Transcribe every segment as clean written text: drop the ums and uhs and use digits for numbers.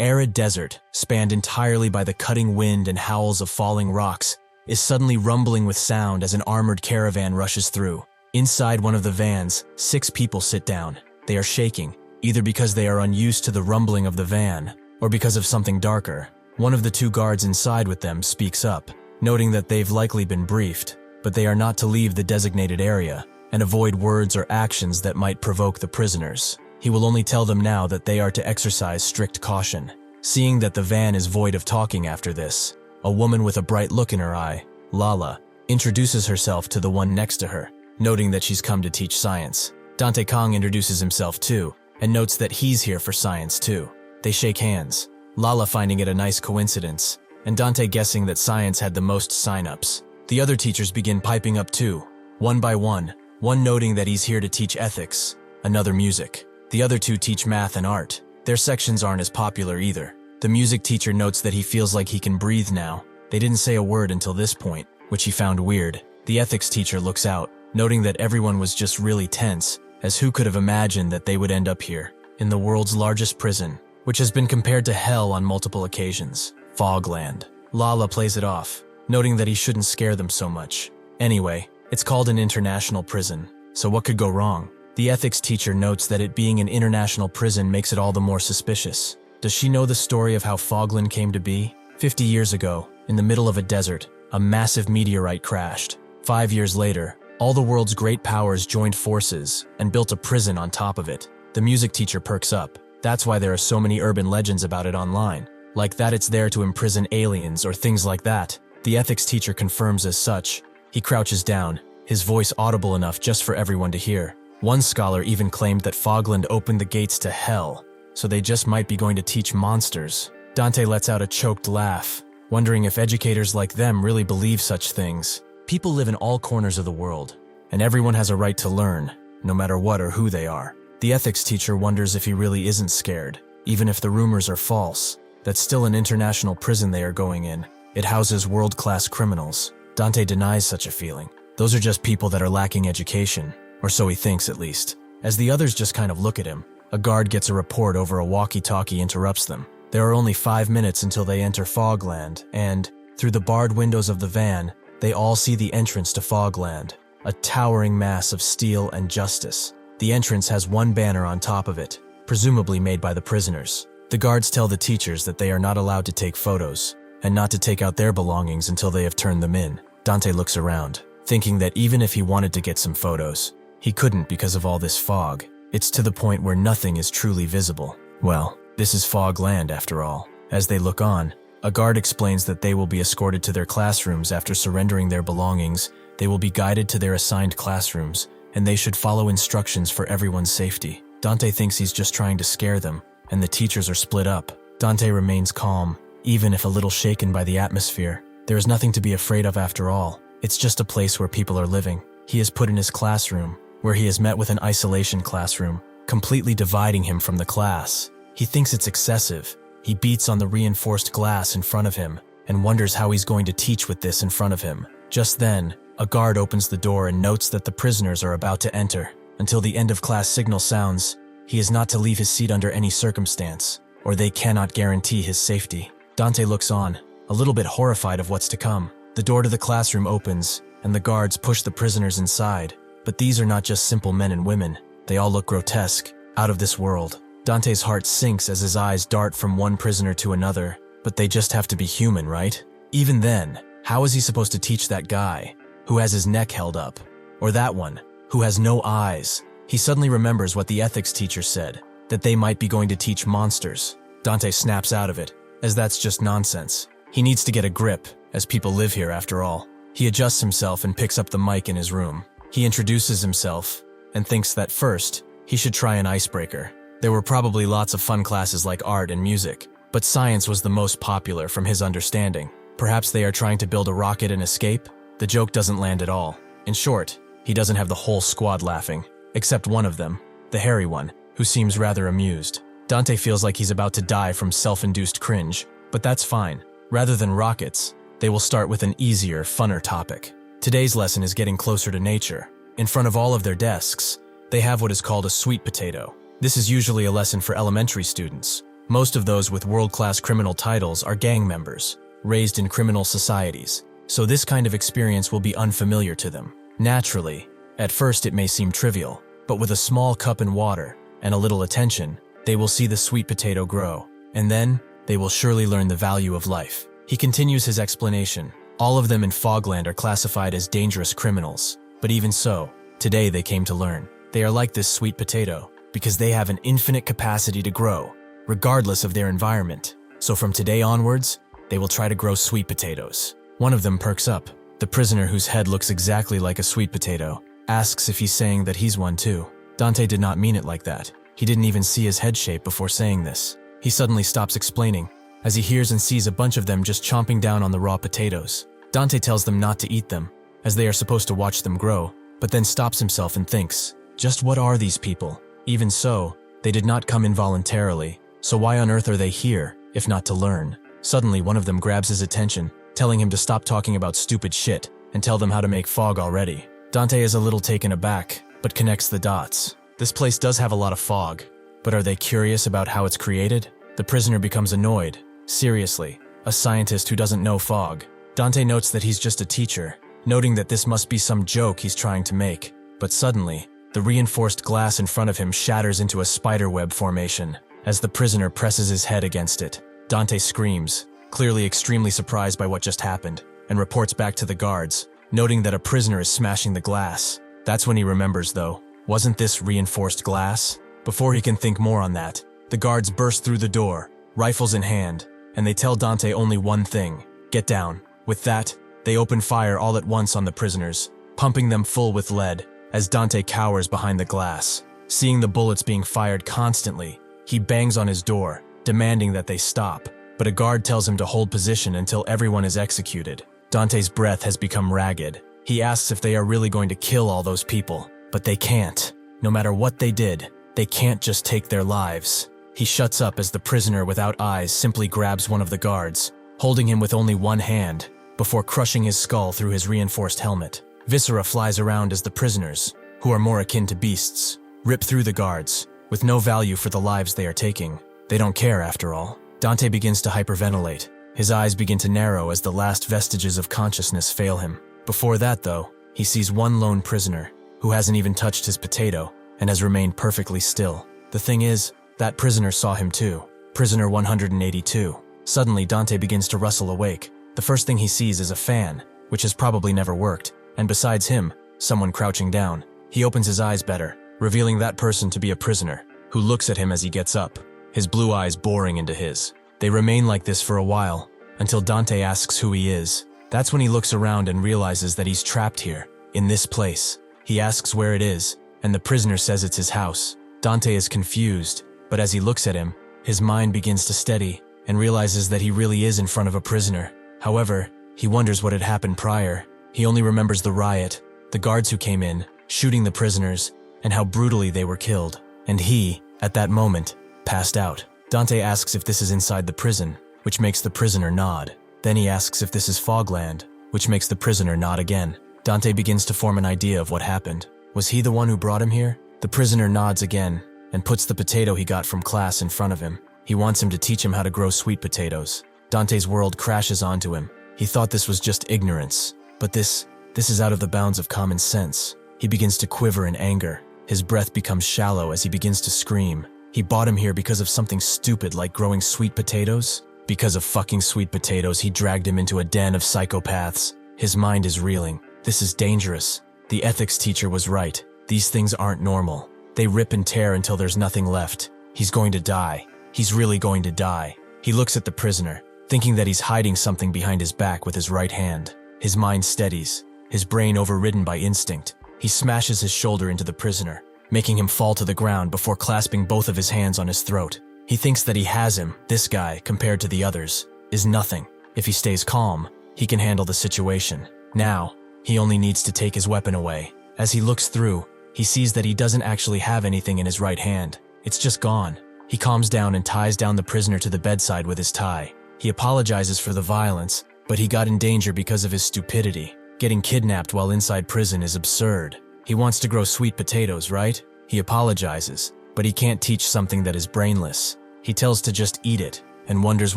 arid desert, spanned entirely by the cutting wind and howls of falling rocks, is suddenly rumbling with sound as an armored caravan rushes through. Inside one of the vans, 6 people sit down. They are shaking, either because they are unused to the rumbling of the van, or because of something darker. One of the 2 guards inside with them speaks up, noting that they've likely been briefed, but they are not to leave the designated area and avoid words or actions that might provoke the prisoners. He will only tell them now that they are to exercise strict caution. Seeing that the van is void of talking after this, a woman with a bright look in her eye, Lala, introduces herself to the one next to her, noting that she's come to teach science. Dante Kong introduces himself too, and notes that he's here for science too. They shake hands, Lala finding it a nice coincidence, and Dante guessing that science had the most sign-ups. The other teachers begin piping up too, one by one noting that he's here to teach ethics, another music. The other 2 teach math and art. Their sections aren't as popular either. The music teacher notes that he feels like he can breathe now. They didn't say a word until this point, which he found weird. The ethics teacher looks out, noting that everyone was just really tense, as who could have imagined that they would end up here, in the world's largest prison, which has been compared to hell on multiple occasions, Fogland. Lala plays it off, noting that he shouldn't scare them so much. Anyway, it's called an international prison, so what could go wrong? The ethics teacher notes that it being an international prison makes it all the more suspicious. Does she know the story of how Fogland came to be? 50 years ago, in the middle of a desert, a massive meteorite crashed. 5 years later, all the world's great powers joined forces and built a prison on top of it. The music teacher perks up. That's why there are so many urban legends about it online. Like that it's there to imprison aliens or things like that. The ethics teacher confirms as such. He crouches down, his voice audible enough just for everyone to hear. One scholar even claimed that Fogland opened the gates to hell, so they just might be going to teach monsters. Dante lets out a choked laugh, wondering if educators like them really believe such things. People live in all corners of the world, and everyone has a right to learn, no matter what or who they are. The ethics teacher wonders if he really isn't scared, even if the rumors are false. That's still an international prison they are going in. It houses world-class criminals. Dante denies such a feeling. Those are just people that are lacking education. Or so he thinks, at least. As the others just kind of look at him, a guard gets a report over a walkie-talkie interrupts them. There are only 5 minutes until they enter Fogland, and, through the barred windows of the van, they all see the entrance to Fogland, a towering mass of steel and justice. The entrance has one banner on top of it, presumably made by the prisoners. The guards tell the teachers that they are not allowed to take photos, and not to take out their belongings until they have turned them in. Dante looks around, thinking that even if he wanted to get some photos, he couldn't because of all this fog. It's to the point where nothing is truly visible. Well, this is Fogland after all. As they look on, a guard explains that they will be escorted to their classrooms after surrendering their belongings. They will be guided to their assigned classrooms, and they should follow instructions for everyone's safety. Dante thinks he's just trying to scare them, and the teachers are split up. Dante remains calm, even if a little shaken by the atmosphere. There is nothing to be afraid of after all. It's just a place where people are living. He is put in his classroom, where he is met with an isolation classroom, completely dividing him from the class. He thinks it's excessive. He beats on the reinforced glass in front of him and wonders how he's going to teach with this in front of him. Just then, a guard opens the door and notes that the prisoners are about to enter. Until the end of class signal sounds, he is not to leave his seat under any circumstance, or they cannot guarantee his safety. Dante looks on, a little bit horrified of what's to come. The door to the classroom opens, and the guards push the prisoners inside. But these are not just simple men and women. They all look grotesque, out of this world. Dante's heart sinks as his eyes dart from one prisoner to another. But they just have to be human, right? Even then, how is he supposed to teach that guy, who has his neck held up? Or that one, who has no eyes? He suddenly remembers what the ethics teacher said, that they might be going to teach monsters. Dante snaps out of it, as that's just nonsense. He needs to get a grip, as people live here after all. He adjusts himself and picks up the mic in his room. He introduces himself, and thinks that first, he should try an icebreaker. There were probably lots of fun classes like art and music, but science was the most popular from his understanding. Perhaps they are trying to build a rocket and escape? The joke doesn't land at all. In short, he doesn't have the whole squad laughing, except one of them, the hairy one, who seems rather amused. Dante feels like he's about to die from self-induced cringe, but that's fine. Rather than rockets, they will start with an easier, funner topic. Today's lesson is getting closer to nature. In front of all of their desks, they have what is called a sweet potato. This is usually a lesson for elementary students, Most of those with world-class criminal titles are gang members, raised in criminal societies, so this kind of experience will be unfamiliar to them. Naturally, at first it may seem trivial, but with a small cup and water and a little attention, they will see the sweet potato grow, and then they will surely learn the value of life. He continues his explanation. All of them in Fogland are classified as dangerous criminals, but even so, today they came to learn. They are like this sweet potato because they have an infinite capacity to grow, regardless of their environment. So from today onwards, they will try to grow sweet potatoes. One of them perks up. The prisoner, whose head looks exactly like a sweet potato, asks if he's saying that he's one too. Dante did not mean it like that. He didn't even see his head shape before saying this. He suddenly stops explaining, as he hears and sees a bunch of them just chomping down on the raw potatoes. Dante tells them not to eat them, as they are supposed to watch them grow, but then stops himself and thinks, just what are these people? Even so, they did not come involuntarily, so why on earth are they here, if not to learn? Suddenly, one of them grabs his attention, telling him to stop talking about stupid shit and tell them how to make fog already. Dante is a little taken aback, but connects the dots. This place does have a lot of fog, but are they curious about how it's created? The prisoner becomes annoyed. Seriously, a scientist who doesn't know fog. Dante notes that he's just a teacher, noting that this must be some joke he's trying to make. But suddenly, the reinforced glass in front of him shatters into a spiderweb formation. As the prisoner presses his head against it, Dante screams, clearly extremely surprised by what just happened, and reports back to the guards, noting that a prisoner is smashing the glass. That's when he remembers, though. Wasn't this reinforced glass? Before he can think more on that, the guards burst through the door, rifles in hand, and they tell Dante only one thing: get down. With that, they open fire all at once on the prisoners, pumping them full with lead, as Dante cowers behind the glass. Seeing the bullets being fired constantly, he bangs on his door, demanding that they stop, but a guard tells him to hold position until everyone is executed. Dante's breath has become ragged. He asks if they are really going to kill all those people, but they can't. No matter what they did, they can't just take their lives. He shuts up as the prisoner without eyes simply grabs one of the guards, holding him with only one hand, before crushing his skull through his reinforced helmet. Viscera flies around as the prisoners, who are more akin to beasts, rip through the guards, with no value for the lives they are taking. They don't care after all. Dante begins to hyperventilate. His eyes begin to narrow as the last vestiges of consciousness fail him. Before that, though, he sees one lone prisoner, who hasn't even touched his potato, and has remained perfectly still. The thing is, that prisoner saw him too. Prisoner 182. Suddenly, Dante begins to rustle awake. The first thing he sees is a fan, which has probably never worked, and besides him, someone crouching down. He opens his eyes better, revealing that person to be a prisoner, who looks at him as he gets up, his blue eyes boring into his. They remain like this for a while, until Dante asks who he is. That's when he looks around and realizes that he's trapped here, in this place. He asks where it is, and the prisoner says it's his house. Dante is confused, but as he looks at him, his mind begins to steady, and realizes that he really is in front of a prisoner. However, he wonders what had happened prior. He only remembers the riot, the guards who came in, shooting the prisoners, and how brutally they were killed. And he, at that moment, passed out. Dante asks if this is inside the prison, which makes the prisoner nod. Then he asks if this is Fogland, which makes the prisoner nod again. Dante begins to form an idea of what happened. Was he the one who brought him here? The prisoner nods again, and puts the potato he got from class in front of him. He wants him to teach him how to grow sweet potatoes. Dante's world crashes onto him. He thought this was just ignorance, but this is out of the bounds of common sense. He begins to quiver in anger. His breath becomes shallow as he begins to scream. He brought him here because of something stupid like growing sweet potatoes? Because of fucking sweet potatoes, he dragged him into a den of psychopaths. His mind is reeling. This is dangerous. The ethics teacher was right. These things aren't normal. They rip and tear until there's nothing left. He's going to die. He's really going to die. He looks at the prisoner, thinking that he's hiding something behind his back with his right hand. His mind steadies, his brain overridden by instinct. He smashes his shoulder into the prisoner, making him fall to the ground before clasping both of his hands on his throat. He thinks that he has him. This guy, compared to the others, is nothing. If he stays calm, he can handle the situation. Now, he only needs to take his weapon away. As he looks through, he sees that he doesn't actually have anything in his right hand. It's just gone. He calms down and ties down the prisoner to the bedside with his tie. He apologizes for the violence, but he got in danger because of his stupidity. Getting kidnapped while inside prison is absurd. He wants to grow sweet potatoes, right? He apologizes, but he can't teach something that is brainless. He tells to just eat it and wonders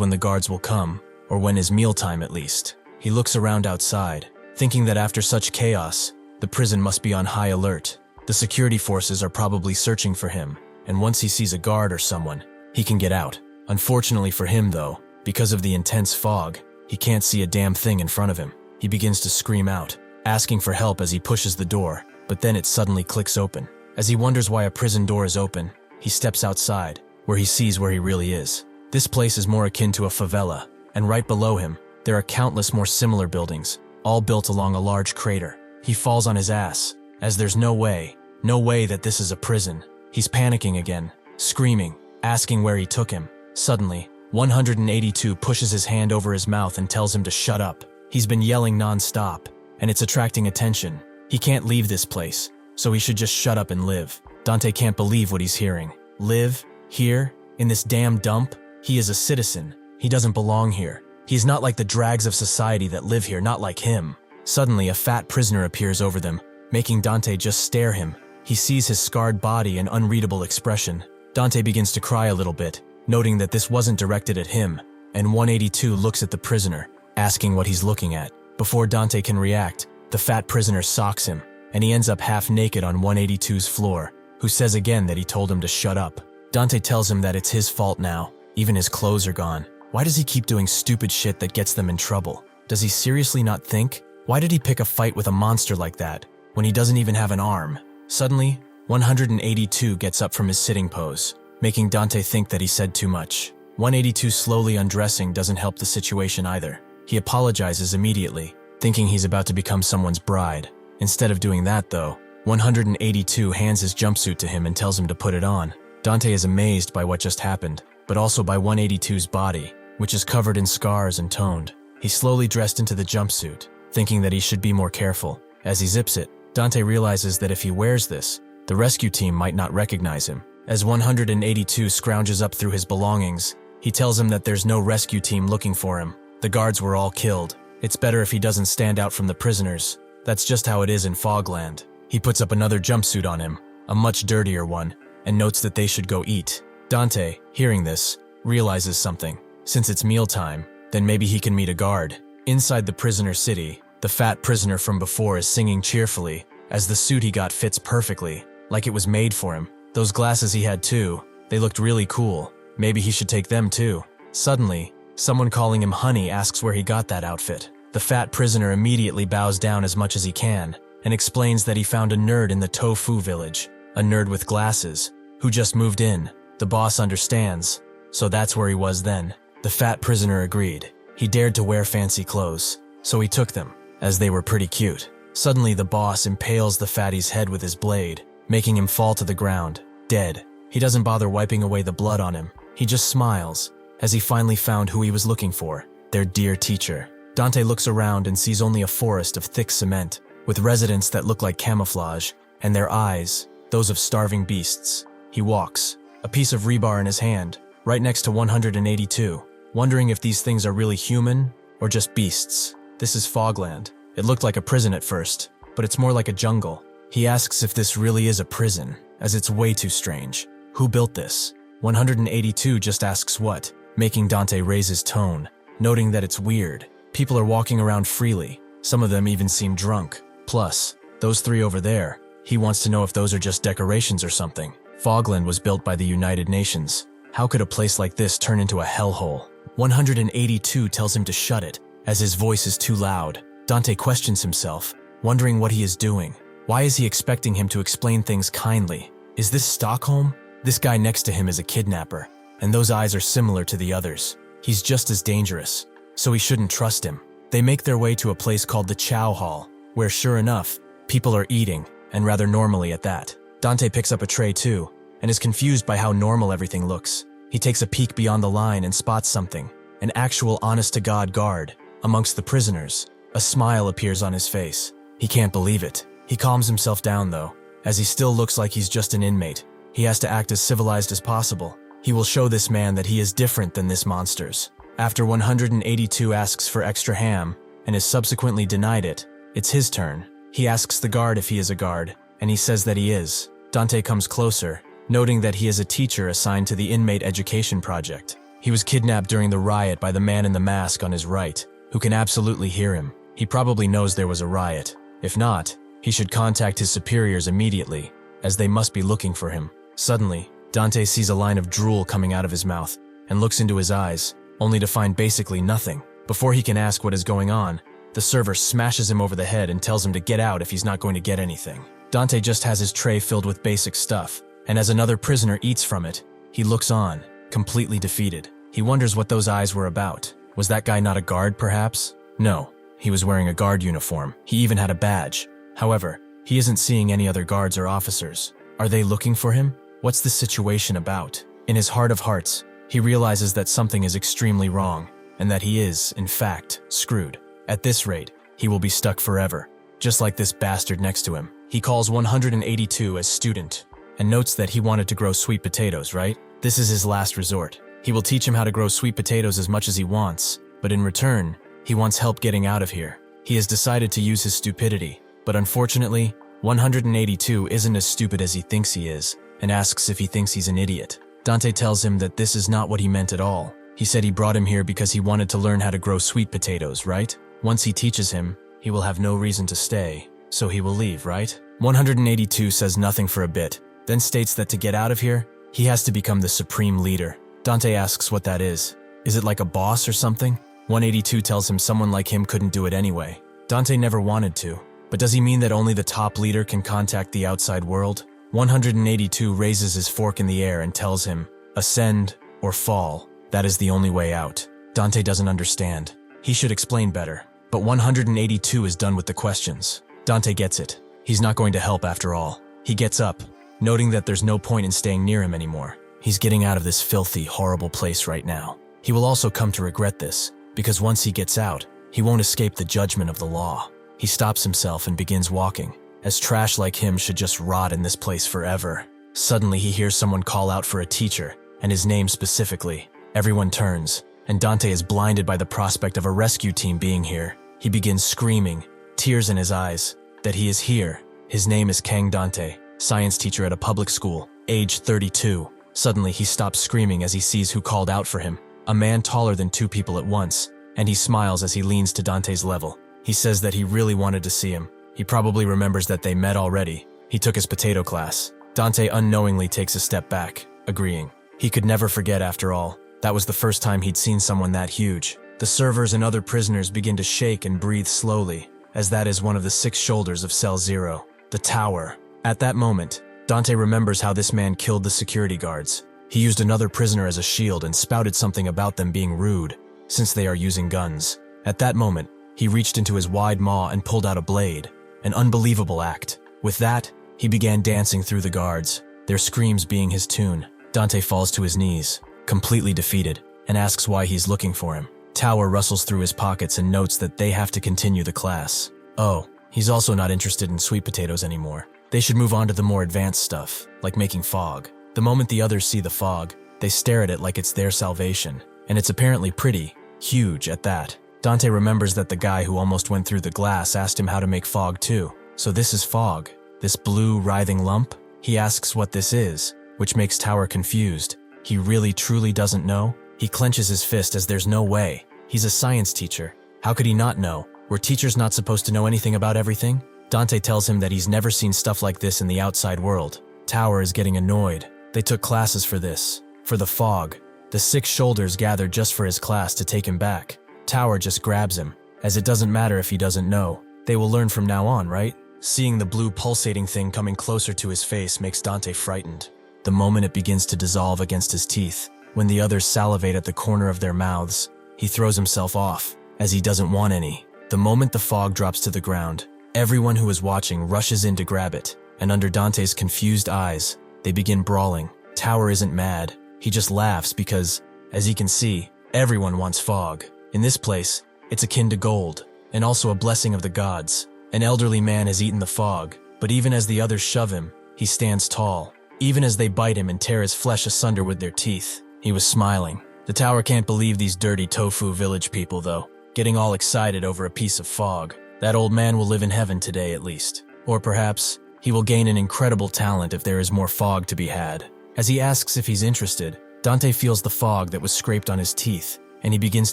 when the guards will come, or when is mealtime at least. He looks around outside, thinking that after such chaos, the prison must be on high alert. The security forces are probably searching for him, and once he sees a guard or someone, he can get out. Unfortunately for him though, because of the intense fog, he can't see a damn thing in front of him. He begins to scream out, asking for help as he pushes the door, but then it suddenly clicks open. As he wonders why a prison door is open, he steps outside, where he sees where he really is. This place is more akin to a favela, and right below him, there are countless more similar buildings, all built along a large crater. He falls on his ass, as there's no way that this is a prison. He's panicking again, screaming, asking where he took him. Suddenly, 182 pushes his hand over his mouth and tells him to shut up. He's been yelling non-stop, and it's attracting attention. He can't leave this place, so he should just shut up and live. Dante can't believe what he's hearing. Live? Here? In this damn dump? He is a citizen. He doesn't belong here. He's not like the drags of society that live here, not like him. Suddenly, a fat prisoner appears over them, making Dante just stare him. He sees his scarred body and unreadable expression. Dante begins to cry a little bit, noting that this wasn't directed at him, and 182 looks at the prisoner, asking what he's looking at. Before Dante can react, the fat prisoner socks him, and he ends up half naked on 182's floor, who says again that he told him to shut up. Dante tells him that it's his fault now. Even his clothes are gone. Why does he keep doing stupid shit that gets them in trouble? Does he seriously not think? Why did he pick a fight with a monster like that, when he doesn't even have an arm? Suddenly, 182 gets up from his sitting pose, making Dante think that he said too much. 182 slowly undressing doesn't help the situation either. He apologizes immediately, thinking he's about to become someone's bride. Instead of doing that though, 182 hands his jumpsuit to him and tells him to put it on. Dante is amazed by what just happened, but also by 182's body, which is covered in scars and toned. He slowly dressed into the jumpsuit, thinking that he should be more careful. As he zips it, Dante realizes that if he wears this, the rescue team might not recognize him. As 182 scrounges up through his belongings, he tells him that there's no rescue team looking for him. The guards were all killed. It's better if he doesn't stand out from the prisoners. That's just how it is in Fogland. He puts up another jumpsuit on him, a much dirtier one, and notes that they should go eat. Dante, hearing this, realizes something. Since it's mealtime, then maybe he can meet a guard. Inside the prisoner city, the fat prisoner from before is singing cheerfully, as the suit he got fits perfectly, like it was made for him. Those glasses he had too, they looked really cool. Maybe he should take them too. Suddenly, someone calling him honey asks where he got that outfit. The fat prisoner immediately bows down as much as he can, and explains that he found a nerd in the tofu village, a nerd with glasses, who just moved in. The boss understands, so that's where he was then. The fat prisoner agreed. He dared to wear fancy clothes, so he took them, as they were pretty cute. Suddenly the boss impales the fatty's head with his blade, making him fall to the ground, dead. He doesn't bother wiping away the blood on him. He just smiles, as he finally found who he was looking for, their dear teacher. Dante looks around and sees only a forest of thick cement, with residents that look like camouflage, and their eyes, those of starving beasts. He walks, a piece of rebar in his hand, right next to 182, wondering if these things are really human or just beasts. This is Fogland. It looked like a prison at first, but it's more like a jungle. He asks if this really is a prison, as it's way too strange. Who built this? 182 just asks what, making Dante raise his tone, noting that it's weird. People are walking around freely. Some of them even seem drunk. Plus, those three over there, he wants to know if those are just decorations or something. Fogland was built by the United Nations. How could a place like this turn into a hellhole? 182 tells him to shut it, as his voice is too loud. Dante questions himself, wondering what he is doing. Why is he expecting him to explain things kindly? Is this Stockholm? This guy next to him is a kidnapper, and those eyes are similar to the others. He's just as dangerous, so he shouldn't trust him. They make their way to a place called the Chow Hall, where sure enough, people are eating, and rather normally at that. Dante picks up a tray too, and is confused by how normal everything looks. He takes a peek beyond the line and spots something, an actual honest-to-God guard. Amongst the prisoners, a smile appears on his face. He can't believe it. He calms himself down though, as he still looks like he's just an inmate. He has to act as civilized as possible. He will show this man that he is different than this monster's. After 182 asks for extra ham, and is subsequently denied it, it's his turn. He asks the guard if he is a guard, and he says that he is. Dante comes closer, noting that he is a teacher assigned to the inmate education project. He was kidnapped during the riot by the man in the mask on his right, who can absolutely hear him. He probably knows there was a riot. If not, he should contact his superiors immediately, as they must be looking for him. Suddenly, Dante sees a line of drool coming out of his mouth and looks into his eyes, only to find basically nothing. Before he can ask what is going on, the server smashes him over the head and tells him to get out if he's not going to get anything. Dante just has his tray filled with basic stuff, and as another prisoner eats from it, he looks on, completely defeated. He wonders what those eyes were about. Was that guy not a guard, perhaps? No, he was wearing a guard uniform. He even had a badge. However, he isn't seeing any other guards or officers. Are they looking for him? What's this situation about? In his heart of hearts, he realizes that something is extremely wrong, and that he is, in fact, screwed. At this rate, he will be stuck forever, just like this bastard next to him. He calls 182 as student, and notes that he wanted to grow sweet potatoes, right? This is his last resort. He will teach him how to grow sweet potatoes as much as he wants, but in return, he wants help getting out of here. He has decided to use his stupidity, but unfortunately, 182 isn't as stupid as he thinks he is, and asks if he thinks he's an idiot. Dante tells him that this is not what he meant at all. He said he brought him here because he wanted to learn how to grow sweet potatoes, right? Once he teaches him, he will have no reason to stay, so he will leave, right? 182 says nothing for a bit, then states that to get out of here, he has to become the supreme leader. Dante asks what that is. Is it like a boss or something? 182 tells him someone like him couldn't do it anyway. Dante never wanted to, but does he mean that only the top leader can contact the outside world? 182 raises his fork in the air and tells him, ascend or fall, that is the only way out. Dante doesn't understand. He should explain better, but 182 is done with the questions. Dante gets it. He's not going to help after all. He gets up, noting that there's no point in staying near him anymore. He's getting out of this filthy, horrible place right now. He will also come to regret this, because once he gets out, he won't escape the judgment of the law. He stops himself and begins walking, as trash like him should just rot in this place forever. Suddenly he hears someone call out for a teacher, and his name specifically. Everyone turns, and Dante is blinded by the prospect of a rescue team being here. He begins screaming, tears in his eyes, that he is here. His name is Kang Dante, science teacher at a public school, age 32. Suddenly he stops screaming as he sees who called out for him, a man taller than two people at once, and he smiles as he leans to Dante's level. He says that he really wanted to see him. He probably remembers that they met already. He took his potato class. Dante unknowingly takes a step back, agreeing. He could never forget after all. That was the first time he'd seen someone that huge. The servers and other prisoners begin to shake and breathe slowly, as that is one of the 6 shoulders of Cell 0, the tower. At that moment, Dante remembers how this man killed the security guards. He used another prisoner as a shield and spouted something about them being rude, since they are using guns. At that moment, he reached into his wide maw and pulled out a blade, an unbelievable act. With that, he began dancing through the guards, their screams being his tune. Dante falls to his knees, completely defeated, and asks why he's looking for him. Tower rustles through his pockets and notes that they have to continue the class. Oh, he's also not interested in sweet potatoes anymore. They should move on to the more advanced stuff, like making fog. The moment the others see the fog, they stare at it like it's their salvation, and it's apparently pretty, huge at that. Dante remembers that the guy who almost went through the glass asked him how to make fog too. So this is fog, this blue writhing lump? He asks what this is, which makes Tower confused. He really truly doesn't know? He clenches his fist as there's no way. He's a science teacher. How could he not know? Were teachers not supposed to know anything about everything? Dante tells him that he's never seen stuff like this in the outside world. Tower is getting annoyed. They took classes for this, for the fog. The 6 shoulders gathered just for his class to take him back. Tower just grabs him, as it doesn't matter if he doesn't know. They will learn from now on, right? Seeing the blue pulsating thing coming closer to his face makes Dante frightened. The moment it begins to dissolve against his teeth, when the others salivate at the corner of their mouths, he throws himself off, as he doesn't want any. The moment the fog drops to the ground, everyone who is watching rushes in to grab it, and under Dante's confused eyes, they begin brawling. Tower isn't mad, he just laughs because, as he can see, everyone wants fog. In this place, it's akin to gold, and also a blessing of the gods. An elderly man has eaten the fog, but even as the others shove him, he stands tall. Even as they bite him and tear his flesh asunder with their teeth, he was smiling. The Tower can't believe these dirty tofu village people though, getting all excited over a piece of fog. That old man will live in heaven today at least. Or perhaps, he will gain an incredible talent if there is more fog to be had. As he asks if he's interested, Dante feels the fog that was scraped on his teeth, and he begins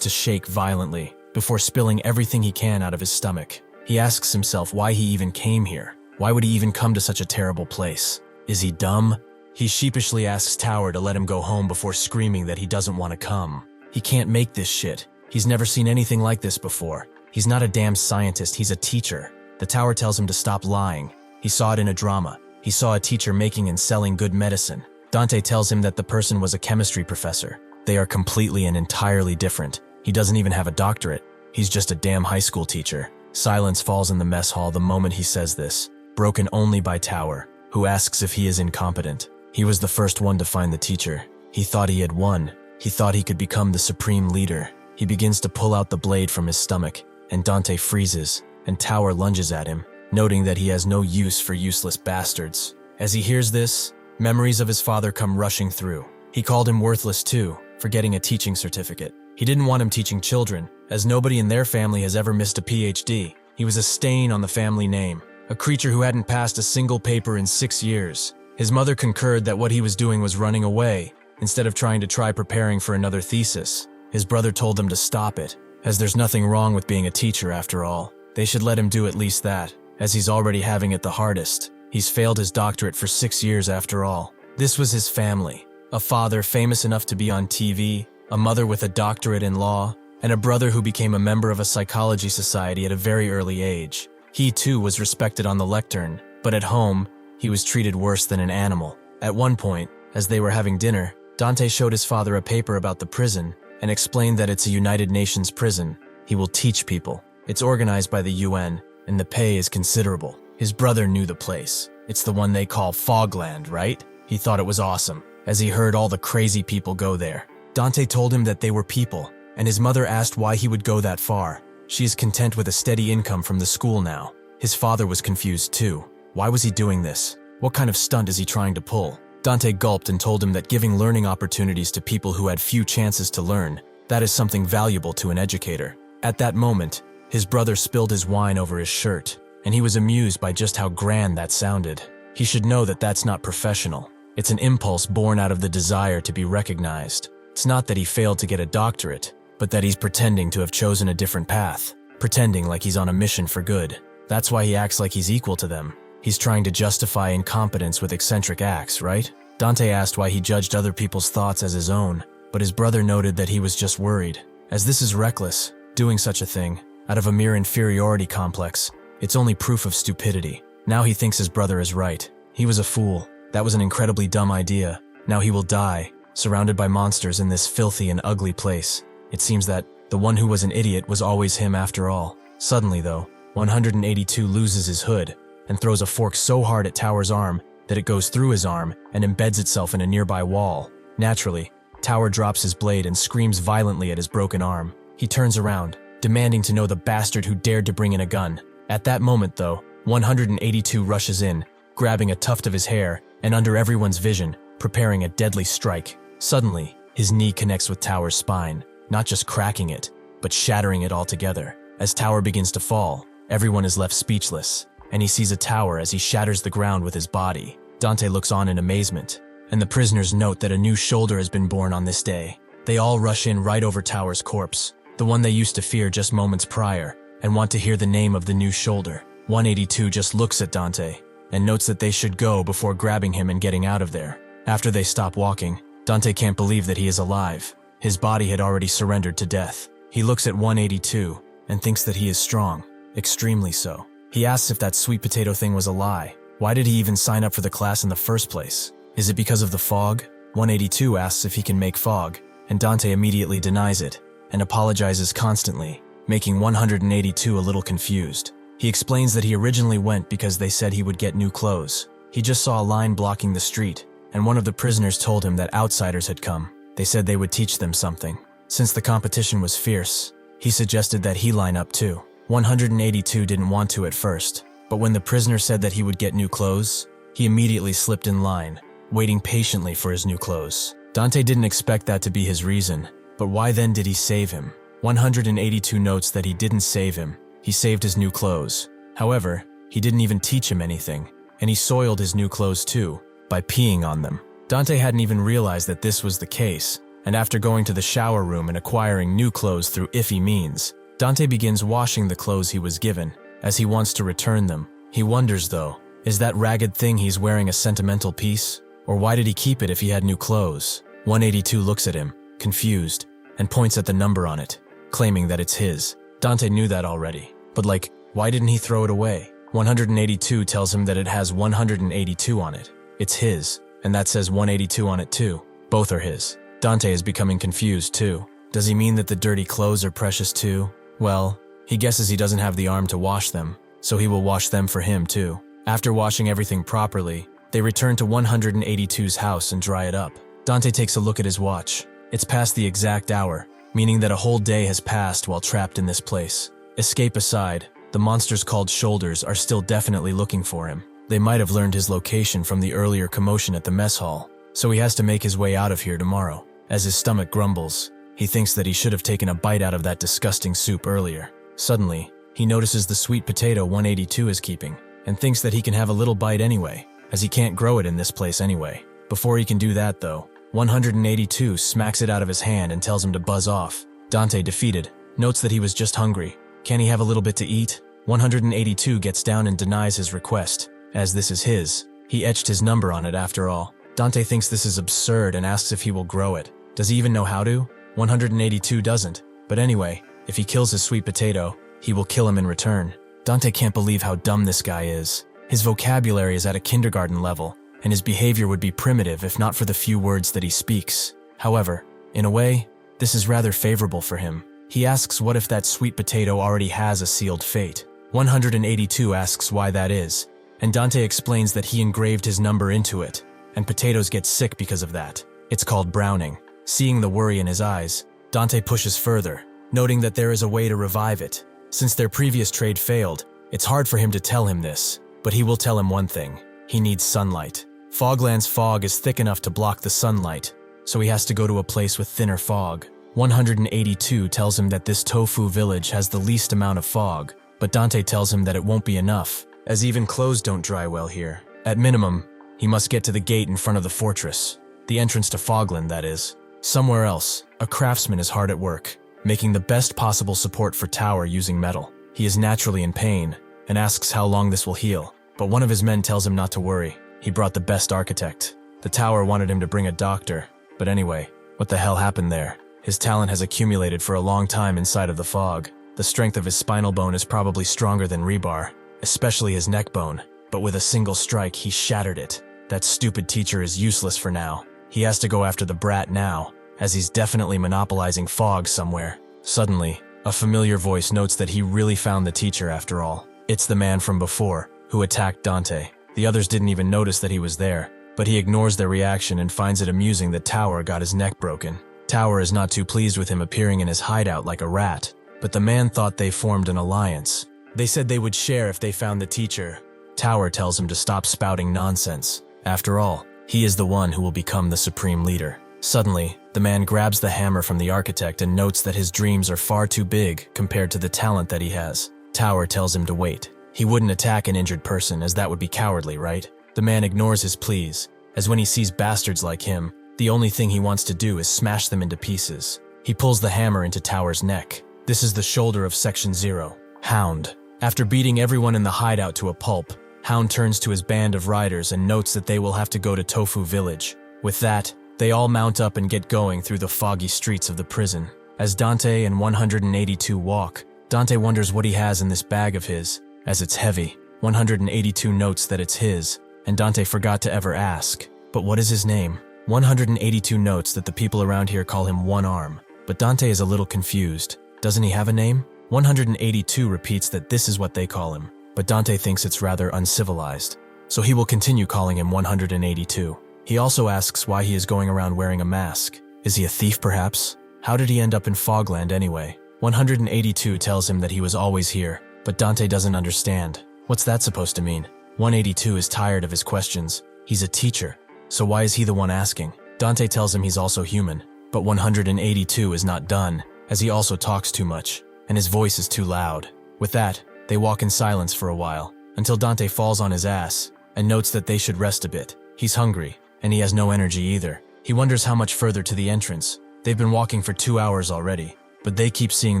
to shake violently before spilling everything he can out of his stomach. He asks himself why he even came here. Why would he even come to such a terrible place? Is he dumb? He sheepishly asks Tower to let him go home before screaming that he doesn't want to come. He can't make this shit. He's never seen anything like this before. He's not a damn scientist, he's a teacher. The Tower tells him to stop lying. He saw it in a drama. He saw a teacher making and selling good medicine. Dante tells him that the person was a chemistry professor. They are completely and entirely different. He doesn't even have a doctorate. He's just a damn high school teacher. Silence falls in the mess hall the moment he says this, broken only by Tower, who asks if he is incompetent. He was the first one to find the teacher. He thought he had won. He thought he could become the supreme leader. He begins to pull out the blade from his stomach, and Dante freezes, and Tower lunges at him, noting that he has no use for useless bastards. As he hears this, memories of his father come rushing through. He called him worthless too, for getting a teaching certificate. He didn't want him teaching children, as nobody in their family has ever missed a PhD. He was a stain on the family name, a creature who hadn't passed a single paper in 6 years. His mother concurred that what he was doing was running away, instead of trying to try preparing for another thesis. His brother told them to stop it, as there's nothing wrong with being a teacher after all. They should let him do at least that, as he's already having it the hardest. He's failed his doctorate for 6 years after all. This was his family. A father famous enough to be on TV, a mother with a doctorate in law, and a brother who became a member of a psychology society at a very early age. He too was respected on the lectern, but at home, he was treated worse than an animal. At one point, as they were having dinner, Dante showed his father a paper about the prison and explained that it's a United Nations prison. He will teach people. It's organized by the UN, and the pay is considerable. His brother knew the place. It's the one they call Fogland, right? He thought it was awesome, as he heard all the crazy people go there. Dante told him that they were people, and his mother asked why he would go that far. She is content with a steady income from the school now. His father was confused too. Why was he doing this? What kind of stunt is he trying to pull? Dante gulped and told him that giving learning opportunities to people who had few chances to learn, that is something valuable to an educator. At that moment, his brother spilled his wine over his shirt, and he was amused by just how grand that sounded. He should know that that's not professional. It's an impulse born out of the desire to be recognized. It's not that he failed to get a doctorate, but that he's pretending to have chosen a different path, pretending like he's on a mission for good. That's why he acts like he's equal to them. He's trying to justify incompetence with eccentric acts, right? Dante asked why he judged other people's thoughts as his own, but his brother noted that he was just worried. As this is reckless, doing such a thing, out of a mere inferiority complex, it's only proof of stupidity. Now he thinks his brother is right. He was a fool. That was an incredibly dumb idea. Now he will die, surrounded by monsters in this filthy and ugly place. It seems that the one who was an idiot was always him after all. Suddenly though, 182 loses his hood and throws a fork so hard at Tower's arm that it goes through his arm and embeds itself in a nearby wall. Naturally, Tower drops his blade and screams violently at his broken arm. He turns around, demanding to know the bastard who dared to bring in a gun. At that moment though, 182 rushes in, grabbing a tuft of his hair and under everyone's vision, preparing a deadly strike. Suddenly, his knee connects with Tower's spine, not just cracking it, but shattering it altogether. As Tower begins to fall, everyone is left speechless, and he sees a Tower as he shatters the ground with his body. Dante looks on in amazement, and the prisoners note that a new shoulder has been born on this day. They all rush in right over Tower's corpse, the one they used to fear just moments prior, and want to hear the name of the new shoulder. 182 just looks at Dante, and notes that they should go before grabbing him and getting out of there. After they stop walking, Dante can't believe that he is alive. His body had already surrendered to death. He looks at 182 and thinks that he is strong, extremely so. He asks if that sweet potato thing was a lie. Why did he even sign up for the class in the first place? Is it because of the fog? 182 asks if he can make fog, and Dante immediately denies it and apologizes constantly, making 182 a little confused. He explains that he originally went because they said he would get new clothes. He just saw a line blocking the street, and one of the prisoners told him that outsiders had come. They said they would teach them something. Since the competition was fierce, he suggested that he line up too. 182 didn't want to at first, but when the prisoner said that he would get new clothes, he immediately slipped in line, waiting patiently for his new clothes. Dante didn't expect that to be his reason, but why then did he save him? 182 notes that he didn't save him. He saved his new clothes. However, he didn't even teach him anything, and he soiled his new clothes too, by peeing on them. Dante hadn't even realized that this was the case, and after going to the shower room and acquiring new clothes through iffy means, Dante begins washing the clothes he was given, as he wants to return them. He wonders though, is that ragged thing he's wearing a sentimental piece? Or why did he keep it if he had new clothes? 182 looks at him, confused, and points at the number on it, claiming that it's his. Dante knew that already, but why didn't he throw it away? 182 tells him that it has 182 on it. It's his, and that says 182 on it too. Both are his. Dante is becoming confused too. Does he mean that the dirty clothes are precious too? Well, he guesses he doesn't have the arm to wash them, so he will wash them for him too. After washing everything properly, they return to 182's house and dry it up. Dante takes a look at his watch. It's past the exact hour, meaning that a whole day has passed while trapped in this place. Escape aside, the monsters called Shoulders are still definitely looking for him. They might have learned his location from the earlier commotion at the mess hall, so he has to make his way out of here tomorrow. As his stomach grumbles, he thinks that he should have taken a bite out of that disgusting soup earlier. Suddenly, he notices the sweet potato 182 is keeping, and thinks that he can have a little bite anyway, as he can't grow it in this place anyway. Before he can do that though, 182 smacks it out of his hand and tells him to buzz off. Dante, defeated, notes that he was just hungry. Can he have a little bit to eat? 182 gets down and denies his request, as this is his. He etched his number on it after all. Dante thinks this is absurd and asks if he will grow it. Does he even know how to? 182 doesn't. But anyway, if he kills his sweet potato, he will kill him in return. Dante can't believe how dumb this guy is. His vocabulary is at a kindergarten level, and his behavior would be primitive if not for the few words that he speaks. However, in a way, this is rather favorable for him. He asks what if that sweet potato already has a sealed fate. 182 asks why that is, and Dante explains that he engraved his number into it, and potatoes get sick because of that. It's called browning. Seeing the worry in his eyes, Dante pushes further, noting that there is a way to revive it. Since their previous trade failed, it's hard for him to tell him this, but he will tell him one thing. He needs sunlight. Fogland's fog is thick enough to block the sunlight, so he has to go to a place with thinner fog. 182 tells him that this tofu village has the least amount of fog, but Dante tells him that it won't be enough, as even clothes don't dry well here. At minimum, he must get to the gate in front of the fortress. The entrance to Fogland, that is. Somewhere else, a craftsman is hard at work, making the best possible support for tower using metal. He is naturally in pain, and asks how long this will heal, but one of his men tells him not to worry. He brought the best architect. The tower wanted him to bring a doctor, but anyway, what the hell happened there? His talent has accumulated for a long time inside of the fog. The strength of his spinal bone is probably stronger than rebar, especially his neck bone, but with a single strike he shattered it. That stupid teacher is useless for now. He has to go after the brat now, as he's definitely monopolizing fog somewhere. Suddenly, a familiar voice notes that he really found the teacher after all. It's the man from before, who attacked Dante. The others didn't even notice that he was there, but he ignores their reaction and finds it amusing that Tower got his neck broken. Tower is not too pleased with him appearing in his hideout like a rat, but the man thought they formed an alliance. They said they would share if they found the teacher. Tower tells him to stop spouting nonsense. After all, he is the one who will become the supreme leader. Suddenly, the man grabs the hammer from the architect and notes that his dreams are far too big compared to the talent that he has. Tower tells him to wait. He wouldn't attack an injured person, as that would be cowardly, right? The man ignores his pleas, as when he sees bastards like him, the only thing he wants to do is smash them into pieces. He pulls the hammer into Tower's neck. This is the shoulder of Section 0, Hound. After beating everyone in the hideout to a pulp, Hound turns to his band of riders and notes that they will have to go to Tofu Village. With that, they all mount up and get going through the foggy streets of the prison. As Dante and 182 walk, Dante wonders what he has in this bag of his, as it's heavy. 182 notes that it's his, and Dante forgot to ever ask. But what is his name? 182 notes that the people around here call him One Arm, but Dante is a little confused. Doesn't he have a name? 182 repeats that this is what they call him, but Dante thinks it's rather uncivilized, so he will continue calling him 182. He also asks why he is going around wearing a mask. Is he a thief perhaps? How did he end up in Fogland anyway? 182 tells him that he was always here, but Dante doesn't understand. What's that supposed to mean? 182 is tired of his questions. He's a teacher, so why is he the one asking? Dante tells him he's also human, but 182 is not done, as he also talks too much, and his voice is too loud. With that, they walk in silence for a while, until Dante falls on his ass, and notes that they should rest a bit. He's hungry, and he has no energy either. He wonders how much further to the entrance. They've been walking for 2 hours already, but they keep seeing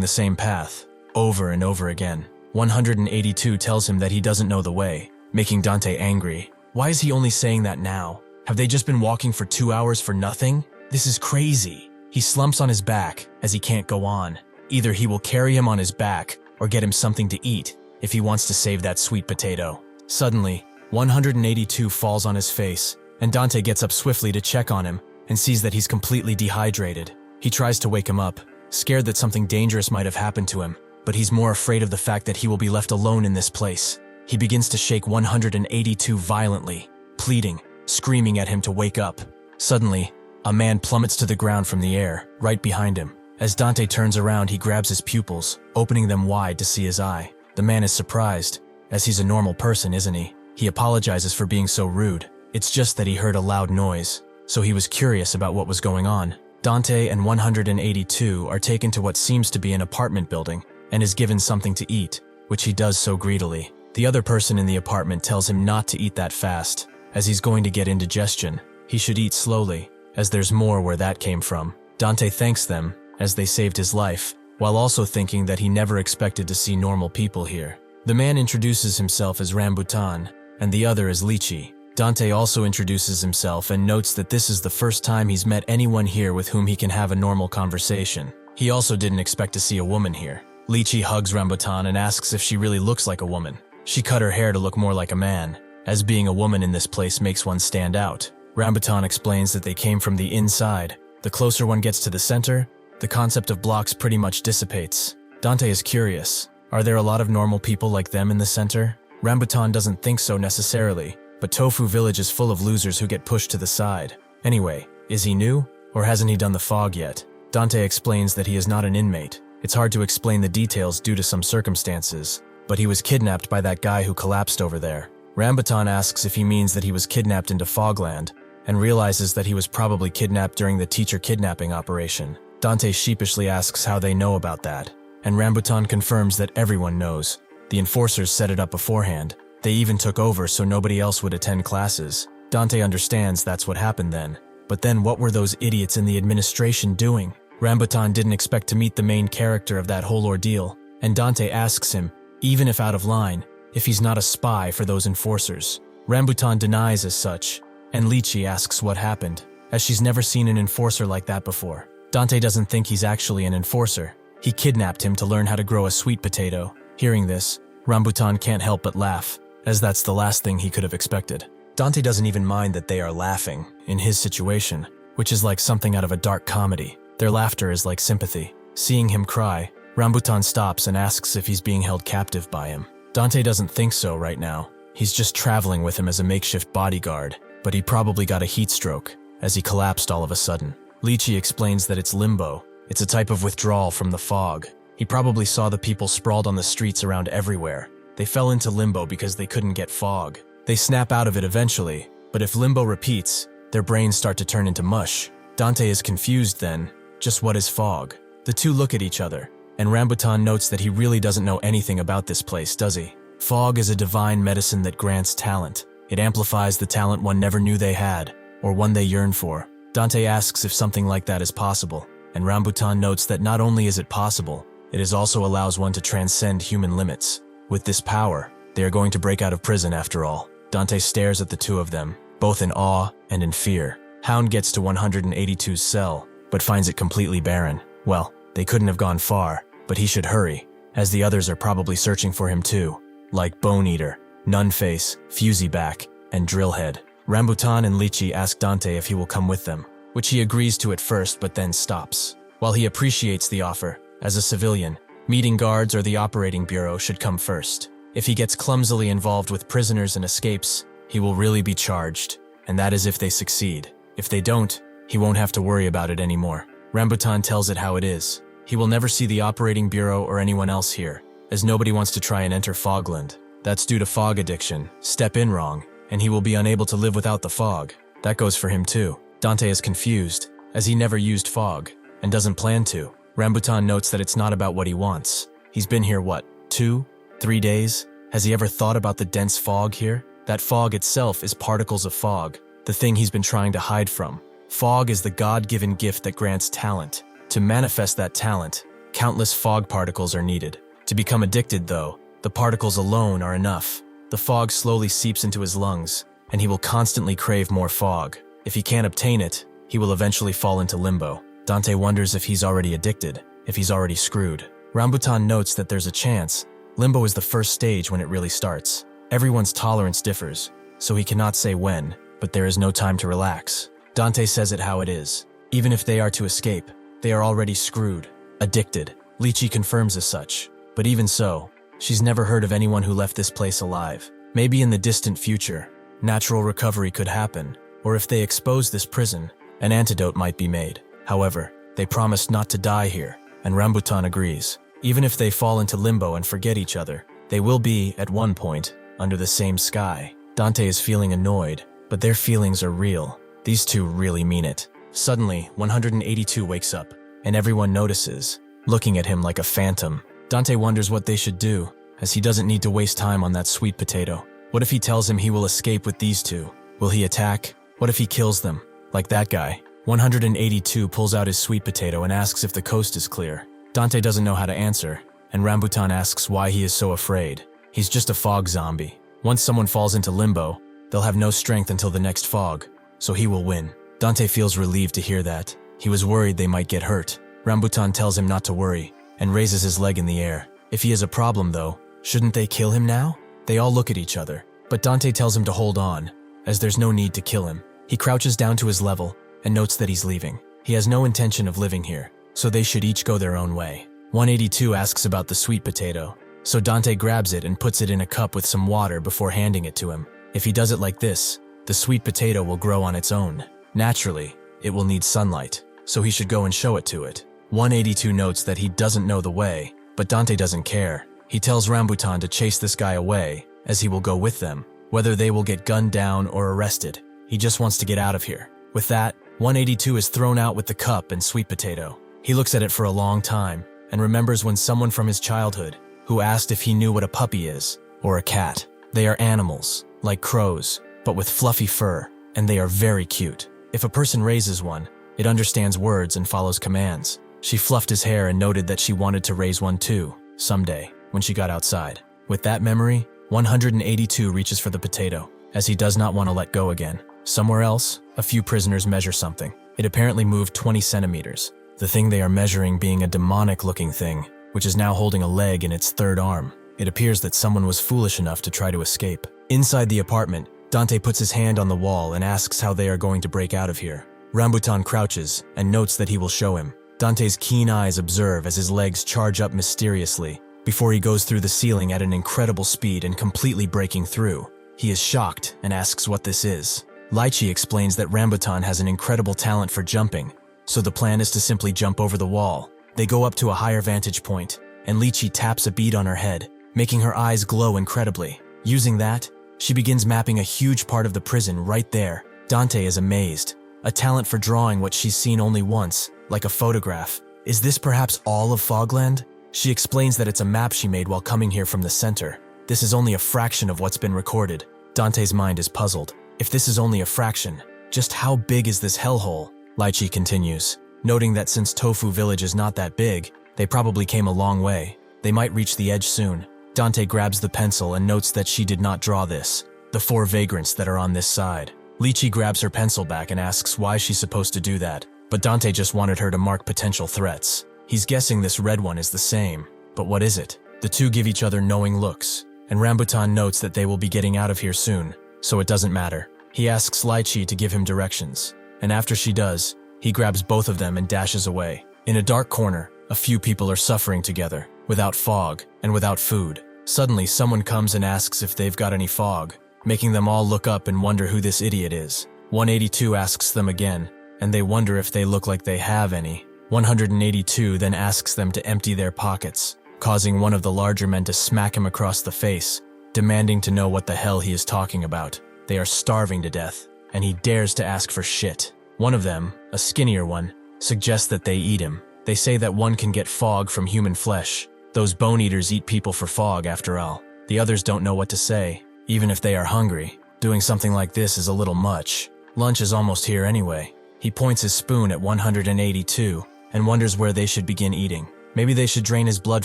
the same path, over and over again. 182 tells him that he doesn't know the way, making Dante angry. Why is he only saying that now? Have they just been walking for 2 hours for nothing? This is crazy. He slumps on his back as he can't go on. Either he will carry him on his back or get him something to eat if he wants to save that sweet potato. Suddenly, 182 falls on his face, and Dante gets up swiftly to check on him and sees that he's completely dehydrated. He tries to wake him up, scared that something dangerous might have happened to him, but he's more afraid of the fact that he will be left alone in this place. He begins to shake 182 violently, pleading, screaming at him to wake up. Suddenly, a man plummets to the ground from the air, right behind him. As Dante turns around, he grabs his pupils, opening them wide to see his eye. The man is surprised, as he's a normal person, isn't he? He apologizes for being so rude. It's just that he heard a loud noise, so he was curious about what was going on. Dante and 182 are taken to what seems to be an apartment building and is given something to eat, which he does so greedily. The other person in the apartment tells him not to eat that fast, as he's going to get indigestion. He should eat slowly, as there's more where that came from. Dante thanks them, as they saved his life, while also thinking that he never expected to see normal people here. The man introduces himself as Rambutan, and the other as Lychee. Dante also introduces himself and notes that this is the first time he's met anyone here with whom he can have a normal conversation. He also didn't expect to see a woman here. Lychee hugs Rambutan and asks if she really looks like a woman. She cut her hair to look more like a man, as being a woman in this place makes one stand out. Rambutan explains that they came from the inside. The closer one gets to the center, the concept of blocks pretty much dissipates. Dante is curious. Are there a lot of normal people like them in the center? Rambutan doesn't think so necessarily, but Tofu Village is full of losers who get pushed to the side. Anyway, is he new, or hasn't he done the fog yet? Dante explains that he is not an inmate. It's hard to explain the details due to some circumstances, but he was kidnapped by that guy who collapsed over there. Rambutan asks if he means that he was kidnapped into Fogland, and realizes that he was probably kidnapped during the teacher kidnapping operation. Dante sheepishly asks how they know about that, and Rambutan confirms that everyone knows. The enforcers set it up beforehand. They even took over so nobody else would attend classes. Dante understands that's what happened then. But then what were those idiots in the administration doing? Rambutan didn't expect to meet the main character of that whole ordeal, and Dante asks him, even if out of line, if he's not a spy for those enforcers. Rambutan denies as such, and Lychee asks what happened, as she's never seen an enforcer like that before. Dante doesn't think he's actually an enforcer. He kidnapped him to learn how to grow a sweet potato. Hearing this, Rambutan can't help but laugh, as that's the last thing he could have expected. Dante doesn't even mind that they are laughing, in his situation, which is like something out of a dark comedy. Their laughter is like sympathy. Seeing him cry, Rambutan stops and asks if he's being held captive by him. Dante doesn't think so right now. He's just traveling with him as a makeshift bodyguard, but he probably got a heat stroke, as he collapsed all of a sudden. Lychee explains that it's limbo. It's a type of withdrawal from the fog. He probably saw the people sprawled on the streets around everywhere. They fell into limbo because they couldn't get fog. They snap out of it eventually, but if limbo repeats, their brains start to turn into mush. Dante is confused then. Just what is fog? The two look at each other, and Rambutan notes that he really doesn't know anything about this place, does he? Fog is a divine medicine that grants talent. It amplifies the talent one never knew they had, or one they yearn for. Dante asks if something like that is possible, and Rambutan notes that not only is it possible, it also allows one to transcend human limits. With this power, they are going to break out of prison after all. Dante stares at the two of them, both in awe and in fear. Hound gets to 182's cell, but finds it completely barren. Well, they couldn't have gone far, but he should hurry, as the others are probably searching for him too, like Bone Eater, Nunface, Fuseyback, and Drillhead. Rambutan and Lychee ask Dante if he will come with them, which he agrees to at first but then stops. While he appreciates the offer, as a civilian, meeting guards or the operating bureau should come first. If he gets clumsily involved with prisoners and escapes, he will really be charged, and that is if they succeed. If they don't, he won't have to worry about it anymore. Rambutan tells it how it is. He will never see the operating bureau or anyone else here, as nobody wants to try and enter Fogland. That's due to fog addiction. Step in wrong, and he will be unable to live without the fog. That goes for him too. Dante is confused, as he never used fog, and doesn't plan to. Rambutan notes that it's not about what he wants. He's been here what, 2, 3 days? Has he ever thought about the dense fog here? That fog itself is particles of fog, the thing he's been trying to hide from. Fog is the God-given gift that grants talent. To manifest that talent, countless fog particles are needed. To become addicted, though, the particles alone are enough. The fog slowly seeps into his lungs, and he will constantly crave more fog. If he can't obtain it, he will eventually fall into limbo. Dante wonders if he's already addicted, if he's already screwed. Rambutan notes that there's a chance. Limbo is the first stage when it really starts. Everyone's tolerance differs, so he cannot say when, but there is no time to relax. Dante says it how it is. Even if they are to escape, they are already screwed, addicted. Lychee confirms as such. But even so, she's never heard of anyone who left this place alive. Maybe in the distant future, natural recovery could happen, or if they expose this prison, an antidote might be made. However, they promised not to die here, and Rambutan agrees. Even if they fall into limbo and forget each other, they will be, at one point, under the same sky. Dante is feeling annoyed, but their feelings are real. These two really mean it. Suddenly, 182 wakes up, and everyone notices, looking at him like a phantom. Dante wonders what they should do, as he doesn't need to waste time on that sweet potato. What if he tells him he will escape with these two? Will he attack? What if he kills them? Like that guy. 182 pulls out his sweet potato and asks if the coast is clear. Dante doesn't know how to answer, and Rambutan asks why he is so afraid. He's just a fog zombie. Once someone falls into limbo, they'll have no strength until the next fog, so he will win. Dante feels relieved to hear that. He was worried they might get hurt. Rambutan tells him not to worry, and raises his leg in the air. If he has a problem though, shouldn't they kill him now? They all look at each other, but Dante tells him to hold on, as there's no need to kill him. He crouches down to his level, and notes that he's leaving. He has no intention of living here, so they should each go their own way. 182 asks about the sweet potato, so Dante grabs it and puts it in a cup with some water before handing it to him. If he does it like this, the sweet potato will grow on its own. Naturally, it will need sunlight, so he should go and show it to it. 182 notes that he doesn't know the way, but Dante doesn't care. He tells Rambutan to chase this guy away, as he will go with them. Whether they will get gunned down or arrested, he just wants to get out of here. With that, 182 is thrown out with the cup and sweet potato. He looks at it for a long time, and remembers when someone from his childhood, who asked if he knew what a puppy is, or a cat. They are animals, like crows, but with fluffy fur, and they are very cute. If a person raises one, it understands words and follows commands. She fluffed his hair and noted that she wanted to raise one too, someday, when she got outside. With that memory, 182 reaches for the potato, as he does not want to let go again. Somewhere else, a few prisoners measure something. It apparently moved 20 centimeters. The thing they are measuring being a demonic-looking thing, which is now holding a leg in its third arm. It appears that someone was foolish enough to try to escape. Inside the apartment, Dante puts his hand on the wall and asks how they are going to break out of here. Rambutan crouches and notes that he will show him. Dante's keen eyes observe as his legs charge up mysteriously, before he goes through the ceiling at an incredible speed and completely breaking through. He is shocked and asks what this is. Lychee explains that Rambutan has an incredible talent for jumping, so the plan is to simply jump over the wall. They go up to a higher vantage point, and Lychee taps a bead on her head, making her eyes glow incredibly. Using that, she begins mapping a huge part of the prison right there. Dante is amazed. A talent for drawing what she's seen only once, like a photograph. Is this perhaps all of Fogland? She explains that it's a map she made while coming here from the center. This is only a fraction of what's been recorded. Dante's mind is puzzled. If this is only a fraction, just how big is this hellhole? Lychee continues, noting that since Tofu Village is not that big, they probably came a long way. They might reach the edge soon. Dante grabs the pencil and notes that she did not draw this. The 4 vagrants that are on this side. Lychee grabs her pencil back and asks why she's supposed to do that, but Dante just wanted her to mark potential threats. He's guessing this red one is the same, but what is it? The two give each other knowing looks, and Rambutan notes that they will be getting out of here soon, so it doesn't matter. He asks Lychee to give him directions, and after she does, he grabs both of them and dashes away. In a dark corner, a few people are suffering together, without fog and without food. Suddenly, someone comes and asks if they've got any fog, making them all look up and wonder who this idiot is. 182 asks them again, and they wonder if they look like they have any. 182 then asks them to empty their pockets, causing one of the larger men to smack him across the face, demanding to know what the hell he is talking about. They are starving to death, and he dares to ask for shit. One of them, a skinnier one, suggests that they eat him. They say that one can get fog from human flesh. Those bone eaters eat people for fog, after all. The others don't know what to say, even if they are hungry. Doing something like this is a little much. Lunch is almost here anyway. He points his spoon at 182 and wonders where they should begin eating. Maybe they should drain his blood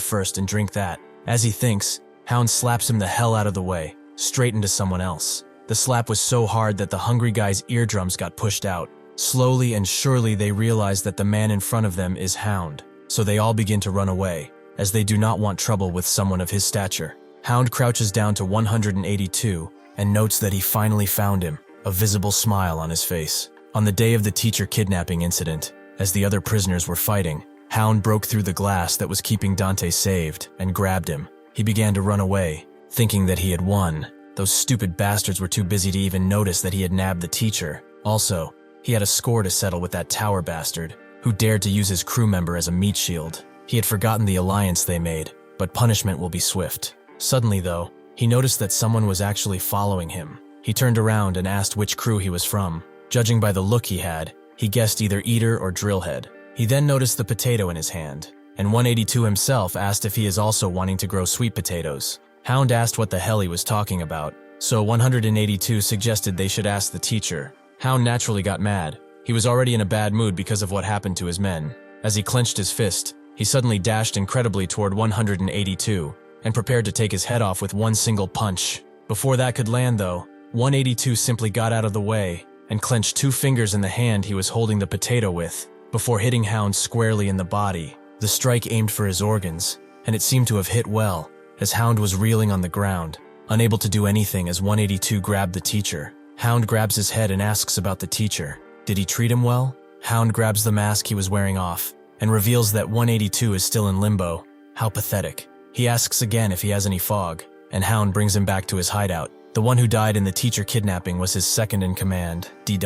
first and drink that. As he thinks, Hound slaps him the hell out of the way, straight into someone else. The slap was so hard that the hungry guy's eardrums got pushed out. Slowly and surely they realize that the man in front of them is Hound, so they all begin to run away, as they do not want trouble with someone of his stature. Hound crouches down to 182 and notes that he finally found him, a visible smile on his face. On the day of the teacher kidnapping incident, as the other prisoners were fighting, Hound broke through the glass that was keeping Dante saved and grabbed him. He began to run away, thinking that he had won. Those stupid bastards were too busy to even notice that he had nabbed the teacher. Also, he had a score to settle with that tower bastard, who dared to use his crew member as a meat shield. He had forgotten the alliance they made, but punishment will be swift. Suddenly, though, he noticed that someone was actually following him. He turned around and asked which crew he was from. Judging by the look he had, he guessed either Eater or Drillhead. He then noticed the potato in his hand, and 182 himself asked if he is also wanting to grow sweet potatoes. Hound asked what the hell he was talking about, so 182 suggested they should ask the teacher. Hound naturally got mad. He was already in a bad mood because of what happened to his men. As he clenched his fist, he suddenly dashed incredibly toward 182 and prepared to take his head off with one single punch. Before that could land, though, 182 simply got out of the way and clenched two fingers in the hand he was holding the potato with, before hitting Hound squarely in the body. The strike aimed for his organs, and it seemed to have hit well, as Hound was reeling on the ground, unable to do anything as 182 grabbed the teacher. Hound grabs his head and asks about the teacher. Did he treat him well? Hound grabs the mask he was wearing off, and reveals that 182 is still in limbo. How pathetic. He asks again if he has any fog, and Hound brings him back to his hideout. The one who died in the teacher kidnapping was his second in command, D.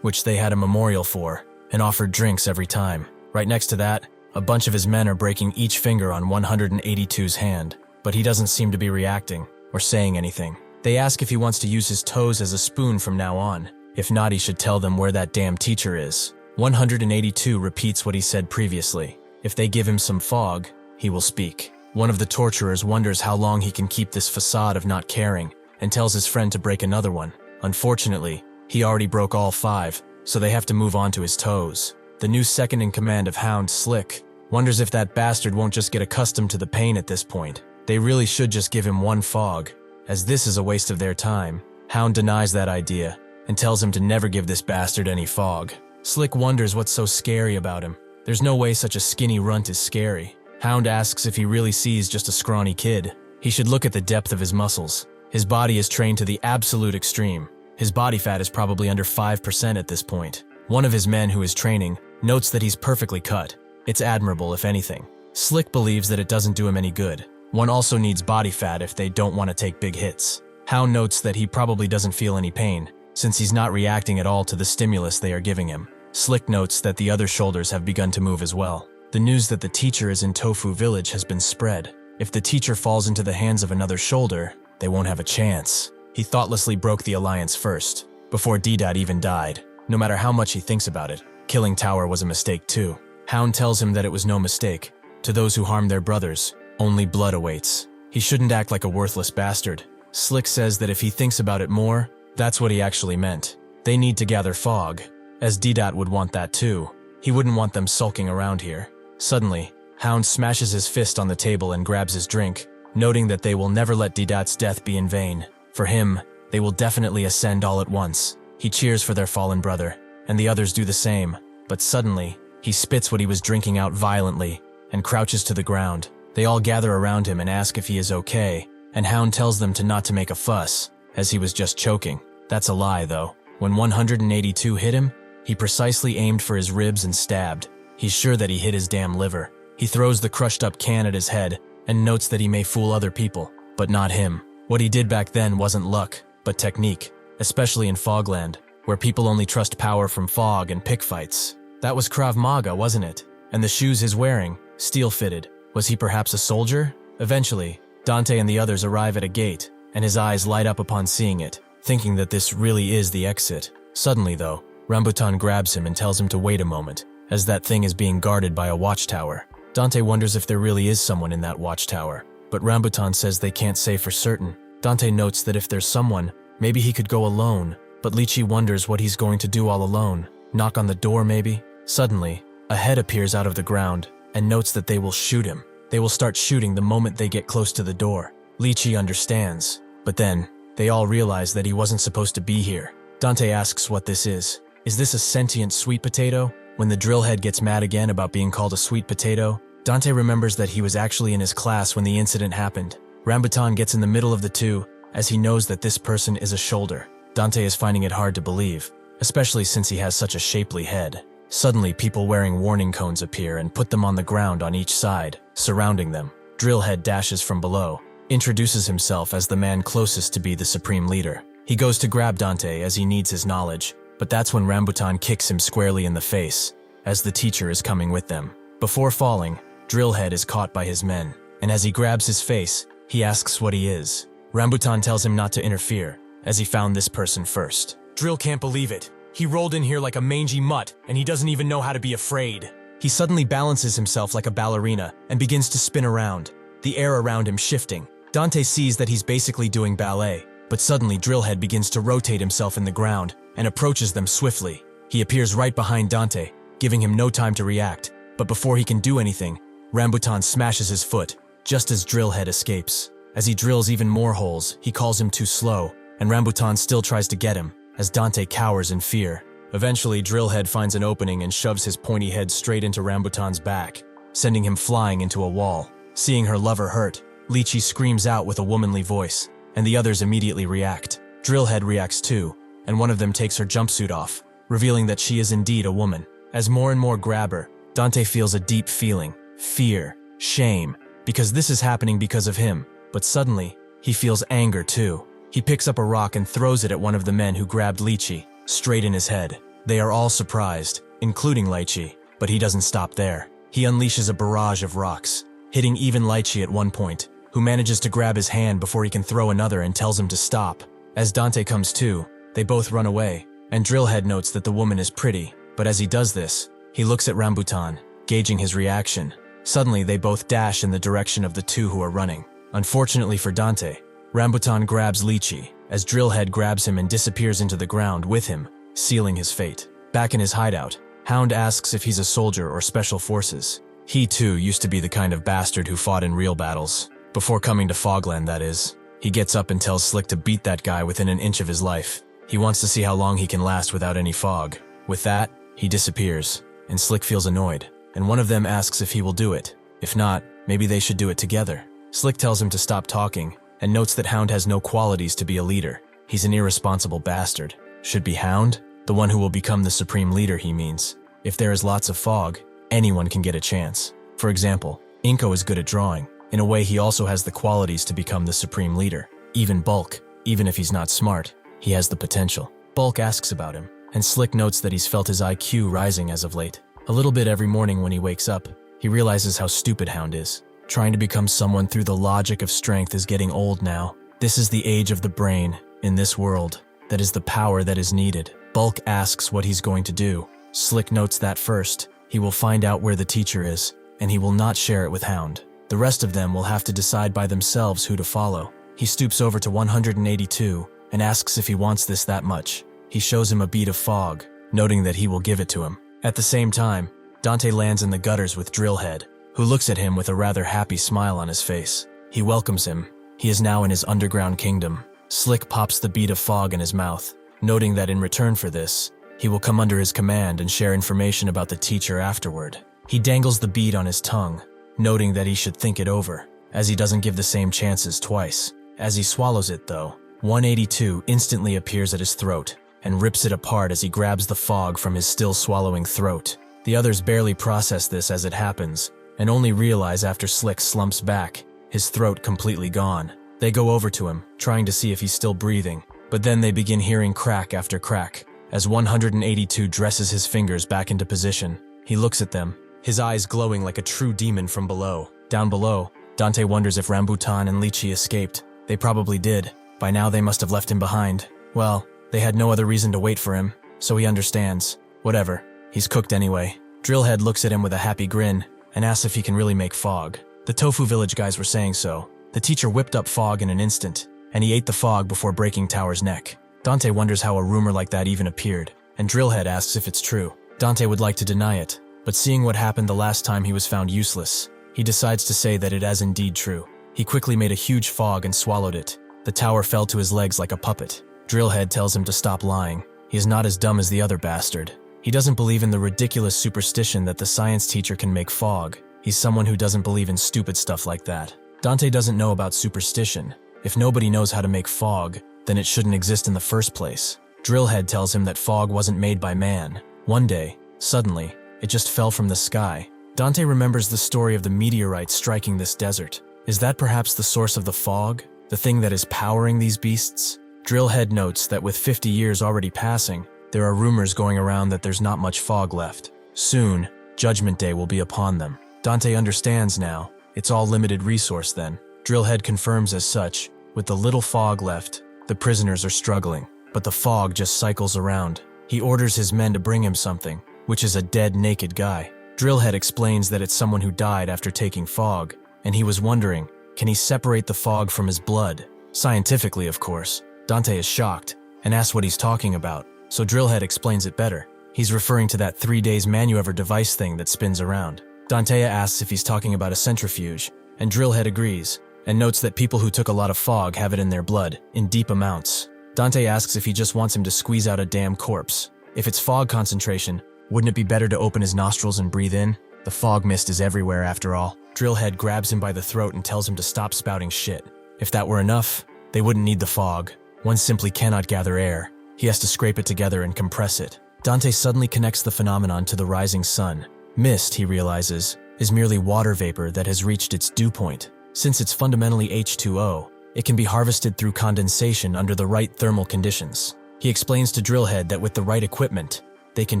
which they had a memorial for, and offered drinks every time. Right next to that, a bunch of his men are breaking each finger on 182's hand, but he doesn't seem to be reacting or saying anything. They ask if he wants to use his toes as a spoon from now on. If not, he should tell them where that damn teacher is. 182 repeats what he said previously. If they give him some fog, he will speak. One of the torturers wonders how long he can keep this facade of not caring, and tells his friend to break another one. Unfortunately, he already broke all 5, so they have to move on to his toes. The new second in command of Hound, Slick, wonders if that bastard won't just get accustomed to the pain at this point. They really should just give him one fog, as this is a waste of their time. Hound denies that idea, and tells him to never give this bastard any fog. Slick wonders what's so scary about him. There's no way such a skinny runt is scary. Hound asks if he really sees just a scrawny kid. He should look at the depth of his muscles. His body is trained to the absolute extreme. His body fat is probably under 5% at this point. One of his men who is training notes that he's perfectly cut. It's admirable, if anything. Slick believes that it doesn't do him any good. One also needs body fat if they don't want to take big hits. Hound notes that he probably doesn't feel any pain, since he's not reacting at all to the stimulus they are giving him. Slick notes that the other shoulders have begun to move as well. The news that the teacher is in Tofu Village has been spread. If the teacher falls into the hands of another shoulder, they won't have a chance. He thoughtlessly broke the alliance first, before D-Dad even died. No matter how much he thinks about it, killing Tower was a mistake too. Hound tells him that it was no mistake. To those who harm their brothers, only blood awaits. He shouldn't act like a worthless bastard. Slick says that if he thinks about it more, that's what he actually meant. They need to gather fog, as D-Dad would want that too. He wouldn't want them sulking around here. Suddenly, Hound smashes his fist on the table and grabs his drink, noting that they will never let D-Dat's death be in vain. For him, they will definitely ascend all at once. He cheers for their fallen brother, and the others do the same. But suddenly, he spits what he was drinking out violently and crouches to the ground. They all gather around him and ask if he is okay, and Hound tells them not to make a fuss, as he was just choking. That's a lie, though. When 182 hit him, he precisely aimed for his ribs and stabbed. He's sure that he hit his damn liver. He throws the crushed-up can at his head and notes that he may fool other people, but not him. What he did back then wasn't luck, but technique, especially in Fogland, where people only trust power from fog and pick fights. That was Krav Maga, wasn't it? And the shoes he's wearing, steel-fitted. Was he perhaps a soldier? Eventually, Dante and the others arrive at a gate, and his eyes light up upon seeing it, thinking that this really is the exit. Suddenly, though, Rambutan grabs him and tells him to wait a moment, as that thing is being guarded by a watchtower. Dante wonders if there really is someone in that watchtower, but Rambutan says they can't say for certain. Dante notes that if there's someone, maybe he could go alone, But Lychee wonders what he's going to do all alone. Knock on the door maybe? Suddenly, a head appears out of the ground and notes that they will shoot him. They will start shooting the moment they get close to the door. Lychee understands, but then they all realize that he wasn't supposed to be here. Dante asks what this is. Is this a sentient sweet potato? When the drill head gets mad again about being called a sweet potato, Dante remembers that he was actually in his class when the incident happened. Rambutan gets in the middle of the two as he knows that this person is a shoulder. Dante is finding it hard to believe, especially since he has such a shapely head. Suddenly, people wearing warning cones appear and put them on the ground on each side, surrounding them. Drillhead dashes from below, introduces himself as the man closest to be the supreme leader. He goes to grab Dante as he needs his knowledge, but that's when Rambutan kicks him squarely in the face, as the teacher is coming with them. Before falling, Drillhead is caught by his men, and as he grabs his face, he asks what he is. Rambutan tells him not to interfere, as he found this person first. Drill can't believe it. He rolled in here like a mangy mutt, and he doesn't even know how to be afraid. He suddenly balances himself like a ballerina and begins to spin around, the air around him shifting. Dante sees that he's basically doing ballet, but suddenly Drillhead begins to rotate himself in the ground and approaches them swiftly. He appears right behind Dante, giving him no time to react, but before he can do anything, Rambutan smashes his foot, just as Drillhead escapes. As he drills even more holes, he calls him too slow, and Rambutan still tries to get him, as Dante cowers in fear. Eventually, Drillhead finds an opening and shoves his pointy head straight into Rambutan's back, sending him flying into a wall. Seeing her lover hurt, Lychee screams out with a womanly voice, and the others immediately react. Drillhead reacts too, and one of them takes her jumpsuit off, revealing that she is indeed a woman. As more and more grab her, Dante feels a deep feeling, fear, shame, because this is happening because of him. But suddenly, he feels anger too. He picks up a rock and throws it at one of the men who grabbed Lychee, straight in his head. They are all surprised, including Lychee, but he doesn't stop there. He unleashes a barrage of rocks, hitting even Lychee at one point, who manages to grab his hand before he can throw another and tells him to stop. As Dante comes to, they both run away, and Drillhead notes that the woman is pretty, but as he does this, he looks at Rambutan, gauging his reaction. Suddenly, they both dash in the direction of the two who are running. Unfortunately for Dante, Rambutan grabs Lychee, as Drillhead grabs him and disappears into the ground with him, sealing his fate. Back in his hideout, Hound asks if he's a soldier or special forces. He too used to be the kind of bastard who fought in real battles. Before coming to Fogland, that is. He gets up and tells Slick to beat that guy within an inch of his life. He wants to see how long he can last without any fog. With that, he disappears, and Slick feels annoyed, and one of them asks if he will do it. If not, maybe they should do it together. Slick tells him to stop talking, and notes that Hound has no qualities to be a leader. He's an irresponsible bastard. Should be Hound? The one who will become the supreme leader, he means. If there is lots of fog, anyone can get a chance. For example, Inko is good at drawing. In a way, he also has the qualities to become the supreme leader. Even Bulk, even if he's not smart, he has the potential. Bulk asks about him, and Slick notes that he's felt his IQ rising as of late. A little bit every morning when he wakes up, he realizes how stupid Hound is. Trying to become someone through the logic of strength is getting old now. This is the age of the brain, in this world. That is the power that is needed. Bulk asks what he's going to do. Slick notes that first, he will find out where the teacher is, and he will not share it with Hound. The rest of them will have to decide by themselves who to follow. He stoops over to 182 and asks if he wants this that much. He shows him a bead of fog, noting that he will give it to him. At the same time, Dante lands in the gutters with Drillhead, who looks at him with a rather happy smile on his face. He welcomes him. He is now in his underground kingdom. Slick pops the bead of fog in his mouth, noting that in return for this, he will come under his command and share information about the teacher afterward. He dangles the bead on his tongue, noting that he should think it over, as he doesn't give the same chances twice. As he swallows it, though, 182 instantly appears at his throat and rips it apart as he grabs the fog from his still swallowing throat. The others barely process this as it happens, and only realize after Slick slumps back, his throat completely gone. They go over to him, trying to see if he's still breathing, but then they begin hearing crack after crack, as 182 dresses his fingers back into position. He looks at them, his eyes glowing like a true demon from below. Down below, Dante wonders if Rambutan and Lychee escaped. They probably did. By now they must have left him behind. Well, they had no other reason to wait for him, so he understands. Whatever, he's cooked anyway. Drillhead looks at him with a happy grin, and asks if he can really make fog. The Tofu Village guys were saying so. The teacher whipped up fog in an instant, and he ate the fog before breaking Tower's neck. Dante wonders how a rumor like that even appeared, and Drillhead asks if it's true. Dante would like to deny it, but seeing what happened the last time he was found useless, he decides to say that it is indeed true. He quickly made a huge fog and swallowed it. The tower fell to his legs like a puppet. Drillhead tells him to stop lying. He is not as dumb as the other bastard. He doesn't believe in the ridiculous superstition that the science teacher can make fog. He's someone who doesn't believe in stupid stuff like that. Dante doesn't know about superstition. If nobody knows how to make fog, then it shouldn't exist in the first place. Drillhead tells him that fog wasn't made by man. One day, suddenly, it just fell from the sky. Dante remembers the story of the meteorite striking this desert. Is that perhaps the source of the fog? The thing that is powering these beasts? Drillhead notes that with 50 years already passing, there are rumors going around that there's not much fog left. Soon, Judgment Day will be upon them. Dante understands now. It's all limited resource then. Drillhead confirms as such. With the little fog left, the prisoners are struggling, but the fog just cycles around. He orders his men to bring him something, which is a dead, naked guy. Drillhead explains that it's someone who died after taking fog, and he was wondering, can he separate the fog from his blood? Scientifically, of course. Dante is shocked and asks what he's talking about, so Drillhead explains it better. He's referring to that 3 days ManhwaAddict device thing that spins around. Dante asks if he's talking about a centrifuge, and Drillhead agrees, and notes that people who took a lot of fog have it in their blood, in deep amounts. Dante asks if he just wants him to squeeze out a damn corpse. If it's fog concentration, wouldn't it be better to open his nostrils and breathe in? The fog mist is everywhere after all. Drillhead grabs him by the throat and tells him to stop spouting shit. If that were enough, they wouldn't need the fog. One simply cannot gather air. He has to scrape it together and compress it. Dante suddenly connects the phenomenon to the rising sun. Mist, he realizes, is merely water vapor that has reached its dew point. Since it's fundamentally H2O, it can be harvested through condensation under the right thermal conditions. He explains to Drillhead that with the right equipment, they can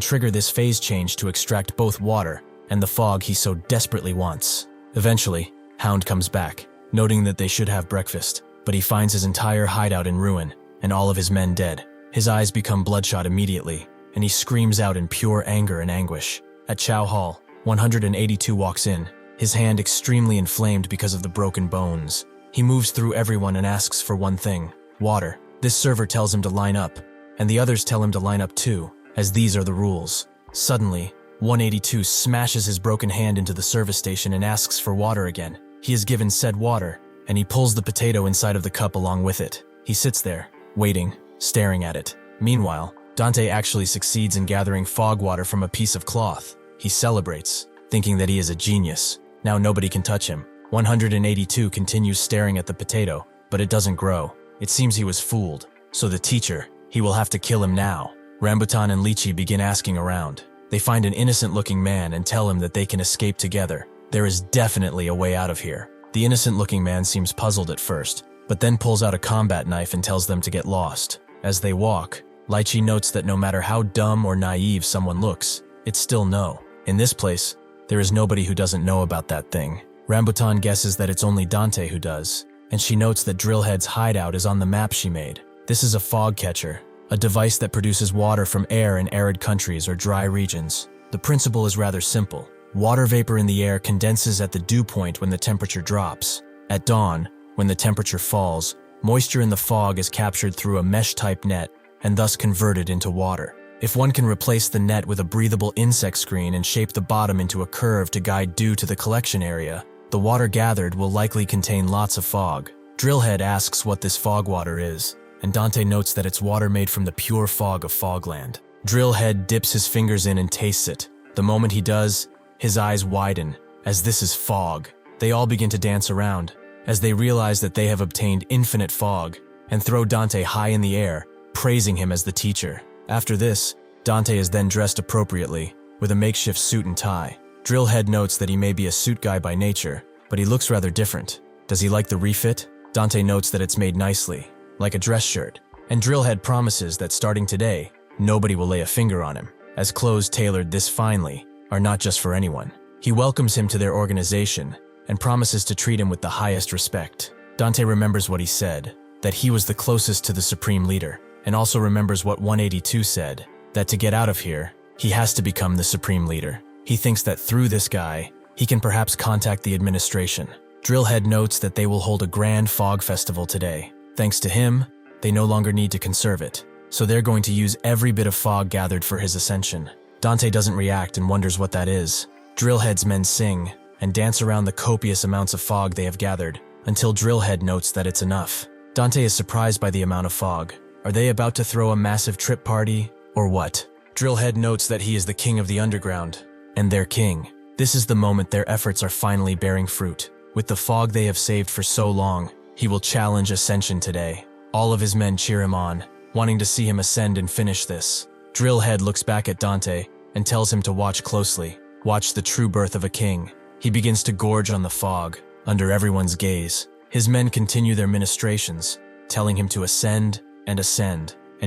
trigger this phase change to extract both water and the fog he so desperately wants. Eventually, Hound comes back, noting that they should have breakfast, but he finds his entire hideout in ruin and all of his men dead. His eyes become bloodshot immediately, and he screams out in pure anger and anguish. At Chow Hall, 182 walks in, his hand extremely inflamed because of the broken bones. He moves through everyone and asks for one thing: water. This server tells him to line up, and the others tell him to line up too, as these are the rules. Suddenly, 182 smashes his broken hand into the service station and asks for water again. He is given said water, and he pulls the potato inside of the cup along with it. He sits there, waiting, staring at it. Meanwhile, Dante actually succeeds in gathering fog water from a piece of cloth. He celebrates, thinking that he is a genius. Now nobody can touch him. 182 continues staring at the potato, but it doesn't grow. It seems he was fooled. So the teacher, he will have to kill him now. Rambutan and Lychee begin asking around. They find an innocent-looking man and tell him that they can escape together. There is definitely a way out of here. The innocent-looking man seems puzzled at first, but then pulls out a combat knife and tells them to get lost. As they walk, Lychee notes that no matter how dumb or naive someone looks, it's still no. In this place, there is nobody who doesn't know about that thing. Rambutan guesses that it's only Dante who does, and she notes that Drillhead's hideout is on the map she made. This is a fog catcher, a device that produces water from air in arid countries or dry regions. The principle is rather simple. Water vapor in the air condenses at the dew point when the temperature drops. At dawn, when the temperature falls, moisture in the fog is captured through a mesh-type net and thus converted into water. If one can replace the net with a breathable insect screen and shape the bottom into a curve to guide dew to the collection area, the water gathered will likely contain lots of fog. Drillhead asks what this fog water is, and Dante notes that it's water made from the pure fog of Fogland. Drillhead dips his fingers in and tastes it. The moment he does, his eyes widen, as this is fog. They all begin to dance around, as they realize that they have obtained infinite fog, and throw Dante high in the air, praising him as the teacher. After this, Dante is then dressed appropriately, with a makeshift suit and tie. Drillhead notes that he may be a suit guy by nature, but he looks rather different. Does he like the refit? Dante notes that it's made nicely, like a dress shirt, and Drillhead promises that starting today, nobody will lay a finger on him, as clothes tailored this finely are not just for anyone. He welcomes him to their organization and promises to treat him with the highest respect. Dante remembers what he said, that he was the closest to the supreme leader, and also remembers what 182 said, that to get out of here, he has to become the supreme leader. He thinks that through this guy, he can perhaps contact the administration. Drillhead notes that they will hold a grand fog festival today. Thanks to him, they no longer need to conserve it. so they're going to use every bit of fog gathered for his ascension. Dante doesn't react and wonders what that is. Drillhead's men sing and dance around the copious amounts of fog they have gathered, until Drillhead notes that it's enough. Dante is surprised by the amount of fog. Are they about to throw a massive trip party, or what? Drillhead notes that he is the king of the underground, and their king. This is the moment their efforts are finally bearing fruit. With the fog they have saved for so long, he will challenge Ascension today. All of his men cheer him on, wanting to see him ascend and finish this. Drillhead looks back at Dante and tells him to watch closely. Watch the true birth of a king. He begins to gorge on the fog, under everyone's gaze. His men continue their ministrations, telling him to ascend, and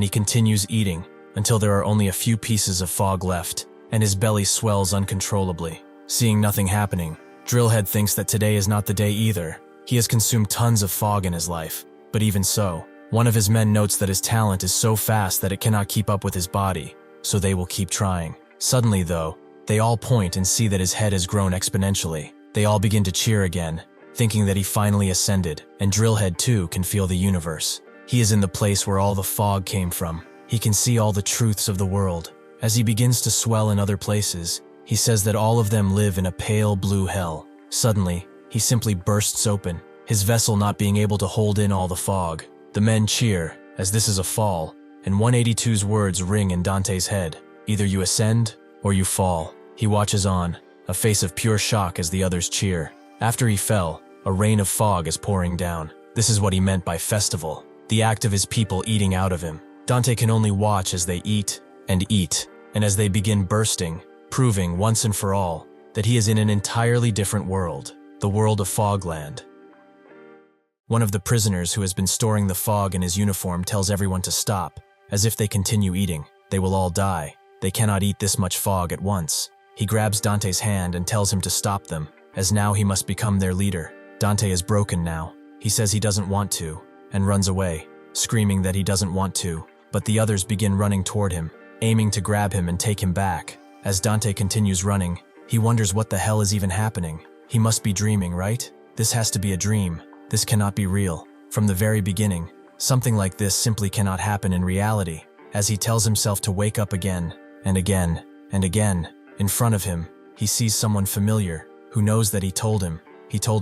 he continues eating until there are only a few pieces of fog left, and his belly swells uncontrollably. Seeing nothing happening, Drillhead thinks that today is not the day either. He has consumed tons of fog in his life, but even so, one of his men notes that his talent is so fast that it cannot keep up with his body, so they will keep trying. Suddenly though, they all point and see that his head has grown exponentially. They all begin to cheer again, thinking that he finally ascended, and Drillhead too can feel the universe. He is in the place where all the fog came from. He can see all the truths of the world. As he begins to swell in other places, he says that all of them live in a pale blue hell. Suddenly, he simply bursts open, his vessel not being able to hold in all the fog. The men cheer, as this is a fall, and 182's words ring in Dante's head. Either you ascend, or you fall. He watches on, a face of pure shock as the others cheer. After he fell, a rain of fog is pouring down. This is what he meant by festival, the act of his people eating out of him. Dante can only watch as they eat, and as they begin bursting, proving once and for all that he is in an entirely different world, the world of Fogland. One of the prisoners who has been storing the fog in his uniform tells everyone to stop, as if they continue eating, they will all die. They cannot eat this much fog at once. He grabs Dante's hand and tells him to stop them, as now he must become their leader. Dante is broken now. He says he doesn't want to, and runs away, screaming that he doesn't want to, but the others begin running toward him, aiming to grab him and take him back. As Dante continues running, he wonders what the hell is even happening. He must be dreaming, right? This has to be a dream. This cannot be real. From the very beginning, something like this simply cannot happen in reality. As he tells himself to wake up again, and again, and again, in front of him, he sees someone familiar, who knows that he told him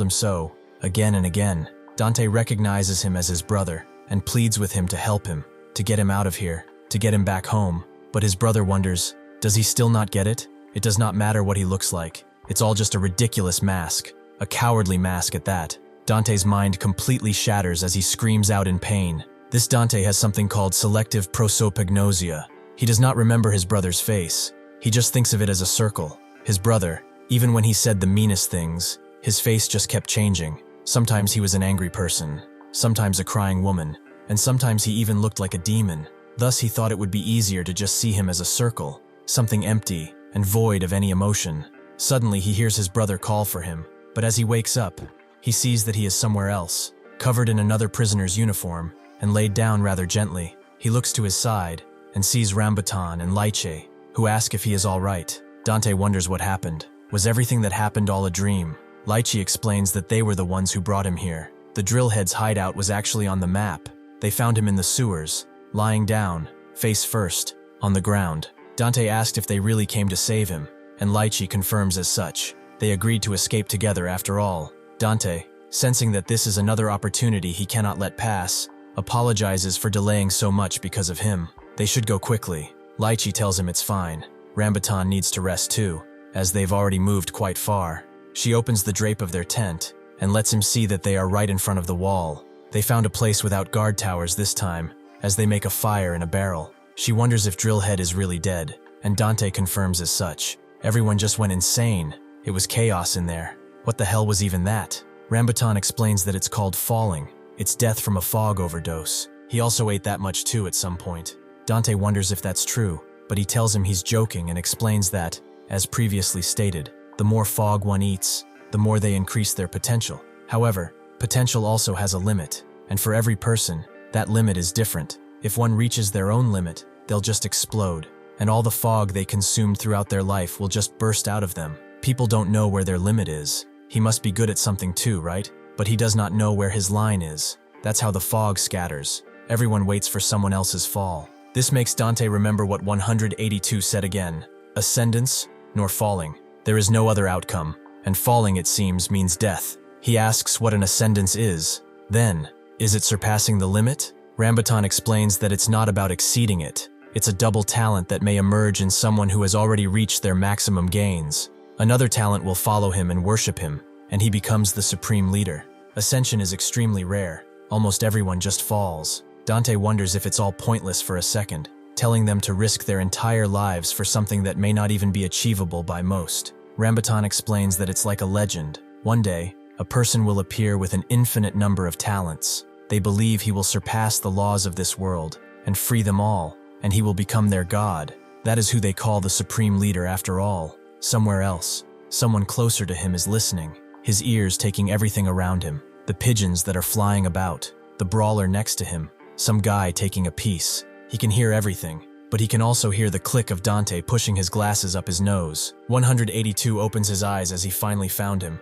so, again and again. Dante recognizes him as his brother, and pleads with him to help him, to get him out of here, to get him back home. But his brother wonders, does he still not get it? It does not matter what he looks like. It's all just a ridiculous mask, a cowardly mask at that. Dante's mind completely shatters as he screams out in pain. This Dante has something called selective prosopagnosia. He does not remember his brother's face. He just thinks of it as a circle. His brother, even when he said the meanest things, his face just kept changing. Sometimes he was an angry person, sometimes a crying woman, and sometimes he even looked like a demon. Thus he thought it would be easier to just see him as a circle, something empty and void of any emotion. Suddenly he hears his brother call for him, but as he wakes up, he sees that he is somewhere else, covered in another prisoner's uniform, and laid down rather gently. He looks to his side, and sees Rambutan and Lyche, who ask if he is all right. Dante wonders what happened. Was everything that happened all a dream? Lyche explains that they were the ones who brought him here. The Drillhead's hideout was actually on the map. They found him in the sewers, lying down, face first, on the ground. Dante asked if they really came to save him, and Lyche confirms as such. They agreed to escape together after all. Dante, sensing that this is another opportunity he cannot let pass, apologizes for delaying so much because of him. They should go quickly. Lyche tells him it's fine. Rambutan needs to rest too, as they've already moved quite far. She opens the drape of their tent and lets him see that they are right in front of the wall. They found a place without guard towers this time, as they make a fire in a barrel. She wonders if Drillhead is really dead, and Dante confirms as such. Everyone just went insane. It was chaos in there. What the hell was even that? Rambutan explains that it's called falling. It's death from a fog overdose. He also ate that much too at some point. Dante wonders if that's true, but he tells him he's joking and explains that, as previously stated, the more fog one eats, the more they increase their potential. However, potential also has a limit, and for every person, that limit is different. If one reaches their own limit, they'll just explode, and all the fog they consumed throughout their life will just burst out of them. People don't know where their limit is. He must be good at something too, right? But he does not know where his line is. That's how the fog scatters. Everyone waits for someone else's fall. This makes Dante remember what 182 said again: ascendance, nor falling. There is no other outcome, and falling, it seems, means death. He asks what an ascendance is. Then, is it surpassing the limit? Rambutan explains that it's not about exceeding it. It's a double talent that may emerge in someone who has already reached their maximum gains. Another talent will follow him and worship him, and he becomes the supreme leader. Ascension is extremely rare. Almost everyone just falls. Dante wonders if it's all pointless for a second, telling them to risk their entire lives for something that may not even be achievable by most. Rambutan explains that it's like a legend. One day, a person will appear with an infinite number of talents. They believe he will surpass the laws of this world and free them all, and he will become their god. That is who they call the supreme leader after all. Somewhere else, someone closer to him is listening, his ears taking everything around him. The pigeons that are flying about, the brawler next to him, some guy taking a piece. He can hear everything, but he can also hear the click of Dante pushing his glasses up his nose. 182 opens his eyes as he finally found him.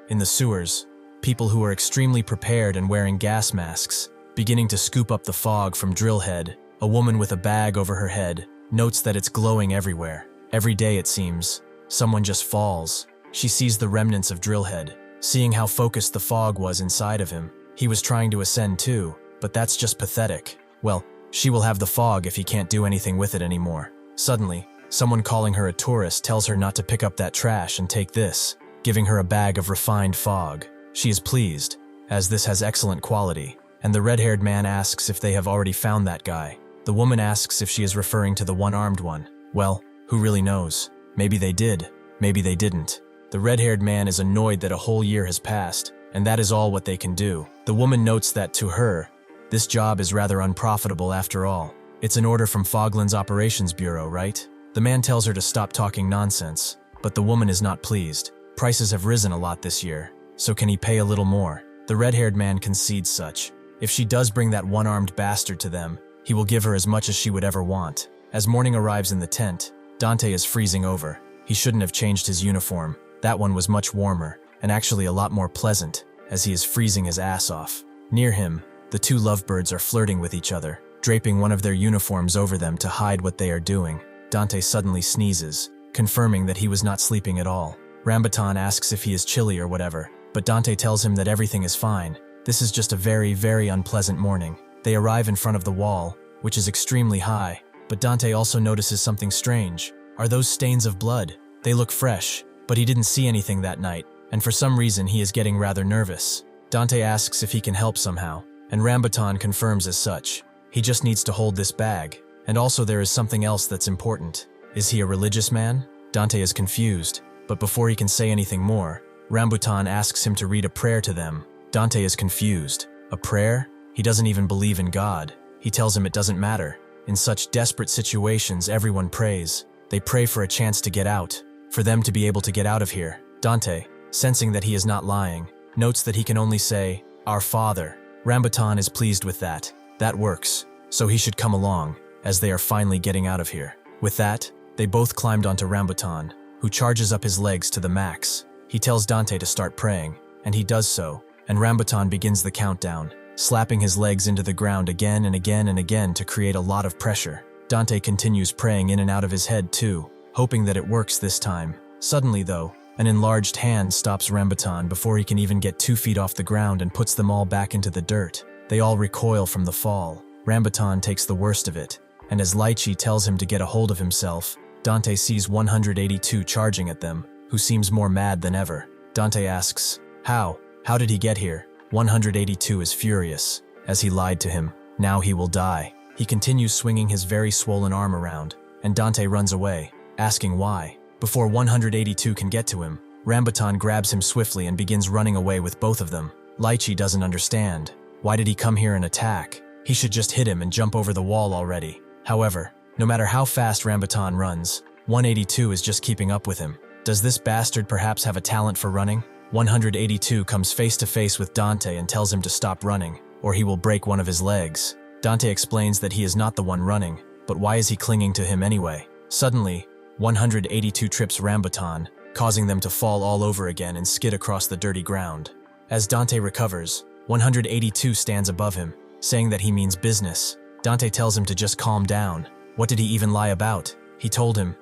In the sewers, people who are extremely prepared and wearing gas masks, beginning to scoop up the fog from Drillhead. A woman with a bag over her head notes that it's glowing everywhere. Every day, it seems, someone just falls. She sees the remnants of Drillhead, seeing how focused the fog was inside of him. He was trying to ascend too, but that's just pathetic. Well, she will have the fog if he can't do anything with it anymore. Suddenly, someone calling her a tourist tells her not to pick up that trash and take this, giving her a bag of refined fog. She is pleased, as this has excellent quality, and the red-haired man asks if they have already found that guy. The woman asks if she is referring to the one-armed one. Well, who really knows? Maybe they did, maybe they didn't. The red-haired man is annoyed that a whole year has passed, and that is all what they can do. The woman notes that, to her, this job is rather unprofitable after all. It's an order from Fogland's operations bureau, right? The man tells her to stop talking nonsense, but the woman is not pleased. Prices have risen a lot this year, so can he pay a little more? The red-haired man concedes such. If she does bring that one-armed bastard to them, he will give her as much as she would ever want. As morning arrives in the tent, Dante is freezing over. He shouldn't have changed his uniform. That one was much warmer, and actually a lot more pleasant, as he is freezing his ass off. Near him, the two lovebirds are flirting with each other, draping one of their uniforms over them to hide what they are doing. Dante suddenly sneezes, confirming that he was not sleeping at all. Rambutan asks if he is chilly or whatever, but Dante tells him that everything is fine. This is just a very, very unpleasant morning. They arrive in front of the wall, which is extremely high, but Dante also notices something strange. Are those stains of blood? They look fresh, but he didn't see anything that night, and for some reason he is getting rather nervous. Dante asks if he can help somehow, and Rambutan confirms as such. He just needs to hold this bag, and also there is something else that's important. Is he a religious man? Dante is confused, but before he can say anything more, Rambutan asks him to read a prayer to them. Dante is confused. A prayer? He doesn't even believe in God. He tells him it doesn't matter. In such desperate situations, everyone prays. They pray for a chance to get out, for them to be able to get out of here. Dante, sensing that he is not lying, notes that he can only say, "Our Father." Rambutan is pleased with that. That works, so he should come along, as they are finally getting out of here. With that, they both climbed onto Rambutan, who charges up his legs to the max. He tells Dante to start praying, and he does so, and Rambutan begins the countdown, slapping his legs into the ground again and again and again to create a lot of pressure. Dante continues praying in and out of his head too, hoping that it works this time. Suddenly though, an enlarged hand stops Rambutan before he can even get 2 feet off the ground and puts them all back into the dirt. They all recoil from the fall. Rambutan takes the worst of it, and as Lychee tells him to get a hold of himself, Dante sees 182 charging at them, who seems more mad than ever. Dante asks, "How? How did he get here?" 182 is furious, as he lied to him. Now he will die. He continues swinging his very swollen arm around, and Dante runs away, asking why. Before 182 can get to him, Rambutan grabs him swiftly and begins running away with both of them. Lychee doesn't understand. Why did he come here and attack? He should just hit him and jump over the wall already. However, no matter how fast Rambutan runs, 182 is just keeping up with him. Does this bastard perhaps have a talent for running? 182 comes face to face with Dante and tells him to stop running, or he will break one of his legs. Dante explains that he is not the one running, but why is he clinging to him anyway? Suddenly, 182 trips Rambutan, causing them to fall all over again and skid across the dirty ground. As Dante recovers, 182 stands above him, saying that he means business. Dante tells him to just calm down. What did he even lie about? He told him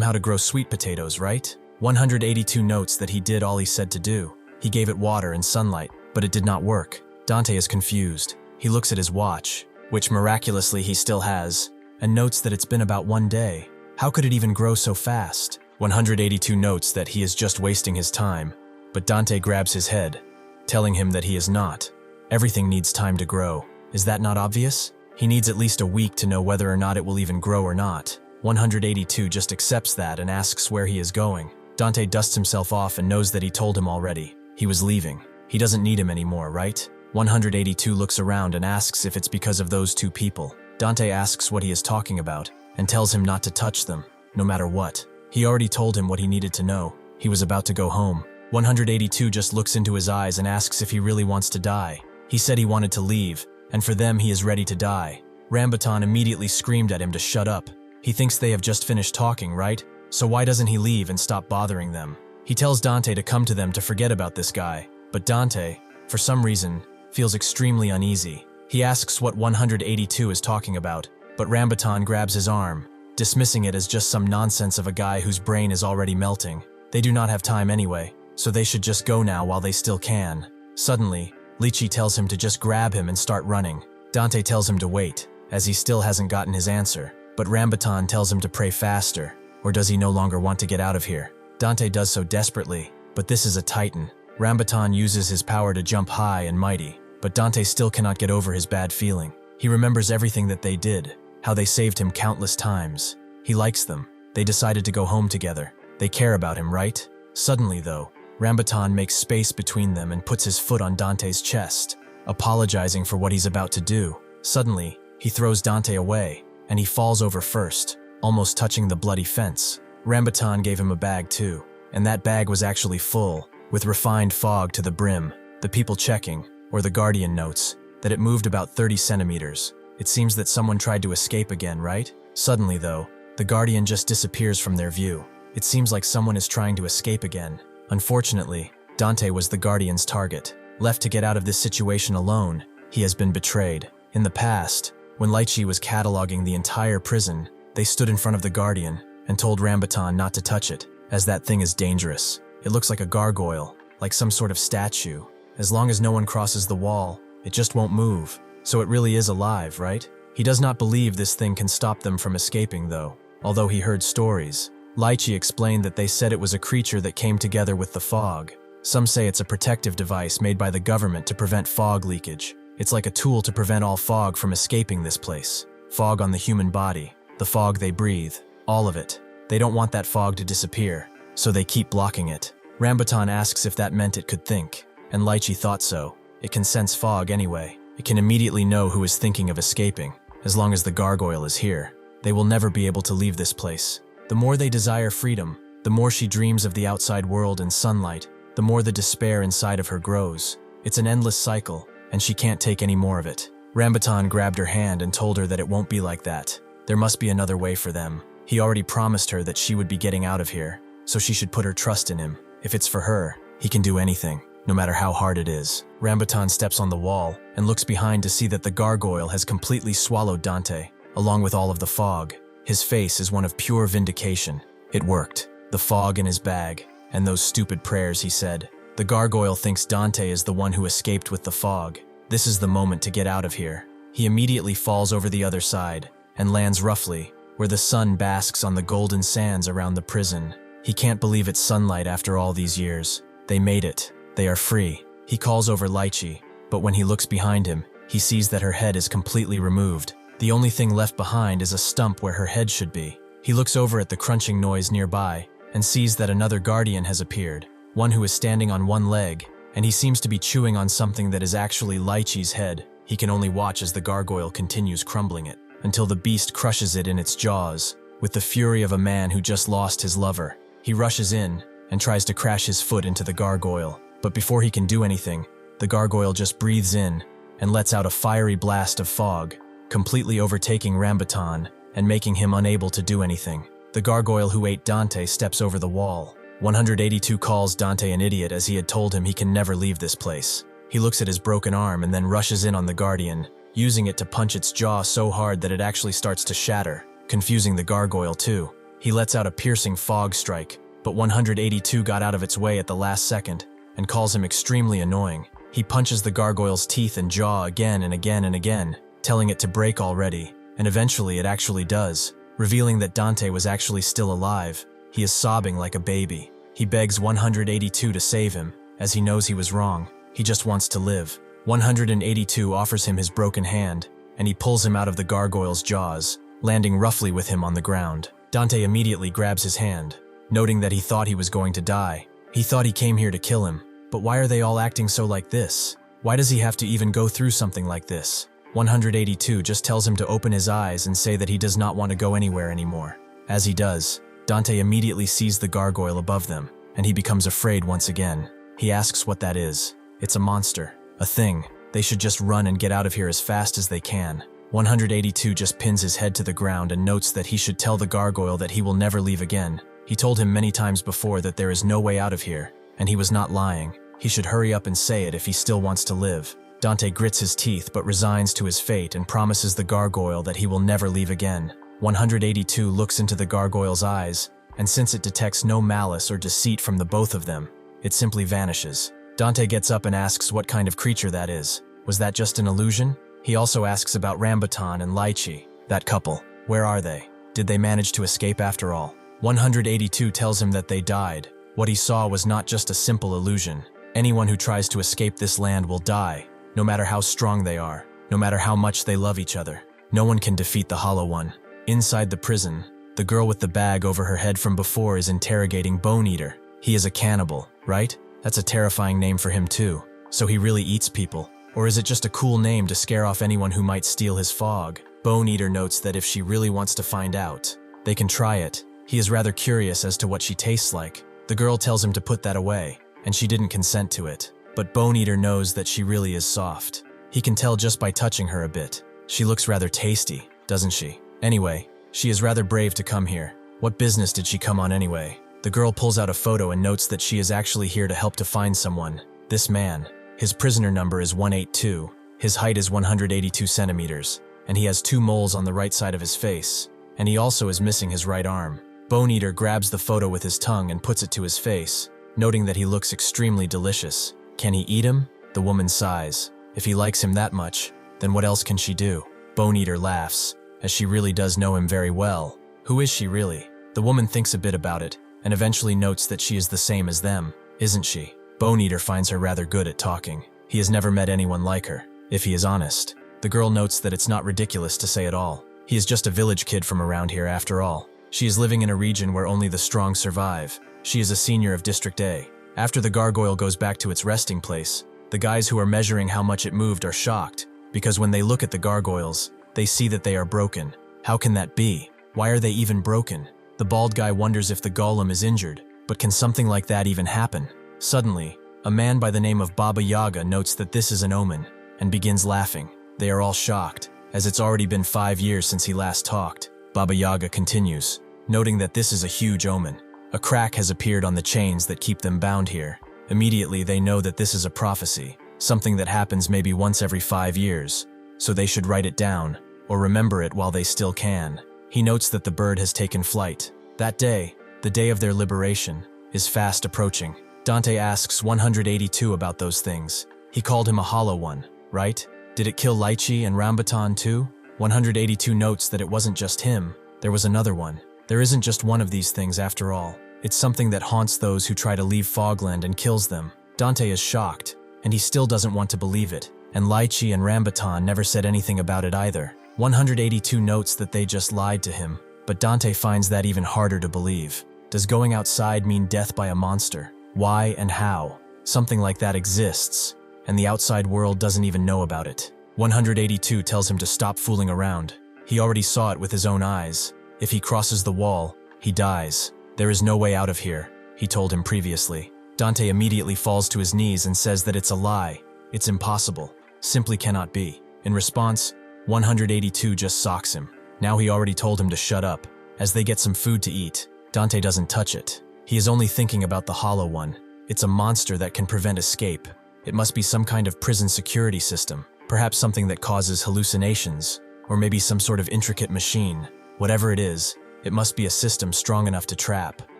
how to grow sweet potatoes, right? 182 notes that he did all he said to do. He gave it water and sunlight, but it did not work. Dante is confused. He looks at his watch, which miraculously he still has, and notes that it's been about 1 day. How could it even grow so fast? 182 notes that he is just wasting his time, but Dante grabs his head, telling him that he is not. Everything needs time to grow. Is that not obvious? He needs at least a week to know whether or not it will even grow or not. 182 just accepts that and asks where he is going. Dante dusts himself off and knows that he told him already. He was leaving. He doesn't need him anymore, right? 182 looks around and asks if it's because of those two people. Dante asks what he is talking about and tells him not to touch them, no matter what. He already told him what he needed to know. He was about to go home. 182 just looks into his eyes and asks if he really wants to die. He said he wanted to leave, and for them he is ready to die. Rambutan immediately screamed at him to shut up. He thinks they have just finished talking, right? So why doesn't he leave and stop bothering them? He tells Dante to come to them to forget about this guy, but Dante, for some reason, feels extremely uneasy. He asks what 182 is talking about, but Rambutan grabs his arm, dismissing it as just some nonsense of a guy whose brain is already melting. They do not have time anyway, so they should just go now while they still can. Suddenly, Lychee tells him to just grab him and start running. Dante tells him to wait, as he still hasn't gotten his answer, but Rambutan tells him to pray faster, or does he no longer want to get out of here? Dante does so desperately, but this is a titan. Rambutan uses his power to jump high and mighty, but Dante still cannot get over his bad feeling. He remembers everything that they did, how they saved him countless times. He likes them. They decided to go home together. They care about him, right? Suddenly, though, Rambutan makes space between them and puts his foot on Dante's chest, apologizing for what he's about to do. Suddenly, he throws Dante away, and he falls over first, almost touching the bloody fence. Rambutan gave him a bag too, and that bag was actually full, with refined fog to the brim. The people checking, or the Guardian notes, that it moved about 30 centimeters. It seems that someone tried to escape again, right? Suddenly, though, the Guardian just disappears from their view. It seems like someone is trying to escape again. Unfortunately, Dante was the Guardian's target. Left to get out of this situation alone, he has been betrayed. In the past, when Lychee was cataloging the entire prison, they stood in front of the Guardian and told Rambutan not to touch it, as that thing is dangerous. It looks like a gargoyle, like some sort of statue. As long as no one crosses the wall, it just won't move. So it really is alive, right? He does not believe this thing can stop them from escaping, though, although he heard stories. Lychee explained that they said it was a creature that came together with the fog. Some say it's a protective device made by the government to prevent fog leakage. It's like a tool to prevent all fog from escaping this place. Fog on the human body, the fog they breathe, all of it. They don't want that fog to disappear, so they keep blocking it. Rambutan asks if that meant it could think, and Lychee thought so. It can sense fog anyway. It can immediately know who is thinking of escaping. As long as the gargoyle is here, they will never be able to leave this place. The more they desire freedom, the more she dreams of the outside world and sunlight, the more the despair inside of her grows. It's an endless cycle, and she can't take any more of it. Rambutan grabbed her hand and told her that it won't be like that. There must be another way for them. He already promised her that she would be getting out of here, so she should put her trust in him. If it's for her, he can do anything, no matter how hard it is. Rambutan steps on the wall and looks behind to see that the gargoyle has completely swallowed Dante, along with all of the fog. His face is one of pure vindication. It worked. The fog in his bag, and those stupid prayers he said. The gargoyle thinks Dante is the one who escaped with the fog. This is the moment to get out of here. He immediately falls over the other side and lands roughly where the sun basks on the golden sands around the prison. He can't believe it's sunlight after all these years. They made it. They are free. He calls over Lychee, but when he looks behind him, he sees that her head is completely removed. The only thing left behind is a stump where her head should be. He looks over at the crunching noise nearby and sees that another guardian has appeared, one who is standing on one leg, and he seems to be chewing on something that is actually Lychee's head. He can only watch as the gargoyle continues crumbling it, until the beast crushes it in its jaws, with the fury of a man who just lost his lover. He rushes in and tries to crash his foot into the gargoyle, but before he can do anything, the gargoyle just breathes in and lets out a fiery blast of fog, completely overtaking Rambutan and making him unable to do anything. The gargoyle who ate Dante steps over the wall. 182 calls Dante an idiot as he had told him he can never leave this place. He looks at his broken arm and then rushes in on the guardian using it to punch its jaw so hard that it actually starts to shatter, confusing the gargoyle too. He lets out a piercing fog strike, but 182 got out of its way at the last second and calls him extremely annoying. He punches the gargoyle's teeth and jaw again and again and again, telling it to break already, and eventually it actually does, revealing that Dante was actually still alive. He is sobbing like a baby. He begs 182 to save him, as he knows he was wrong. He just wants to live. 182 offers him his broken hand, and he pulls him out of the gargoyle's jaws, landing roughly with him on the ground. Dante immediately grabs his hand, noting that he thought he was going to die. He thought he came here to kill him, but why are they all acting so like this? Why does he have to even go through something like this? 182 just tells him to open his eyes and say that he does not want to go anywhere anymore. As he does, Dante immediately sees the gargoyle above them, and he becomes afraid once again. He asks what that is. It's a monster, a thing. They should just run and get out of here as fast as they can. 182 just pins his head to the ground and notes that he should tell the gargoyle that he will never leave again. He told him many times before that there is no way out of here, and he was not lying. He should hurry up and say it if he still wants to live. Dante grits his teeth but resigns to his fate and promises the gargoyle that he will never leave again. 182 looks into the gargoyle's eyes, and since it detects no malice or deceit from the both of them, it simply vanishes. Dante gets up and asks what kind of creature that is. Was that just an illusion? He also asks about Rambutan and Lychee, that couple. Where are they? Did they manage to escape after all? 182 tells him that they died. What he saw was not just a simple illusion. Anyone who tries to escape this land will die, no matter how strong they are, no matter how much they love each other. No one can defeat the Hollow One. Inside the prison, the girl with the bag over her head from before is interrogating Bone Eater. He is a cannibal, right? That's a terrifying name for him too. So he really eats people? Or is it just a cool name to scare off anyone who might steal his fog? Bone Eater notes that if she really wants to find out, they can try it. He is rather curious as to what she tastes like. The girl tells him to put that away, and she didn't consent to it. But Bone Eater knows that she really is soft. He can tell just by touching her a bit. She looks rather tasty, doesn't she? Anyway, she is rather brave to come here. What business did she come on anyway? The girl pulls out a photo and notes that she is actually here to help to find someone. This man. His prisoner number is 182. His height is 182 centimeters, and he has 2 moles on the right side of his face, and he also is missing his right arm. Bone Eater grabs the photo with his tongue and puts it to his face, noting that he looks extremely delicious. Can he eat him? The woman sighs. If he likes him that much, then what else can she do? Bone Eater laughs, as she really does know him very well. Who is she really? The woman thinks a bit about it, and eventually notes that she is the same as them, isn't she? Bone Eater finds her rather good at talking. He has never met anyone like her, if he is honest. The girl notes that it's not ridiculous to say at all. He is just a village kid from around here after all. She is living in a region where only the strong survive. She is a senior of District A. After the gargoyle goes back to its resting place, the guys who are measuring how much it moved are shocked, because when they look at the gargoyles, they see that they are broken. How can that be? Why are they even broken? The bald guy wonders if the golem is injured, but can something like that even happen? Suddenly, a man by the name of Baba Yaga notes that this is an omen, and begins laughing. They are all shocked, as it's already been 5 years since he last talked. Baba Yaga continues, noting that this is a huge omen. A crack has appeared on the chains that keep them bound here. Immediately they know that this is a prophecy, something that happens maybe once every 5 years, so they should write it down, or remember it while they still can. He notes that the bird has taken flight. That day, the day of their liberation, is fast approaching. Dante asks 182 about those things. He called him a hollow one, right? Did it kill Lychee and Rambutan too? 182 notes that it wasn't just him, there was another one. There isn't just one of these things after all. It's something that haunts those who try to leave Fogland and kills them. Dante is shocked, and he still doesn't want to believe it. And Lychee and Rambutan never said anything about it either. 182 notes that they just lied to him, but Dante finds that even harder to believe. Does going outside mean death by a monster? Why and how? Something like that exists, and the outside world doesn't even know about it. 182 tells him to stop fooling around. He already saw it with his own eyes. If he crosses the wall, he dies. There is no way out of here, he told him previously. Dante immediately falls to his knees and says that it's a lie. It's impossible. Simply cannot be. In response, 182 just socks him. Now he already told him to shut up. As they get some food to eat, Dante doesn't touch it. He is only thinking about the Hollow One. It's a monster that can prevent escape. It must be some kind of prison security system. Perhaps something that causes hallucinations, or maybe some sort of intricate machine. Whatever it is, it must be a system strong enough to trap.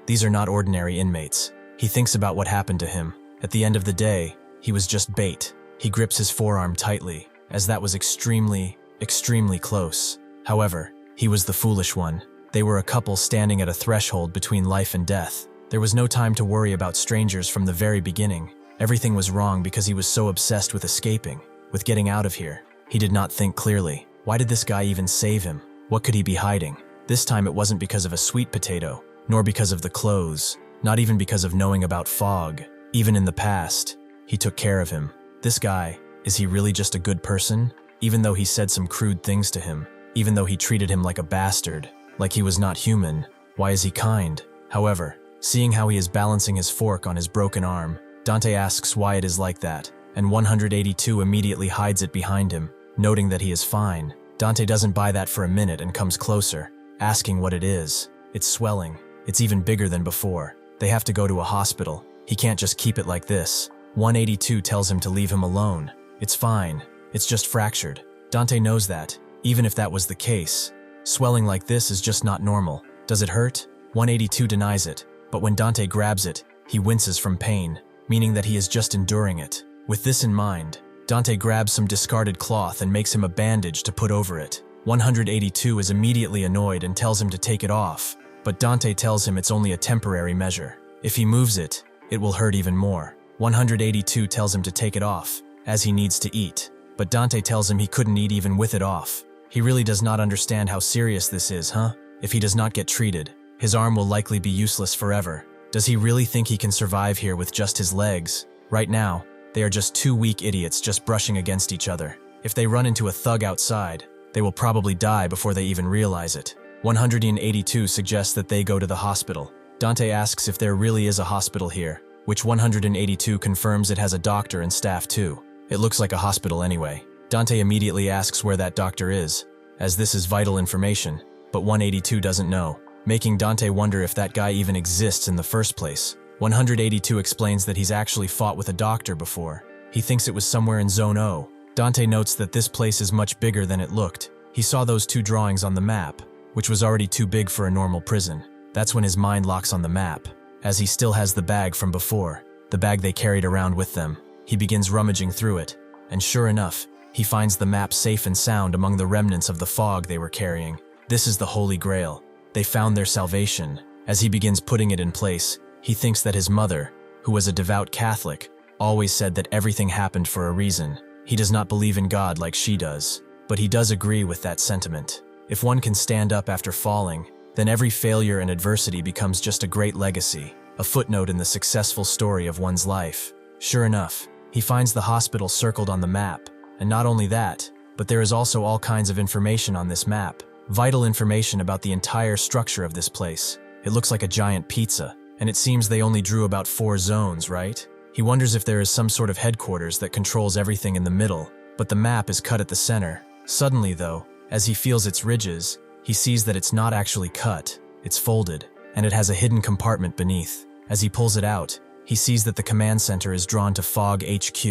These are not ordinary inmates. He thinks about what happened to him. At the end of the day, he was just bait. He grips his forearm tightly, as that was extremely close. However, he was the foolish one. They were a couple standing at a threshold between life and death. There was no time to worry about strangers from the very beginning. Everything was wrong because he was so obsessed with escaping, with getting out of here. He did not think clearly. Why did this guy even save him? What could he be hiding? This time it wasn't because of a sweet potato, nor because of the clothes, not even because of knowing about Fog. Even in the past, he took care of him. This guy, is he really just a good person? Even though he said some crude things to him, even though he treated him like a bastard, like he was not human, why is he kind? However, seeing how he is balancing his fork on his broken arm, Dante asks why it is like that, and 182 immediately hides it behind him, noting that he is fine. Dante doesn't buy that for a minute and comes closer, asking what it is. It's swelling. It's even bigger than before. They have to go to a hospital. He can't just keep it like this. 182 tells him to leave him alone. It's fine. It's just fractured. Dante knows that, even if that was the case. Swelling like this is just not normal. Does it hurt? 182 denies it, but when Dante grabs it, he winces from pain, meaning that he is just enduring it. With this in mind, Dante grabs some discarded cloth and makes him a bandage to put over it. 182 is immediately annoyed and tells him to take it off, but Dante tells him it's only a temporary measure. If he moves it, it will hurt even more. 182 tells him to take it off, as he needs to eat, but Dante tells him he couldn't eat even with it off. He really does not understand how serious this is, huh? If he does not get treated, his arm will likely be useless forever. Does he really think he can survive here with just his legs? Right now, they are just two weak idiots just brushing against each other. If they run into a thug outside, they will probably die before they even realize it. 182 suggests that they go to the hospital. Dante asks if there really is a hospital here, which 182 confirms it has a doctor and staff too. It looks like a hospital anyway. Dante immediately asks where that doctor is, as this is vital information, but 182 doesn't know, making Dante wonder if that guy even exists in the first place. 182 explains that he's actually fought with a doctor before. He thinks it was somewhere in Zone O. Dante notes that this place is much bigger than it looked. He saw those two drawings on the map, which was already too big for a normal prison. That's when his mind locks on the map, as he still has the bag from before, the bag they carried around with them. He begins rummaging through it, and sure enough, he finds the map safe and sound among the remnants of the fog they were carrying. This is the Holy Grail. They found their salvation. As he begins putting it in place, he thinks that his mother, who was a devout Catholic, always said that everything happened for a reason. He does not believe in God like she does, but he does agree with that sentiment. If one can stand up after falling, then every failure and adversity becomes just a great legacy, a footnote in the successful story of one's life. Sure enough, he finds the hospital circled on the map, and not only that, but there is also all kinds of information on this map, vital information about the entire structure of this place. It looks like a giant pizza, and it seems they only drew about 4 zones, right? He wonders if there is some sort of headquarters that controls everything in the middle, but the map is cut at the center. Suddenly though, as he feels its ridges, he sees that it's not actually cut, it's folded, and it has a hidden compartment beneath. As he pulls it out, he sees that the command center is drawn to Fog HQ.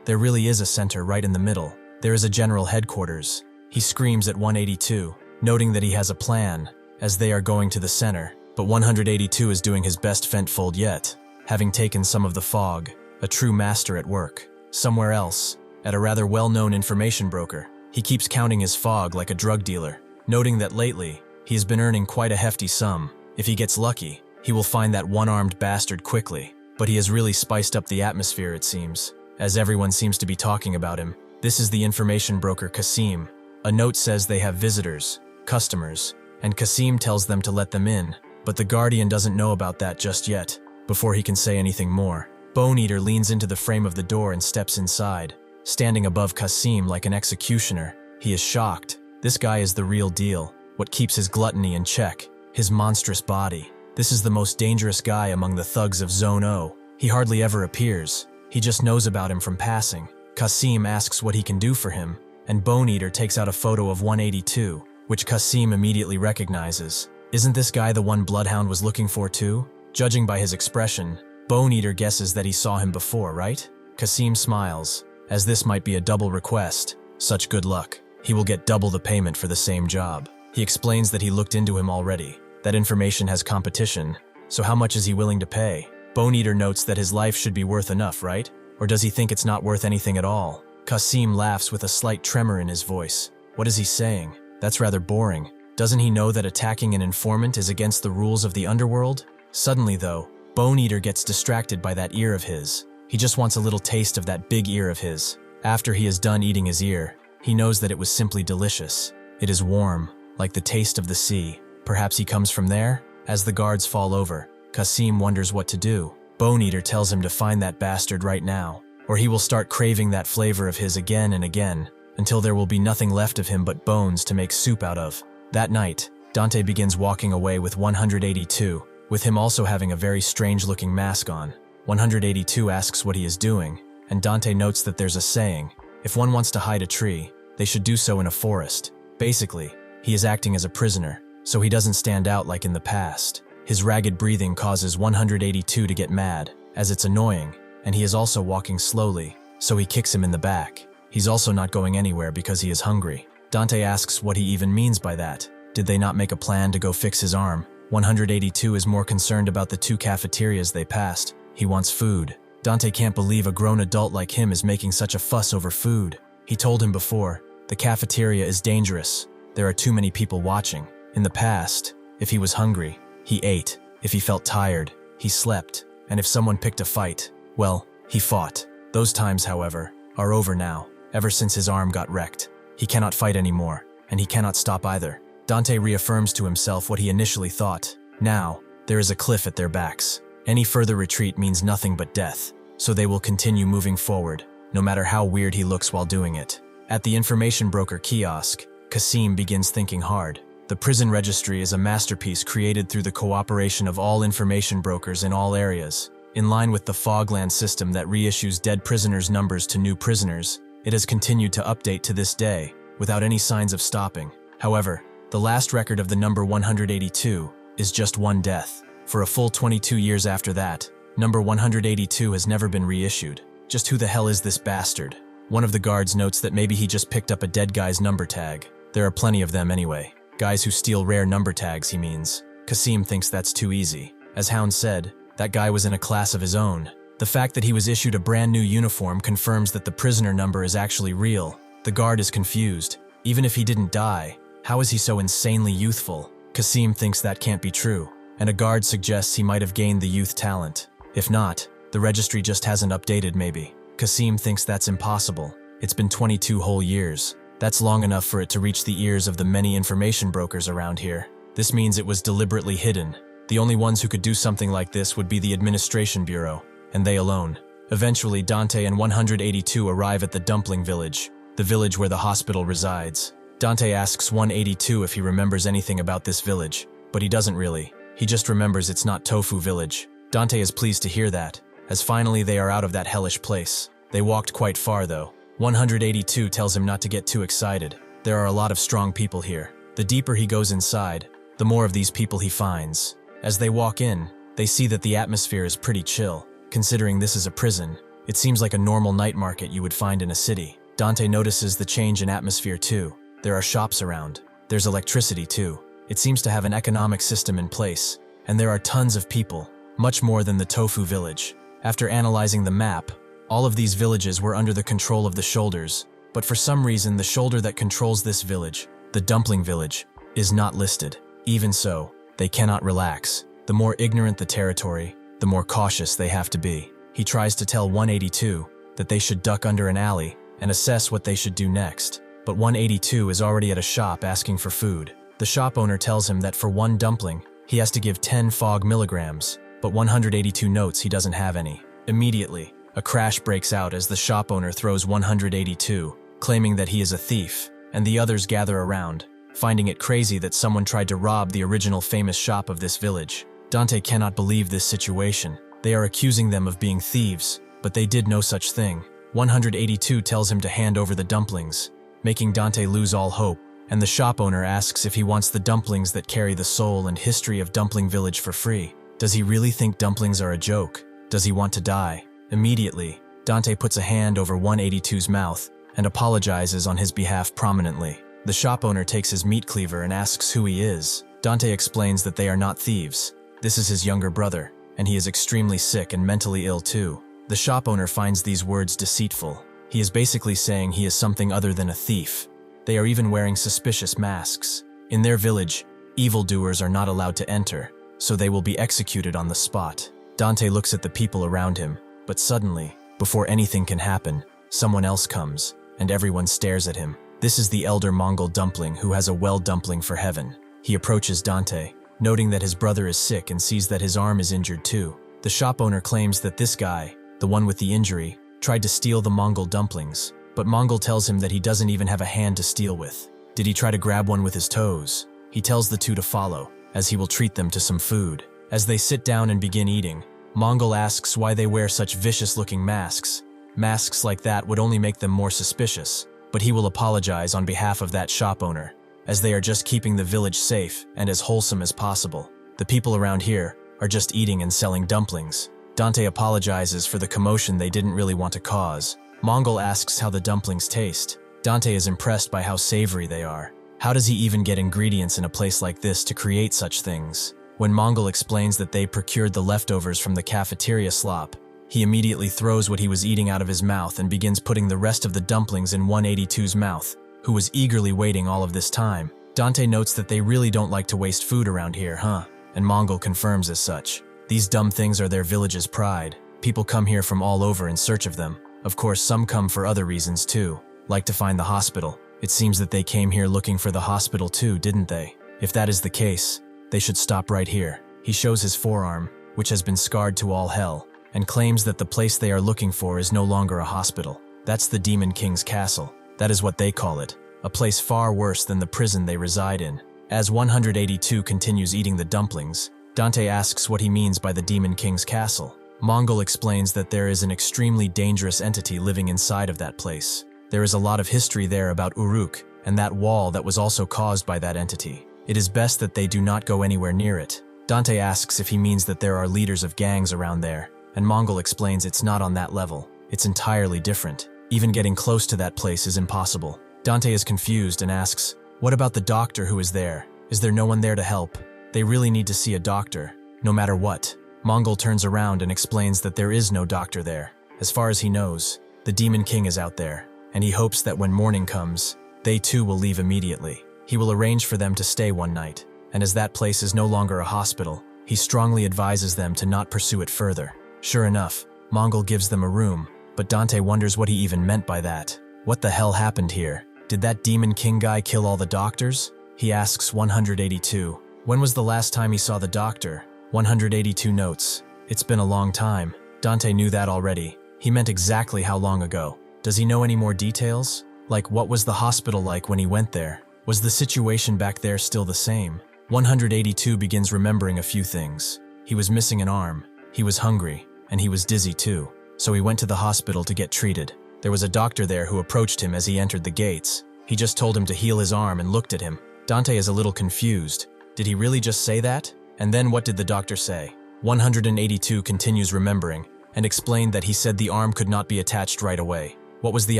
There really is a center right in the middle. There is a general headquarters. He screams at 182, noting that he has a plan, as they are going to the center, but 182 is doing his best fentfold yet, having taken some of the fog, a true master at work. Somewhere else, at a rather well-known information broker, he keeps counting his fog like a drug dealer, noting that lately, he has been earning quite a hefty sum. If he gets lucky, he will find that one-armed bastard quickly, but he has really spiced up the atmosphere it seems, as everyone seems to be talking about him. This is the information broker Kasim. A note says they have visitors, customers, and Kasim tells them to let them in, but the Guardian doesn't know about that just yet. Before he can say anything more, Bone Eater leans into the frame of the door and steps inside, standing above Kasim like an executioner. He is shocked. This guy is the real deal. What keeps his gluttony in check? His monstrous body. This is the most dangerous guy among the thugs of Zone O. He hardly ever appears. He just knows about him from passing. Kasim asks what he can do for him, and Bone Eater takes out a photo of 182, which Kasim immediately recognizes. Isn't this guy the one Bloodhound was looking for too? Judging by his expression, Bone Eater guesses that he saw him before, right? Kasim smiles, as this might be a double request. Such good luck. He will get double the payment for the same job. He explains that he looked into him already. That information has competition, so how much is he willing to pay? Bone Eater notes that his life should be worth enough, right? Or does he think it's not worth anything at all? Qasim laughs with a slight tremor in his voice. What is he saying? That's rather boring. Doesn't he know that attacking an informant is against the rules of the underworld? Suddenly, though, Bone Eater gets distracted by that ear of his. He just wants a little taste of that big ear of his. After he is done eating his ear, he knows that it was simply delicious. It is warm, like the taste of the sea. Perhaps he comes from there? As the guards fall over, Qasim wonders what to do. Bone Eater tells him to find that bastard right now, or he will start craving that flavor of his again and again, until there will be nothing left of him but bones to make soup out of. That night, Dante begins walking away with 182, with him also having a very strange-looking mask on. 182 asks what he is doing, and Dante notes that there's a saying, if one wants to hide a tree, they should do so in a forest. Basically, he is acting as a prisoner, so he doesn't stand out like in the past. His ragged breathing causes 182 to get mad, as it's annoying, and he is also walking slowly, so he kicks him in the back. He's also not going anywhere because he is hungry. Dante asks what he even means by that. Did they not make a plan to go fix his arm? 182 is more concerned about the 2 cafeterias they passed. He wants food. Dante can't believe a grown adult like him is making such a fuss over food. He told him before, the cafeteria is dangerous. There are too many people watching. In the past, if he was hungry, he ate. If he felt tired, he slept. And if someone picked a fight, well, he fought. Those times, however, are over now. Ever since his arm got wrecked, he cannot fight anymore, and he cannot stop either. Dante reaffirms to himself what he initially thought. Now, there is a cliff at their backs. Any further retreat means nothing but death, so they will continue moving forward, no matter how weird he looks while doing it. At the information broker kiosk, Qasim begins thinking hard. The prison registry is a masterpiece created through the cooperation of all information brokers in all areas. In line with the Fogland system that reissues dead prisoners' numbers to new prisoners, it has continued to update to this day, without any signs of stopping. However, the last record of the number 182 is just one death. For a full 22 years after that, number 182 has never been reissued. Just who the hell is this bastard? One of the guards notes that maybe he just picked up a dead guy's number tag. There are plenty of them anyway. Guys who steal rare number tags, he means. Qasim thinks that's too easy. As Hound said, that guy was in a class of his own. The fact that he was issued a brand new uniform confirms that the prisoner number is actually real. The guard is confused. Even if he didn't die, how is he so insanely youthful? Qasim thinks that can't be true, and a guard suggests he might have gained the youth talent. If not, the registry just hasn't updated maybe. Qasim thinks that's impossible. It's been 22 whole years. That's long enough for it to reach the ears of the many information brokers around here. This means it was deliberately hidden. The only ones who could do something like this would be the Administration Bureau, and they alone. Eventually, Dante and 182 arrive at the Dumpling Village, the village where the hospital resides. Dante asks 182 if he remembers anything about this village, but he doesn't really. He just remembers it's not Tofu Village. Dante is pleased to hear that, as finally they are out of that hellish place. They walked quite far though. 182 tells him not to get too excited. There are a lot of strong people here. The deeper he goes inside, the more of these people he finds. As they walk in, they see that the atmosphere is pretty chill. Considering this is a prison, it seems like a normal night market you would find in a city. Dante notices the change in atmosphere too. There are shops around. There's electricity too. It seems to have an economic system in place, and there are tons of people, much more than the Tofu Village. After analyzing the map, all of these villages were under the control of the shoulders, but for some reason the shoulder that controls this village, the Dumpling Village, is not listed. Even so, they cannot relax. The more ignorant the territory, the more cautious they have to be. He tries to tell 182 that they should duck under an alley and assess what they should do next, but 182 is already at a shop asking for food. The shop owner tells him that for one dumpling, he has to give 10 fog milligrams, but 182 notes he doesn't have any. Immediately, a crash breaks out as the shop owner throws 182, claiming that he is a thief, and the others gather around, finding it crazy that someone tried to rob the original famous shop of this village. Dante cannot believe this situation. They are accusing them of being thieves, but they did no such thing. 182 tells him to hand over the dumplings, making Dante lose all hope, and the shop owner asks if he wants the dumplings that carry the soul and history of Dumpling Village for free. Does he really think dumplings are a joke? Does he want to die? Immediately, Dante puts a hand over 182's mouth and apologizes on his behalf prominently. The shop owner takes his meat cleaver and asks who he is. Dante explains that they are not thieves. This is his younger brother, and he is extremely sick and mentally ill too. The shop owner finds these words deceitful. He is basically saying he is something other than a thief. They are even wearing suspicious masks. In their village, evildoers are not allowed to enter, so they will be executed on the spot. Dante looks at the people around him, but suddenly, before anything can happen, someone else comes, and everyone stares at him. This is the elder Mongol dumpling who has a well dumpling for heaven. He approaches Dante, noting that his brother is sick and sees that his arm is injured too. The shop owner claims that this guy, the one with the injury, tried to steal the Mongol dumplings, but Mongol tells him that he doesn't even have a hand to steal with. Did he try to grab one with his toes? He tells the two to follow, as he will treat them to some food. As they sit down and begin eating, Mongol asks why they wear such vicious-looking masks. Masks like that would only make them more suspicious, but he will apologize on behalf of that shop owner, as they are just keeping the village safe and as wholesome as possible. The people around here are just eating and selling dumplings. Dante apologizes for the commotion they didn't really want to cause. Mongol asks how the dumplings taste. Dante is impressed by how savory they are. How does he even get ingredients in a place like this to create such things? When Mongol explains that they procured the leftovers from the cafeteria slop, he immediately throws what he was eating out of his mouth and begins putting the rest of the dumplings in 182's mouth, who was eagerly waiting all of this time. Dante notes that they really don't like to waste food around here, huh? And Mongol confirms as such. These dumb things are their village's pride. People come here from all over in search of them. Of course, some come for other reasons too, like to find the hospital. It seems that they came here looking for the hospital too, didn't they? If that is the case, they should stop right here. He shows his forearm, which has been scarred to all hell, and claims that the place they are looking for is no longer a hospital. That's the Demon King's castle. That is what they call it. A place far worse than the prison they reside in. As 182 continues eating the dumplings, Dante asks what he means by the Demon King's castle. Mongol explains that there is an extremely dangerous entity living inside of that place. There is a lot of history there about Uruk and that wall that was also caused by that entity. It is best that they do not go anywhere near it. Dante asks if he means that there are leaders of gangs around there, and Mongol explains it's not on that level. It's entirely different. Even getting close to that place is impossible. Dante is confused and asks, what about the doctor who is there? Is there no one there to help? They really need to see a doctor, no matter what. Mongol turns around and explains that there is no doctor there. As far as he knows, the Demon King is out there, and he hopes that when morning comes, they too will leave immediately. He will arrange for them to stay one night, and as that place is no longer a hospital, he strongly advises them to not pursue it further. Sure enough, Mongol gives them a room, but Dante wonders what he even meant by that. What the hell happened here? Did that Demon King guy kill all the doctors? He asks 182. When was the last time he saw the doctor? 182 notes. It's been a long time. Dante knew that already. He meant exactly how long ago. Does he know any more details? Like, what was the hospital like when he went there? Was the situation back there still the same? 182 begins remembering a few things. He was missing an arm, he was hungry, and he was dizzy too. So he went to the hospital to get treated. There was a doctor there who approached him as he entered the gates. He just told him to heal his arm and looked at him. Dante is a little confused. Did he really just say that? And then what did the doctor say? 182 continues remembering and explained that he said the arm could not be attached right away. What was the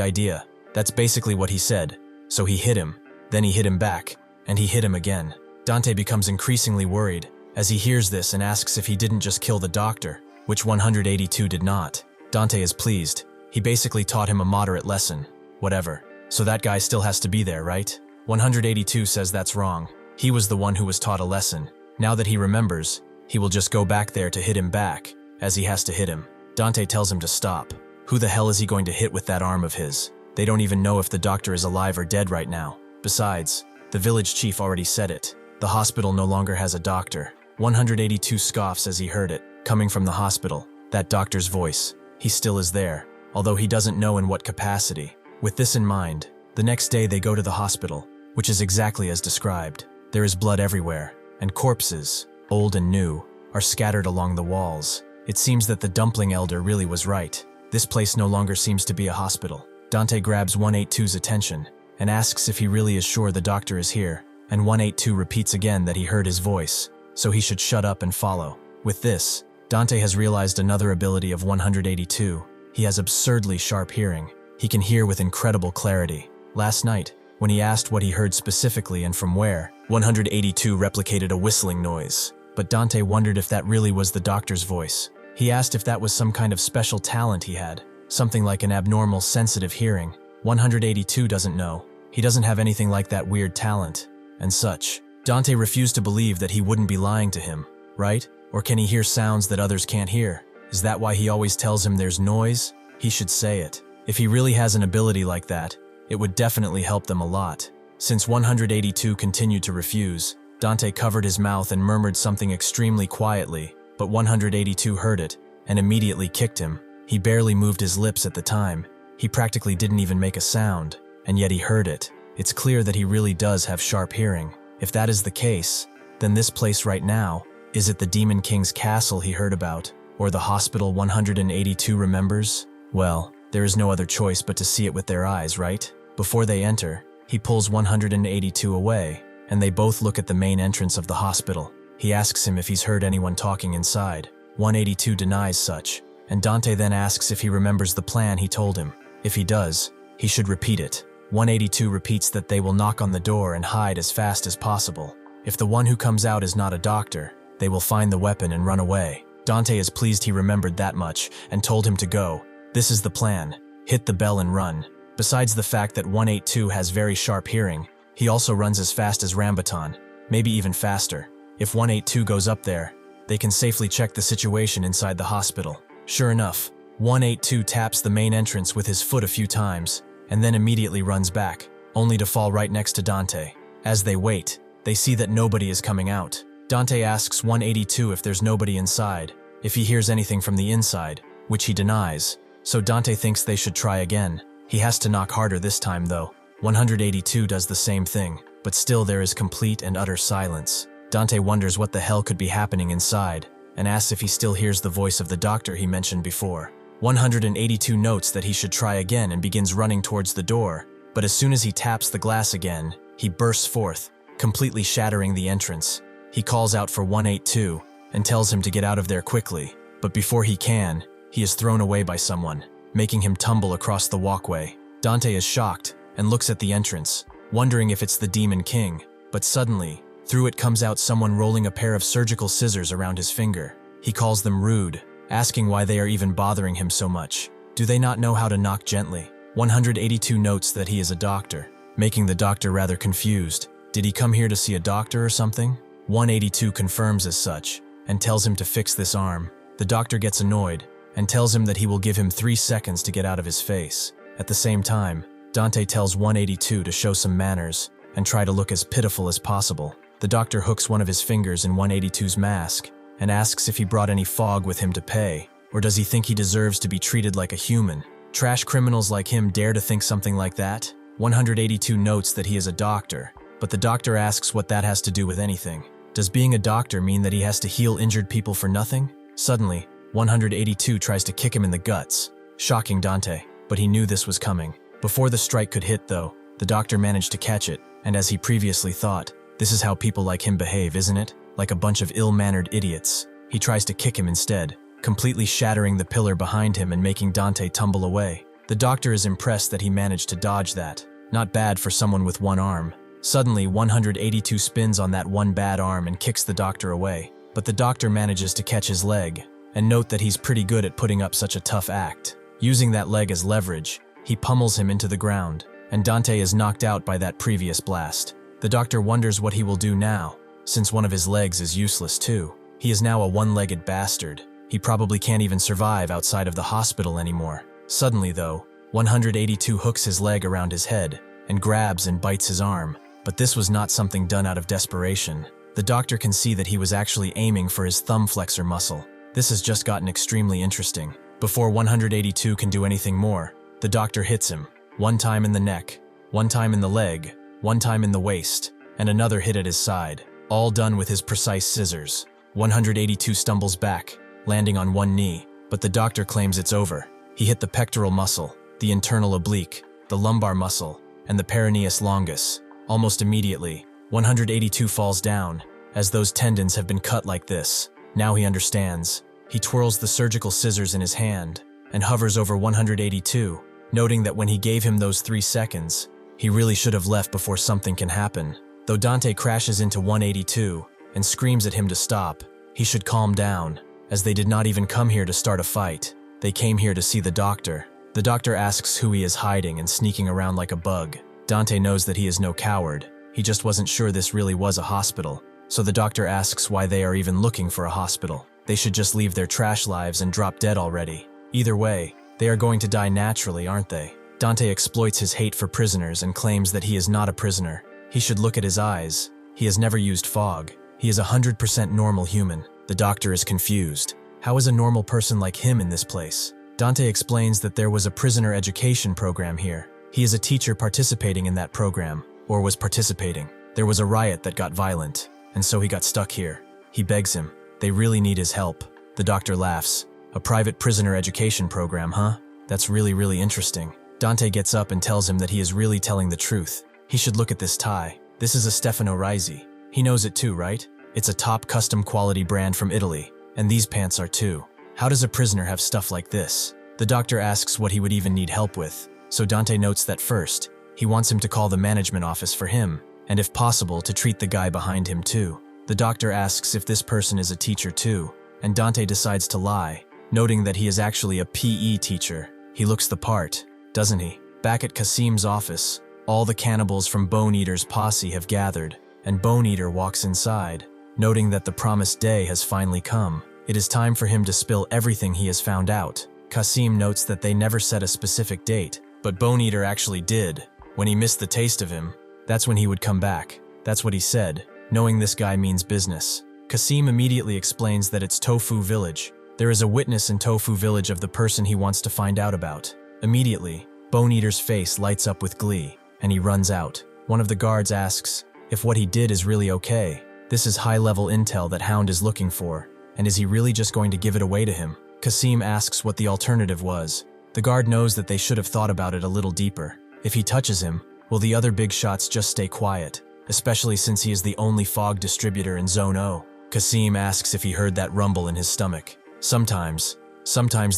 idea? That's basically what he said. So he hit him, then he hit him back, and he hit him again. Dante becomes increasingly worried as he hears this and asks if he didn't just kill the doctor, which 182 did not. Dante is pleased. He basically taught him a moderate lesson. Whatever. So that guy still has to be there, right? 182 says that's wrong. He was the one who was taught a lesson. Now that he remembers, he will just go back there to hit him back, as he has to hit him. Dante tells him to stop. Who the hell is he going to hit with that arm of his? They don't even know if the doctor is alive or dead right now. Besides, the village chief already said it. The hospital no longer has a doctor. 182 scoffs as he heard it, coming from the hospital. That doctor's voice. He still is there, although he doesn't know in what capacity. With this in mind, the next day they go to the hospital, which is exactly as described. There is blood everywhere, and corpses, old and new, are scattered along the walls. It seems that the dumpling elder really was right. This place no longer seems to be a hospital. Dante grabs 182's attention and asks if he really is sure the doctor is here, and 182 repeats again that he heard his voice, so he should shut up and follow. With this, Dante has realized another ability of 182. He has absurdly sharp hearing. He can hear with incredible clarity. Last night, when he asked what he heard specifically and from where, 182 replicated a whistling noise. But Dante wondered if that really was the doctor's voice. He asked if that was some kind of special talent he had, something like an abnormal sensitive hearing. 182 doesn't know. He doesn't have anything like that weird talent, and such. Dante refused to believe that he wouldn't be lying to him, right? Or can he hear sounds that others can't hear? Is that why he always tells him there's noise? He should say it. If he really has an ability like that, it would definitely help them a lot. Since 182 continued to refuse, Dante covered his mouth and murmured something extremely quietly, but 182 heard it and immediately kicked him. He barely moved his lips at the time. He practically didn't even make a sound, and yet he heard it. It's clear that he really does have sharp hearing. If that is the case, then this place right now, is it the Demon King's castle he heard about, or the hospital 182 remembers? Well, there is no other choice but to see it with their eyes, right? Before they enter, he pulls 182 away, and they both look at the main entrance of the hospital. He asks him if he's heard anyone talking inside. 182 denies such, and Dante then asks if he remembers the plan he told him. If he does, he should repeat it. 182 repeats that they will knock on the door and hide as fast as possible. If the one who comes out is not a doctor, they will find the weapon and run away. Dante is pleased he remembered that much and told him to go. This is the plan. Hit the bell and run. Besides the fact that 182 has very sharp hearing, he also runs as fast as Rambutan, maybe even faster. If 182 goes up there, they can safely check the situation inside the hospital. Sure enough, 182 taps the main entrance with his foot a few times, and then immediately runs back, only to fall right next to Dante. As they wait, they see that nobody is coming out. Dante asks 182 if there's nobody inside, if he hears anything from the inside, which he denies, so Dante thinks they should try again. He has to knock harder this time though. 182 does the same thing, but still there is complete and utter silence. Dante wonders what the hell could be happening inside, and asks if he still hears the voice of the doctor he mentioned before. 182 notes that he should try again and begins running towards the door, but as soon as he taps the glass again, he bursts forth, completely shattering the entrance. He calls out for 182 and tells him to get out of there quickly, but before he can, he is thrown away by someone, making him tumble across the walkway. Dante is shocked and looks at the entrance, wondering if it's the Demon King, but suddenly, through it comes out someone rolling a pair of surgical scissors around his finger. He calls them rude, asking why they are even bothering him so much. Do they not know how to knock gently? 182 notes that he is a doctor, making the doctor rather confused. Did he come here to see a doctor or something? 182 confirms as such, and tells him to fix this arm. The doctor gets annoyed, and tells him that he will give him 3 seconds to get out of his face. At the same time, Dante tells 182 to show some manners, and try to look as pitiful as possible. The doctor hooks one of his fingers in 182's mask, and asks if he brought any fog with him to pay, or does he think he deserves to be treated like a human? Trash criminals like him dare to think something like that? 182 notes that he is a doctor, but the doctor asks what that has to do with anything. Does being a doctor mean that he has to heal injured people for nothing? Suddenly, 182 tries to kick him in the guts, shocking Dante, but he knew this was coming. Before the strike could hit though, the doctor managed to catch it, and as he previously thought, this is how people like him behave, isn't it? Like a bunch of ill-mannered idiots. He tries to kick him instead, completely shattering the pillar behind him and making Dante tumble away. The doctor is impressed that he managed to dodge that. Not bad for someone with one arm. Suddenly, 182 spins on that one bad arm and kicks the doctor away. But the doctor manages to catch his leg, and note that he's pretty good at putting up such a tough act. Using that leg as leverage, he pummels him into the ground, and Dante is knocked out by that previous blast. The doctor wonders what he will do now, since one of his legs is useless too. He is now a one-legged bastard. He probably can't even survive outside of the hospital anymore. Suddenly though, 182 hooks his leg around his head, and grabs and bites his arm. But this was not something done out of desperation. The doctor can see that he was actually aiming for his thumb flexor muscle. This has just gotten extremely interesting. Before 182 can do anything more, the doctor hits him. One time in the neck, one time in the leg, one time in the waist, and another hit at his side. All done with his precise scissors. 182 stumbles back, landing on one knee, but the doctor claims it's over. He hit the pectoral muscle, the internal oblique, the lumbar muscle, and the peroneus longus. Almost immediately, 182 falls down, as those tendons have been cut like this. Now he understands. He twirls the surgical scissors in his hand, and hovers over 182, noting that when he gave him those 3 seconds, he really should have left before something can happen. Though Dante crashes into 182 and screams at him to stop, he should calm down, as they did not even come here to start a fight. They came here to see the doctor. The doctor asks who he is hiding and sneaking around like a bug. Dante knows that he is no coward. He just wasn't sure this really was a hospital. So the doctor asks why they are even looking for a hospital. They should just leave their trash lives and drop dead already. Either way, they are going to die naturally, aren't they? Dante exploits his hate for prisoners and claims that he is not a prisoner. He should look at his eyes. He has never used fog. He is 100% normal human. The doctor is confused. How is a normal person like him in this place? Dante explains that there was a prisoner education program here. He is a teacher participating in that program, or was participating. There was a riot that got violent, and so he got stuck here. He begs him. They really need his help. The doctor laughs. A private prisoner education program, huh? That's really interesting. Dante gets up and tells him that he is really telling the truth. He should look at this tie. This is a Stefano Risi. He knows it too, right? It's a top custom quality brand from Italy, and these pants are too. How does a prisoner have stuff like this? The doctor asks what he would even need help with, so Dante notes that first, he wants him to call the management office for him, and if possible to treat the guy behind him too. The doctor asks if this person is a teacher too, and Dante decides to lie, noting that he is actually a PE teacher. He looks the part, doesn't he? Back at Kasim's office, all the cannibals from Bone Eater's posse have gathered, and Bone Eater walks inside, noting that the promised day has finally come. It is time for him to spill everything he has found out. Kasim notes that they never set a specific date, but Bone Eater actually did. When he missed the taste of him, that's when he would come back. That's what he said, knowing this guy means business. Kasim immediately explains that it's Tofu Village. There is a witness in Tofu Village of the person he wants to find out about. Immediately, Bone Eater's face lights up with glee, and he runs out. One of the guards asks if what he did is really okay. This is high-level intel that Hound is looking for, and is he really just going to give it away to him? Kasim asks what the alternative was. The guard knows that they should have thought about it a little deeper. If he touches him, will the other big shots just stay quiet? Especially since he is the only fog distributor in Zone O. Kasim asks if he heard that rumble in his stomach. Sometimes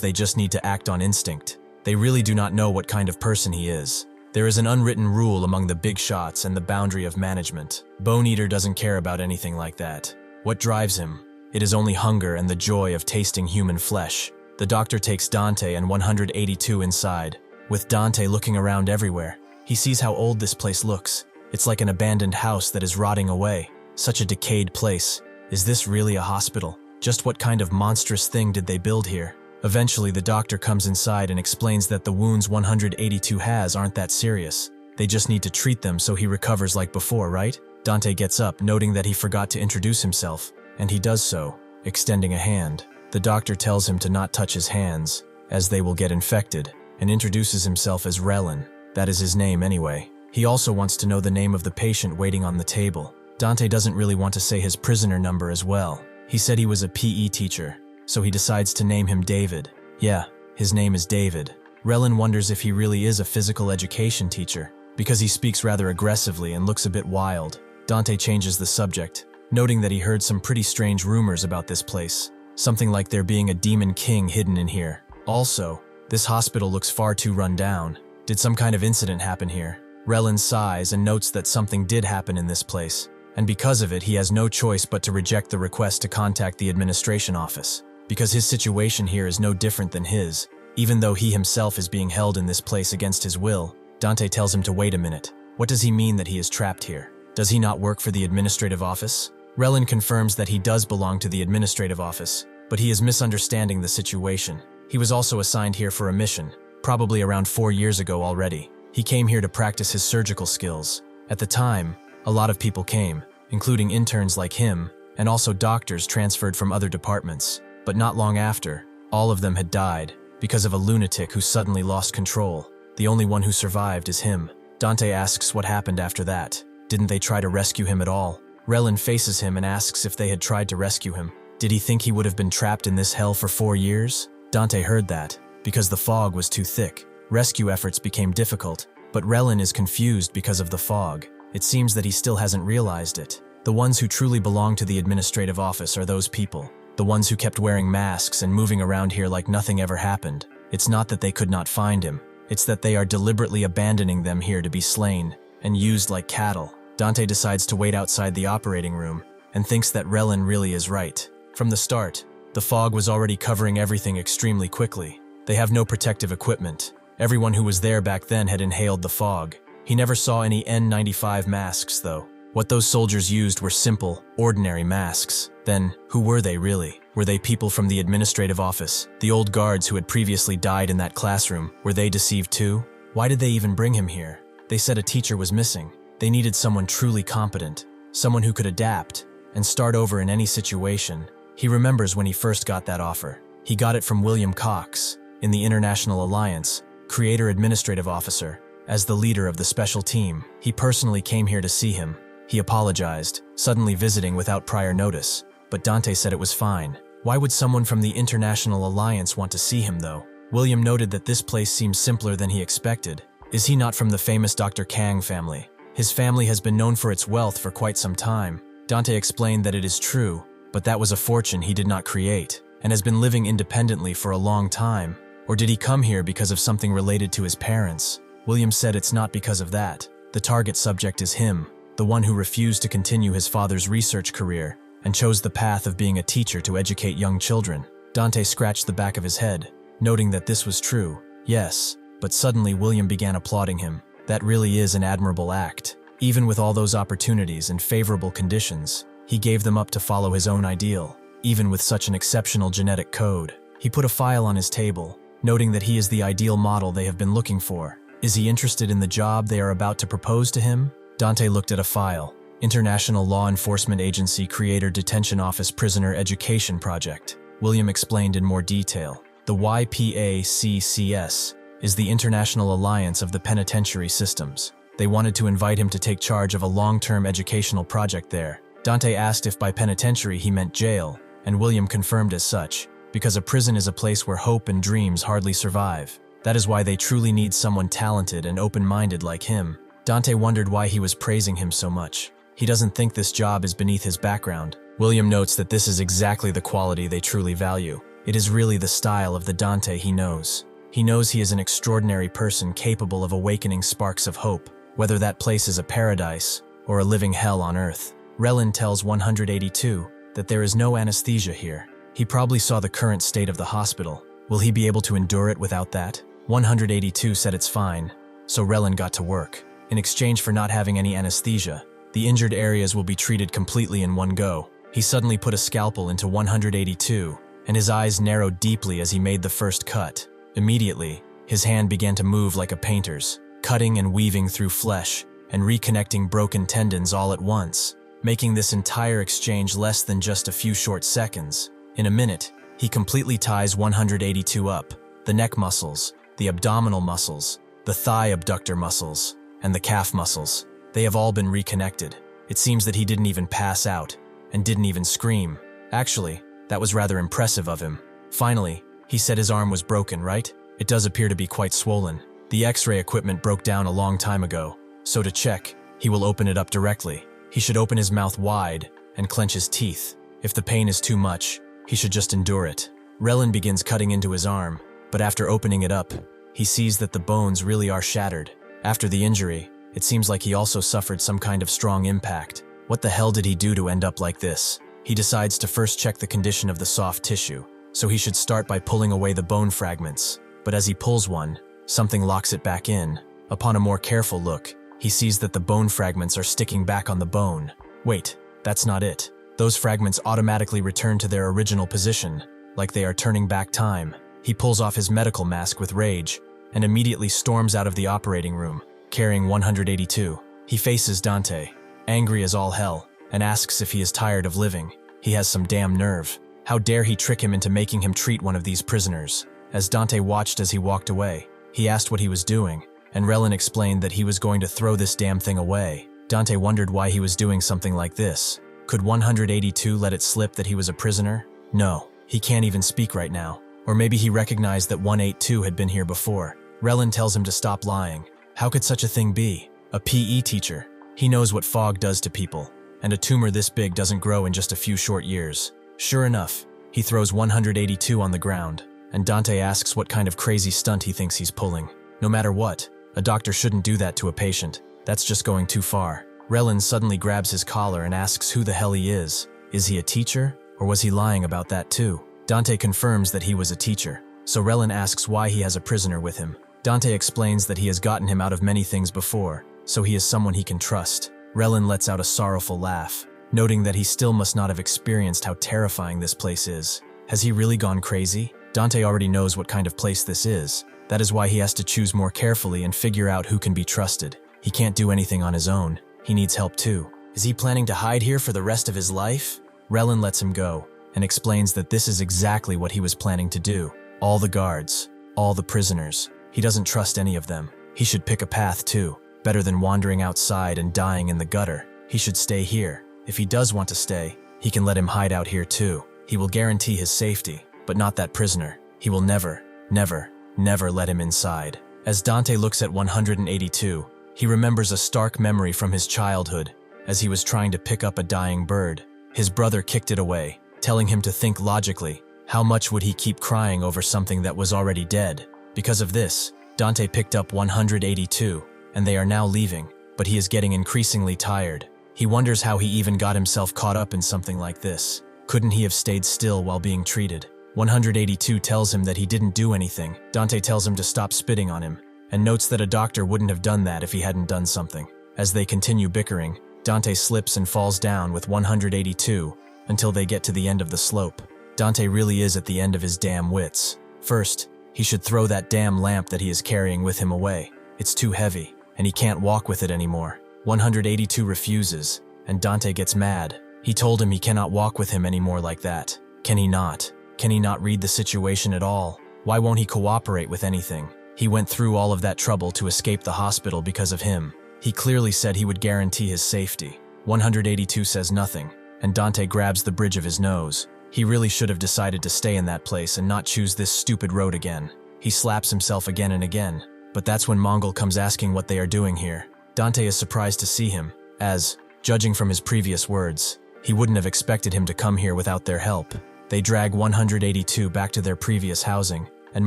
they just need to act on instinct. They really do not know what kind of person he is. There is an unwritten rule among the big shots and the boundary of management. Bone Eater doesn't care about anything like that. What drives him? It is only hunger and the joy of tasting human flesh. The doctor takes Dante and 182 inside, with Dante looking around everywhere. He sees how old this place looks. It's like an abandoned house that is rotting away. Such a decayed place. Is this really a hospital? Just what kind of monstrous thing did they build here? Eventually, the doctor comes inside and explains that the wounds 182 has aren't that serious. They just need to treat them so he recovers like before, right? Dante gets up, noting that he forgot to introduce himself, and he does so, extending a hand. The doctor tells him to not touch his hands, as they will get infected, and introduces himself as Relin. That is his name anyway. He also wants to know the name of the patient waiting on the table. Dante doesn't really want to say his prisoner number as well. He said he was a PE teacher, so he decides to name him David. Yeah, his name is David. Relin wonders if he really is a physical education teacher, because he speaks rather aggressively and looks a bit wild. Dante changes the subject, noting that he heard some pretty strange rumors about this place. Something like there being a demon king hidden in here. Also, this hospital looks far too run down. Did some kind of incident happen here? Relin sighs and notes that something did happen in this place, and because of it he has no choice but to reject the request to contact the administration office. Because his situation here is no different than his, even though he himself is being held in this place against his will. Dante tells him to wait a minute. What does he mean that he is trapped here? Does he not work for the administrative office? Relin confirms that he does belong to the administrative office, but he is misunderstanding the situation. He was also assigned here for a mission, probably around 4 years ago already. He came here to practice his surgical skills. At the time, a lot of people came, including interns like him, and also doctors transferred from other departments. But not long after, all of them had died, because of a lunatic who suddenly lost control. The only one who survived is him. Dante asks what happened after that. Didn't they try to rescue him at all? Relin faces him and asks if they had tried to rescue him. Did he think he would have been trapped in this hell for 4 years? Dante heard that, because the fog was too thick. Rescue efforts became difficult, but Relin is confused because of the fog. It seems that he still hasn't realized it. The ones who truly belong to the administrative office are those people. The ones who kept wearing masks and moving around here like nothing ever happened. It's not that they could not find him. It's that they are deliberately abandoning them here to be slain and used like cattle. Dante decides to wait outside the operating room and thinks that Relin really is right. From the start, the fog was already covering everything extremely quickly. They have no protective equipment. Everyone who was there back then had inhaled the fog. He never saw any N95 masks, though. What those soldiers used were simple, ordinary masks. Then, who were they really? Were they people from the administrative office? The old guards who had previously died in that classroom, were they deceived too? Why did they even bring him here? They said a teacher was missing. They needed someone truly competent, someone who could adapt and start over in any situation. He remembers when he first got that offer. He got it from William Cox, in the International Alliance, Creator Administrative Officer. As the leader of the special team, he personally came here to see him. He apologized, suddenly visiting without prior notice, but Dante said it was fine. Why would someone from the International Alliance want to see him, though? William noted that this place seems simpler than he expected. Is he not from the famous Dr. Kang family? His family has been known for its wealth for quite some time. Dante explained that it is true, but that was a fortune he did not create, and has been living independently for a long time. Or did he come here because of something related to his parents? William said it's not because of that. The target subject is him, the one who refused to continue his father's research career and chose the path of being a teacher to educate young children. Dante scratched the back of his head, noting that this was true. Yes, but suddenly William began applauding him. That really is an admirable act. Even with all those opportunities and favorable conditions, he gave them up to follow his own ideal. Even with such an exceptional genetic code, he put a file on his table, noting that he is the ideal model they have been looking for. Is he interested in the job they are about to propose to him? Dante looked at a file. International Law Enforcement Agency Creator Detention Office Prisoner Education Project. William explained in more detail. The YPACCS is the International Alliance of the Penitentiary Systems. They wanted to invite him to take charge of a long-term educational project there. Dante asked if by penitentiary he meant jail, and William confirmed as such, because a prison is a place where hope and dreams hardly survive. That is why they truly need someone talented and open-minded like him. Dante wondered why he was praising him so much. He doesn't think this job is beneath his background. William notes that this is exactly the quality they truly value. It is really the style of the Dante he knows. He knows he is an extraordinary person capable of awakening sparks of hope, whether that place is a paradise or a living hell on earth. Relin tells 182 that there is no anesthesia here. He probably saw the current state of the hospital. Will he be able to endure it without that? 182 said it's fine, so Relin got to work. In exchange for not having any anesthesia, the injured areas will be treated completely in one go. He suddenly put a scalpel into 182, and his eyes narrowed deeply as he made the first cut. Immediately, his hand began to move like a painter's, cutting and weaving through flesh and reconnecting broken tendons all at once, making this entire exchange less than just a few short seconds. In a minute, he completely ties 182 up. The neck muscles, the abdominal muscles, the thigh abductor muscles, and the calf muscles. They have all been reconnected. It seems that he didn't even pass out and didn't even scream. Actually, that was rather impressive of him. Finally, he said his arm was broken, right? It does appear to be quite swollen. The X-ray equipment broke down a long time ago, so to check, he will open it up directly. He should open his mouth wide and clench his teeth. If the pain is too much, he should just endure it. Relin begins cutting into his arm, but after opening it up, he sees that the bones really are shattered. After the injury, it seems like he also suffered some kind of strong impact. What the hell did he do to end up like this? He decides to first check the condition of the soft tissue, so he should start by pulling away the bone fragments. But as he pulls one, something locks it back in. Upon a more careful look, he sees that the bone fragments are sticking back on the bone. Wait, that's not it. Those fragments automatically return to their original position, like they are turning back time. He pulls off his medical mask with rage and immediately storms out of the operating room, carrying 182. He faces Dante, angry as all hell, and asks if he is tired of living. He has some damn nerve. How dare he trick him into making him treat one of these prisoners? As Dante watched as he walked away, he asked what he was doing, and Relin explained that he was going to throw this damn thing away. Dante wondered why he was doing something like this. Could 182 let it slip that he was a prisoner? No, he can't even speak right now. Or maybe he recognized that 182 had been here before. Relin tells him to stop lying. How could such a thing be? A PE teacher. He knows what fog does to people, and a tumor this big doesn't grow in just a few short years. Sure enough, he throws 182 on the ground, and Dante asks what kind of crazy stunt he thinks he's pulling. No matter what, a doctor shouldn't do that to a patient. That's just going too far. Relin suddenly grabs his collar and asks who the hell he is. Is he a teacher? Or was he lying about that too? Dante confirms that he was a teacher, so Relin asks why he has a prisoner with him. Dante explains that he has gotten him out of many things before, so he is someone he can trust. Relin lets out a sorrowful laugh, noting that he still must not have experienced how terrifying this place is. Has he really gone crazy? Dante already knows what kind of place this is. That is why he has to choose more carefully and figure out who can be trusted. He can't do anything on his own. He needs help too. Is he planning to hide here for the rest of his life? Relin lets him go and explains that this is exactly what he was planning to do. All the guards, all the prisoners. He doesn't trust any of them. He should pick a path too. Better than wandering outside and dying in the gutter. He should stay here. If he does want to stay, he can let him hide out here too. He will guarantee his safety, but not that prisoner. He will never, never, never let him inside. As Dante looks at 182, he remembers a stark memory from his childhood as he was trying to pick up a dying bird. His brother kicked it away, telling him to think logically. How much would he keep crying over something that was already dead? Because of this, Dante picked up 182, and they are now leaving, but he is getting increasingly tired. He wonders how he even got himself caught up in something like this. Couldn't he have stayed still while being treated? 182 tells him that he didn't do anything. Dante tells him to stop spitting on him, and notes that a doctor wouldn't have done that if he hadn't done something. As they continue bickering, Dante slips and falls down with 182 until they get to the end of the slope. Dante really is at the end of his damn wits. First, he should throw that damn lamp that he is carrying with him away. It's too heavy, and he can't walk with it anymore. 182 refuses, and Dante gets mad. He told him he cannot walk with him anymore like that. Can he not? Can he not read the situation at all? Why won't he cooperate with anything? He went through all of that trouble to escape the hospital because of him. He clearly said he would guarantee his safety. 182 says nothing, and Dante grabs the bridge of his nose. He really should have decided to stay in that place and not choose this stupid road again. He slaps himself again and again, but that's when Mongol comes asking what they are doing here. Dante is surprised to see him, as, judging from his previous words, he wouldn't have expected him to come here without their help. They drag 182 back to their previous housing, and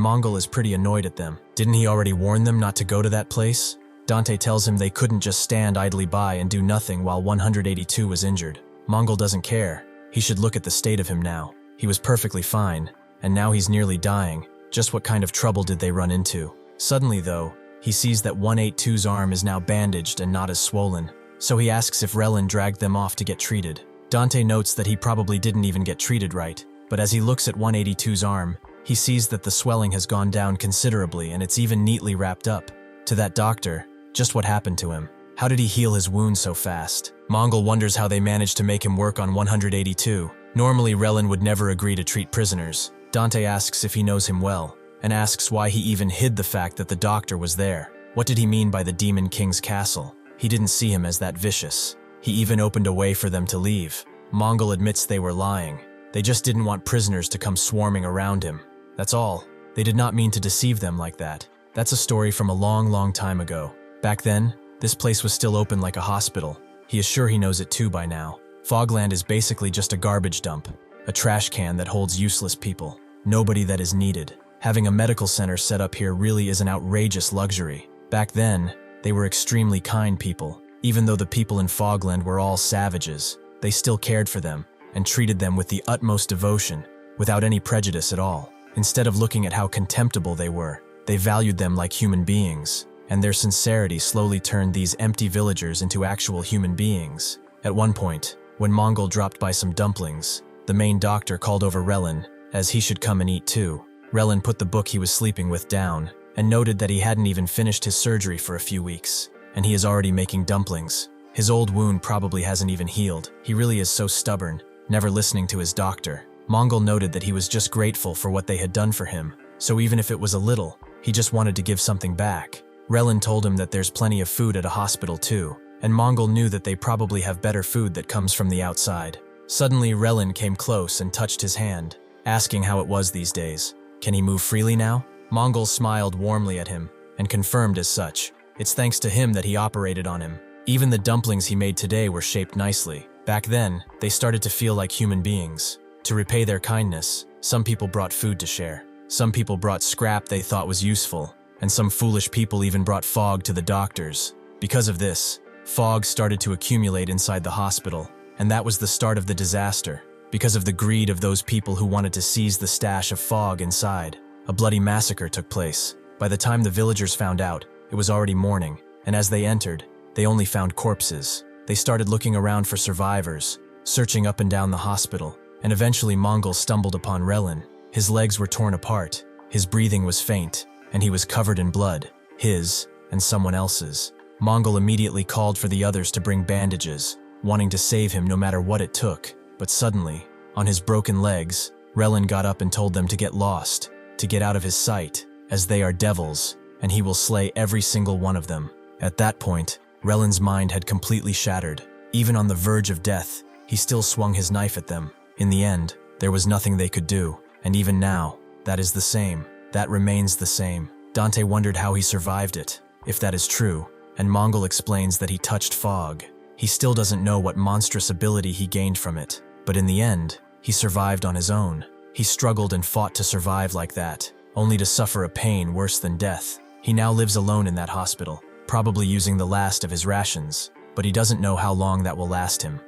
Mongol is pretty annoyed at them. Didn't he already warn them not to go to that place? Dante tells him they couldn't just stand idly by and do nothing while 182 was injured. Mongol doesn't care. He should look at the state of him now. He was perfectly fine, and now he's nearly dying. Just what kind of trouble did they run into? Suddenly though, he sees that 182's arm is now bandaged and not as swollen, so he asks if Relin dragged them off to get treated. Dante notes that he probably didn't even get treated right, but as he looks at 182's arm, he sees that the swelling has gone down considerably and it's even neatly wrapped up. To that doctor, just what happened to him? How did he heal his wound so fast? Mongol wonders how they managed to make him work on 182. Normally, Relin would never agree to treat prisoners. Dante asks if he knows him well, and asks why he even hid the fact that the doctor was there. What did he mean by the Demon King's castle? He didn't see him as that vicious. He even opened a way for them to leave. Mongol admits they were lying. They just didn't want prisoners to come swarming around him. That's all. They did not mean to deceive them like that. That's a story from a long, long time ago. Back then, this place was still open like a hospital. He is sure he knows it too by now. Fogland is basically just a garbage dump, a trash can that holds useless people. Nobody that is needed. Having a medical center set up here really is an outrageous luxury. Back then, they were extremely kind people. Even though the people in Fogland were all savages, they still cared for them and treated them with the utmost devotion, without any prejudice at all. Instead of looking at how contemptible they were, they valued them like human beings, and their sincerity slowly turned these empty villagers into actual human beings. At one point, when Mongol dropped by some dumplings, the main doctor called over Relin, as he should come and eat too. Relin put the book he was sleeping with down, and noted that he hadn't even finished his surgery for a few weeks, and he is already making dumplings. His old wound probably hasn't even healed. He really is so stubborn, never listening to his doctor. Mongol noted that he was just grateful for what they had done for him, so even if it was a little, he just wanted to give something back. Relin told him that there's plenty of food at a hospital too, and Mongol knew that they probably have better food that comes from the outside. Suddenly, Relin came close and touched his hand, asking how it was these days. Can he move freely now? Mongol smiled warmly at him, and confirmed as such. It's thanks to him that he operated on him. Even the dumplings he made today were shaped nicely. Back then, they started to feel like human beings. To repay their kindness, some people brought food to share. Some people brought scrap they thought was useful, and some foolish people even brought fog to the doctors. Because of this, fog started to accumulate inside the hospital, and that was the start of the disaster. Because of the greed of those people who wanted to seize the stash of fog inside, a bloody massacre took place. By the time the villagers found out, it was already morning, and as they entered, they only found corpses. They started looking around for survivors, searching up and down the hospital, and eventually Mongol stumbled upon Relin. His legs were torn apart, his breathing was faint, and he was covered in blood, his and someone else's. Mongol immediately called for the others to bring bandages, wanting to save him no matter what it took. But suddenly, on his broken legs, Relin got up and told them to get lost, to get out of his sight, as they are devils, and he will slay every single one of them. At that point, Relin's mind had completely shattered. Even on the verge of death, he still swung his knife at them. In the end, there was nothing they could do, and even now, that is the same. That remains the same. Dante wondered how he survived it, if that is true, and Mongol explains that he touched fog. He still doesn't know what monstrous ability he gained from it, but in the end, he survived on his own. He struggled and fought to survive like that, only to suffer a pain worse than death. He now lives alone in that hospital, probably using the last of his rations, but he doesn't know how long that will last him.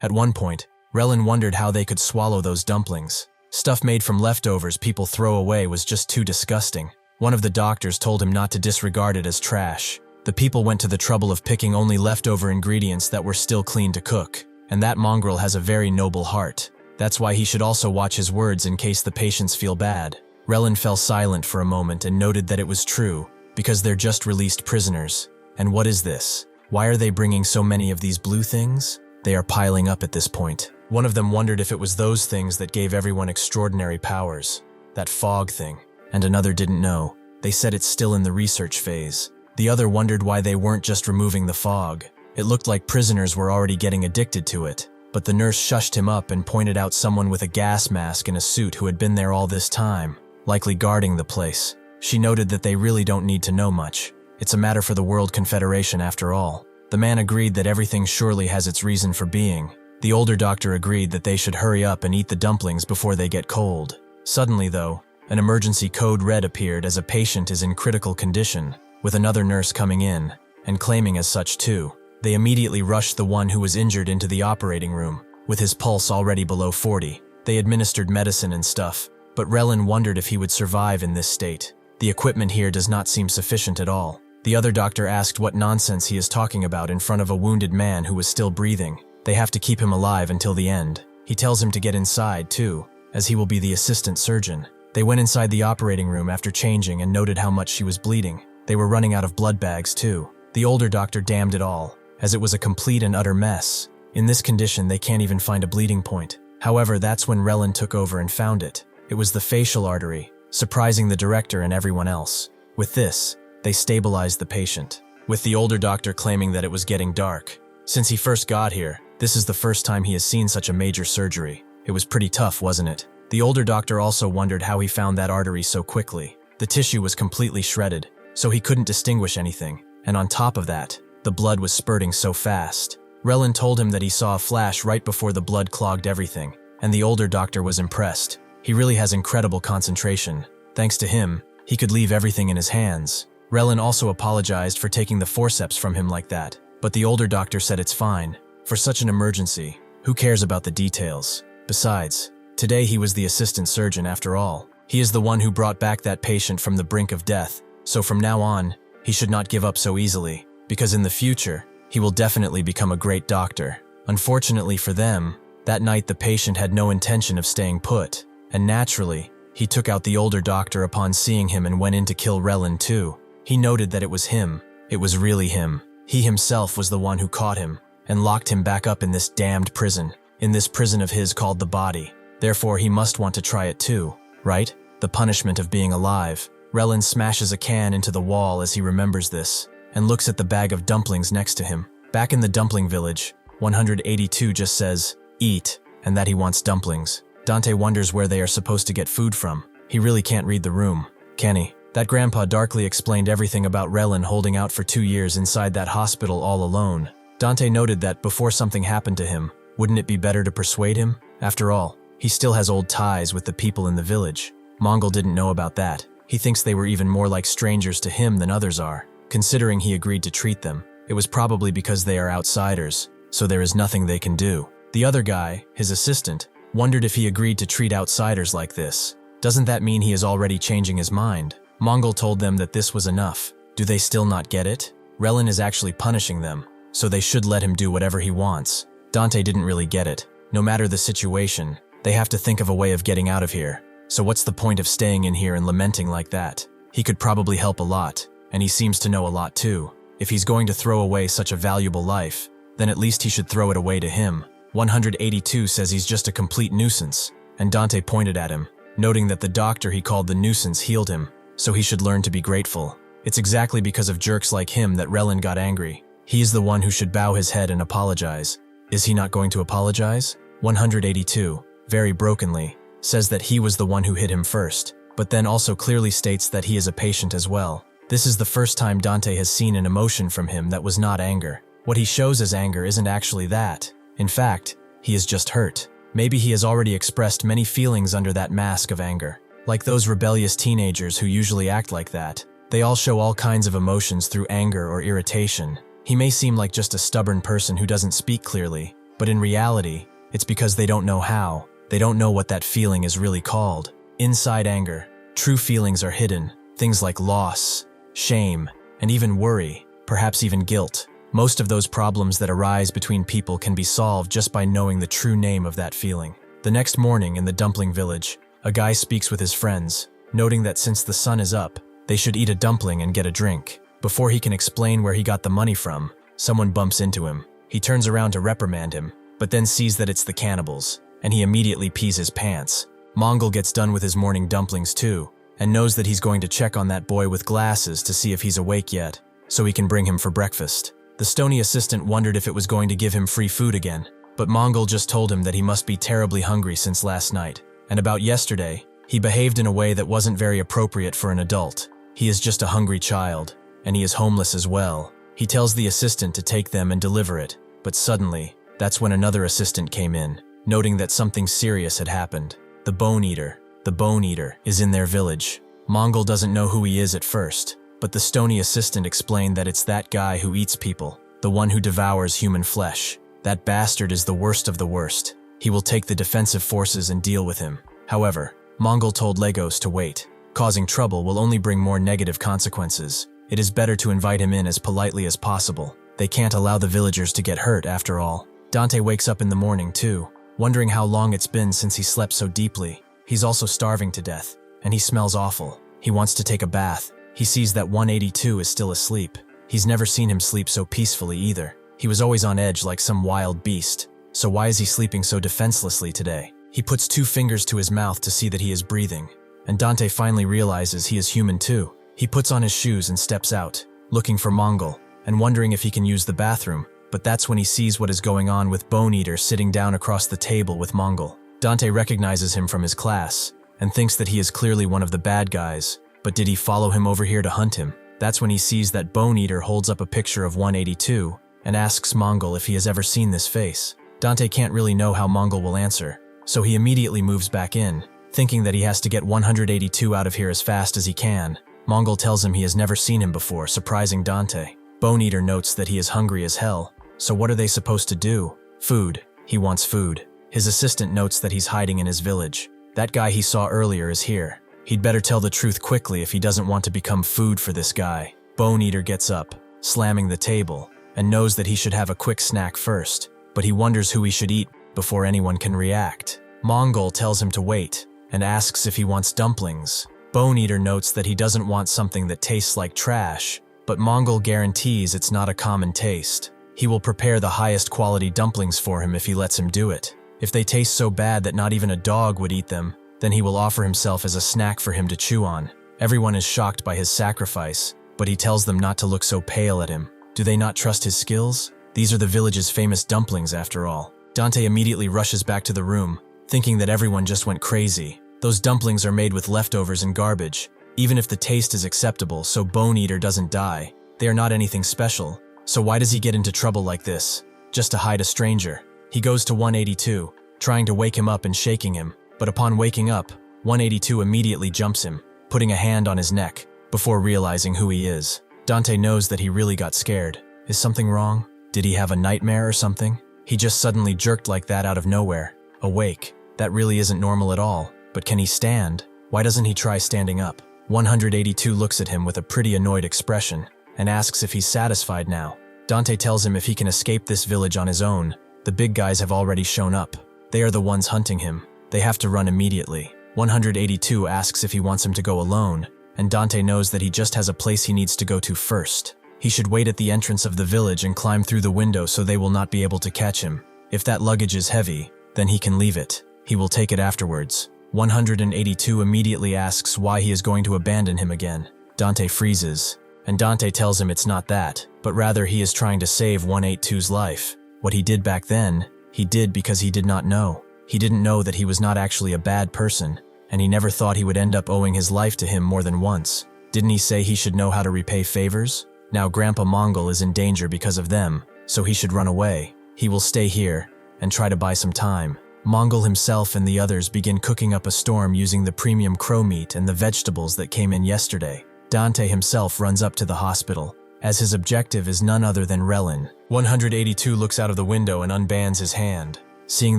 At one point, Relin wondered how they could swallow those dumplings. Stuff made from leftovers people throw away was just too disgusting. One of the doctors told him not to disregard it as trash. The people went to the trouble of picking only leftover ingredients that were still clean to cook, and that mongrel has a very noble heart. That's why he should also watch his words in case the patients feel bad. Relin fell silent for a moment and noted that it was true, because they're just released prisoners. And what is this? Why are they bringing so many of these blue things? They are piling up at this point. One of them wondered if it was those things that gave everyone extraordinary powers. That fog thing. And another didn't know. They said it's still in the research phase. The other wondered why they weren't just removing the fog. It looked like prisoners were already getting addicted to it. But the nurse shushed him up and pointed out someone with a gas mask and a suit who had been there all this time, likely guarding the place. She noted that they really don't need to know much. It's a matter for the World Confederation after all. The man agreed that everything surely has its reason for being. The older doctor agreed that they should hurry up and eat the dumplings before they get cold. Suddenly, though, an emergency code red appeared as a patient is in critical condition, with another nurse coming in, and claiming as such too. They immediately rushed the one who was injured into the operating room, with his pulse already below 40. They administered medicine and stuff, but Relin wondered if he would survive in this state. The equipment here does not seem sufficient at all. The other doctor asked what nonsense he is talking about in front of a wounded man who was still breathing. They have to keep him alive until the end. He tells him to get inside, too, as he will be the assistant surgeon. They went inside the operating room after changing and noted how much she was bleeding. They were running out of blood bags, too. The older doctor damned it all, as it was a complete and utter mess. In this condition, they can't even find a bleeding point. However, that's when Relin took over and found it. It was the facial artery, surprising the director and everyone else. With this, they stabilized the patient, with the older doctor claiming that it was getting dark. Since he first got here, this is the first time he has seen such a major surgery. It was pretty tough, wasn't it? The older doctor also wondered how he found that artery so quickly. The tissue was completely shredded, so he couldn't distinguish anything, and on top of that, the blood was spurting so fast. Relin told him that he saw a flash right before the blood clogged everything, and the older doctor was impressed. He really has incredible concentration. Thanks to him, he could leave everything in his hands. Relin also apologized for taking the forceps from him like that, but the older doctor said it's fine. For such an emergency, who cares about the details? Besides, today he was the assistant surgeon after all. He is the one who brought back that patient from the brink of death, so from now on, he should not give up so easily, because in the future, he will definitely become a great doctor. Unfortunately for them, that night the patient had no intention of staying put, and naturally, he took out the older doctor upon seeing him and went in to kill Relin too. He noted that it was him. It was really him. He himself was the one who caught him and locked him back up in this damned prison, in this prison of his called the body. Therefore, he must want to try it too, right? The punishment of being alive. Relin smashes a can into the wall as he remembers this, and looks at the bag of dumplings next to him. Back in the dumpling village, 182 just says, eat, and that he wants dumplings. Dante wonders where they are supposed to get food from. He really can't read the room, can he? That grandpa darkly explained everything about Relin holding out for 2 years inside that hospital all alone. Dante noted that before something happened to him, wouldn't it be better to persuade him? After all, he still has old ties with the people in the village. Mongol didn't know about that. He thinks they were even more like strangers to him than others are. Considering he agreed to treat them, it was probably because they are outsiders, so there is nothing they can do. The other guy, his assistant, wondered if he agreed to treat outsiders like this. Doesn't that mean he is already changing his mind? Mongol told them that this was enough. Do they still not get it? Relin is actually punishing them, so they should let him do whatever he wants. Dante didn't really get it. No matter the situation, they have to think of a way of getting out of here. So what's the point of staying in here and lamenting like that? He could probably help a lot, and he seems to know a lot too. If he's going to throw away such a valuable life, then at least he should throw it away to him. 182 says he's just a complete nuisance, and Dante pointed at him, noting that the doctor he called the nuisance healed him, so he should learn to be grateful. It's exactly because of jerks like him that Relin got angry. He is the one who should bow his head and apologize. Is he not going to apologize? 182, very brokenly, says that he was the one who hit him first, but then also clearly states that he is a patient as well. This is the first time Dante has seen an emotion from him that was not anger. What he shows as anger isn't actually that. In fact, he is just hurt. Maybe he has already expressed many feelings under that mask of anger. Like those rebellious teenagers who usually act like that. They all show all kinds of emotions through anger or irritation. He may seem like just a stubborn person who doesn't speak clearly, but in reality, it's because they don't know how. They don't know what that feeling is really called. Inside anger, true feelings are hidden. Things like loss, shame, and even worry, perhaps even guilt. Most of those problems that arise between people can be solved just by knowing the true name of that feeling. The next morning in the dumpling village, a guy speaks with his friends, noting that since the sun is up, they should eat a dumpling and get a drink. Before he can explain where he got the money from, someone bumps into him. He turns around to reprimand him, but then sees that it's the cannibals, and he immediately pees his pants. Mongol gets done with his morning dumplings too, and knows that he's going to check on that boy with glasses to see if he's awake yet, so he can bring him for breakfast. The stony assistant wondered if it was going to give him free food again, but Mongol just told him that he must be terribly hungry since last night, and about yesterday, he behaved in a way that wasn't very appropriate for an adult. He is just a hungry child, and he is homeless as well. He tells the assistant to take them and deliver it, but suddenly, that's when another assistant came in, noting that something serious had happened. The Bone Eater is in their village. Mongol doesn't know who he is at first, but the stony assistant explained that it's that guy who eats people, the one who devours human flesh. That bastard is the worst of the worst. He will take the defensive forces and deal with him. However, Mongol told Legos to wait. Causing trouble will only bring more negative consequences. It is better to invite him in as politely as possible. They can't allow the villagers to get hurt after all. Dante wakes up in the morning too, wondering how long it's been since he slept so deeply. He's also starving to death, and he smells awful. He wants to take a bath. He sees that 182 is still asleep. He's never seen him sleep so peacefully either. He was always on edge like some wild beast. So why is he sleeping so defenselessly today? He puts 2 fingers to his mouth to see that he is breathing, and Dante finally realizes he is human too. He puts on his shoes and steps out, looking for Mongol, and wondering if he can use the bathroom, but that's when he sees what is going on with Bone Eater sitting down across the table with Mongol. Dante recognizes him from his class, and thinks that he is clearly one of the bad guys, but did he follow him over here to hunt him? That's when he sees that Bone Eater holds up a picture of 182, and asks Mongol if he has ever seen this face. Dante can't really know how Mongol will answer, so he immediately moves back in, thinking that he has to get 182 out of here as fast as he can. Mongol tells him he has never seen him before, surprising Dante. Bone Eater notes that he is hungry as hell, so what are they supposed to do? Food. He wants food. His assistant notes that he's hiding in his village. That guy he saw earlier is here. He'd better tell the truth quickly if he doesn't want to become food for this guy. Bone Eater gets up, slamming the table, and knows that he should have a quick snack first, but he wonders who he should eat before anyone can react. Mongol tells him to wait, and asks if he wants dumplings. Bone Eater notes that he doesn't want something that tastes like trash, but Mongol guarantees it's not a common taste. He will prepare the highest quality dumplings for him if he lets him do it. If they taste so bad that not even a dog would eat them, then he will offer himself as a snack for him to chew on. Everyone is shocked by his sacrifice, but he tells them not to look so pale at him. Do they not trust his skills? These are the village's famous dumplings after all. Dante immediately rushes back to the room, thinking that everyone just went crazy. Those dumplings are made with leftovers and garbage. Even if the taste is acceptable so Bone Eater doesn't die, they are not anything special. So why does he get into trouble like this? Just to hide a stranger. He goes to 182, trying to wake him up and shaking him, but upon waking up, 182 immediately jumps him. putting a hand on his neck, before realizing who he is. Dante knows that he really got scared. Is something wrong? Did he have a nightmare or something? He just suddenly jerked like that out of nowhere. Awake. That really isn't normal at all. But can he stand? Why doesn't he try standing up? 182 looks at him with a pretty annoyed expression, and asks if he's satisfied now. Dante tells him if he can escape this village on his own. The big guys have already shown up. They are the ones hunting him. They have to run immediately. 182 asks if he wants him to go alone, and Dante knows that he just has a place he needs to go to first. He should wait at the entrance of the village and climb through the window so they will not be able to catch him. If that luggage is heavy, then he can leave it. He will take it afterwards. 182 immediately asks why he is going to abandon him again. Dante freezes, and Dante tells him it's not that, but rather he is trying to save 182's life. What he did back then, he did because he did not know. He didn't know that he was not actually a bad person, and he never thought he would end up owing his life to him more than once. Didn't he say he should know how to repay favors? Now Grandpa Mongol is in danger because of them, so he should run away. He will stay here and try to buy some time. Mongol himself and the others begin cooking up a storm using the premium crow meat and the vegetables that came in yesterday. Dante himself runs up to the hospital, as his objective is none other than Relin. 182 looks out of the window and unbands his hand, seeing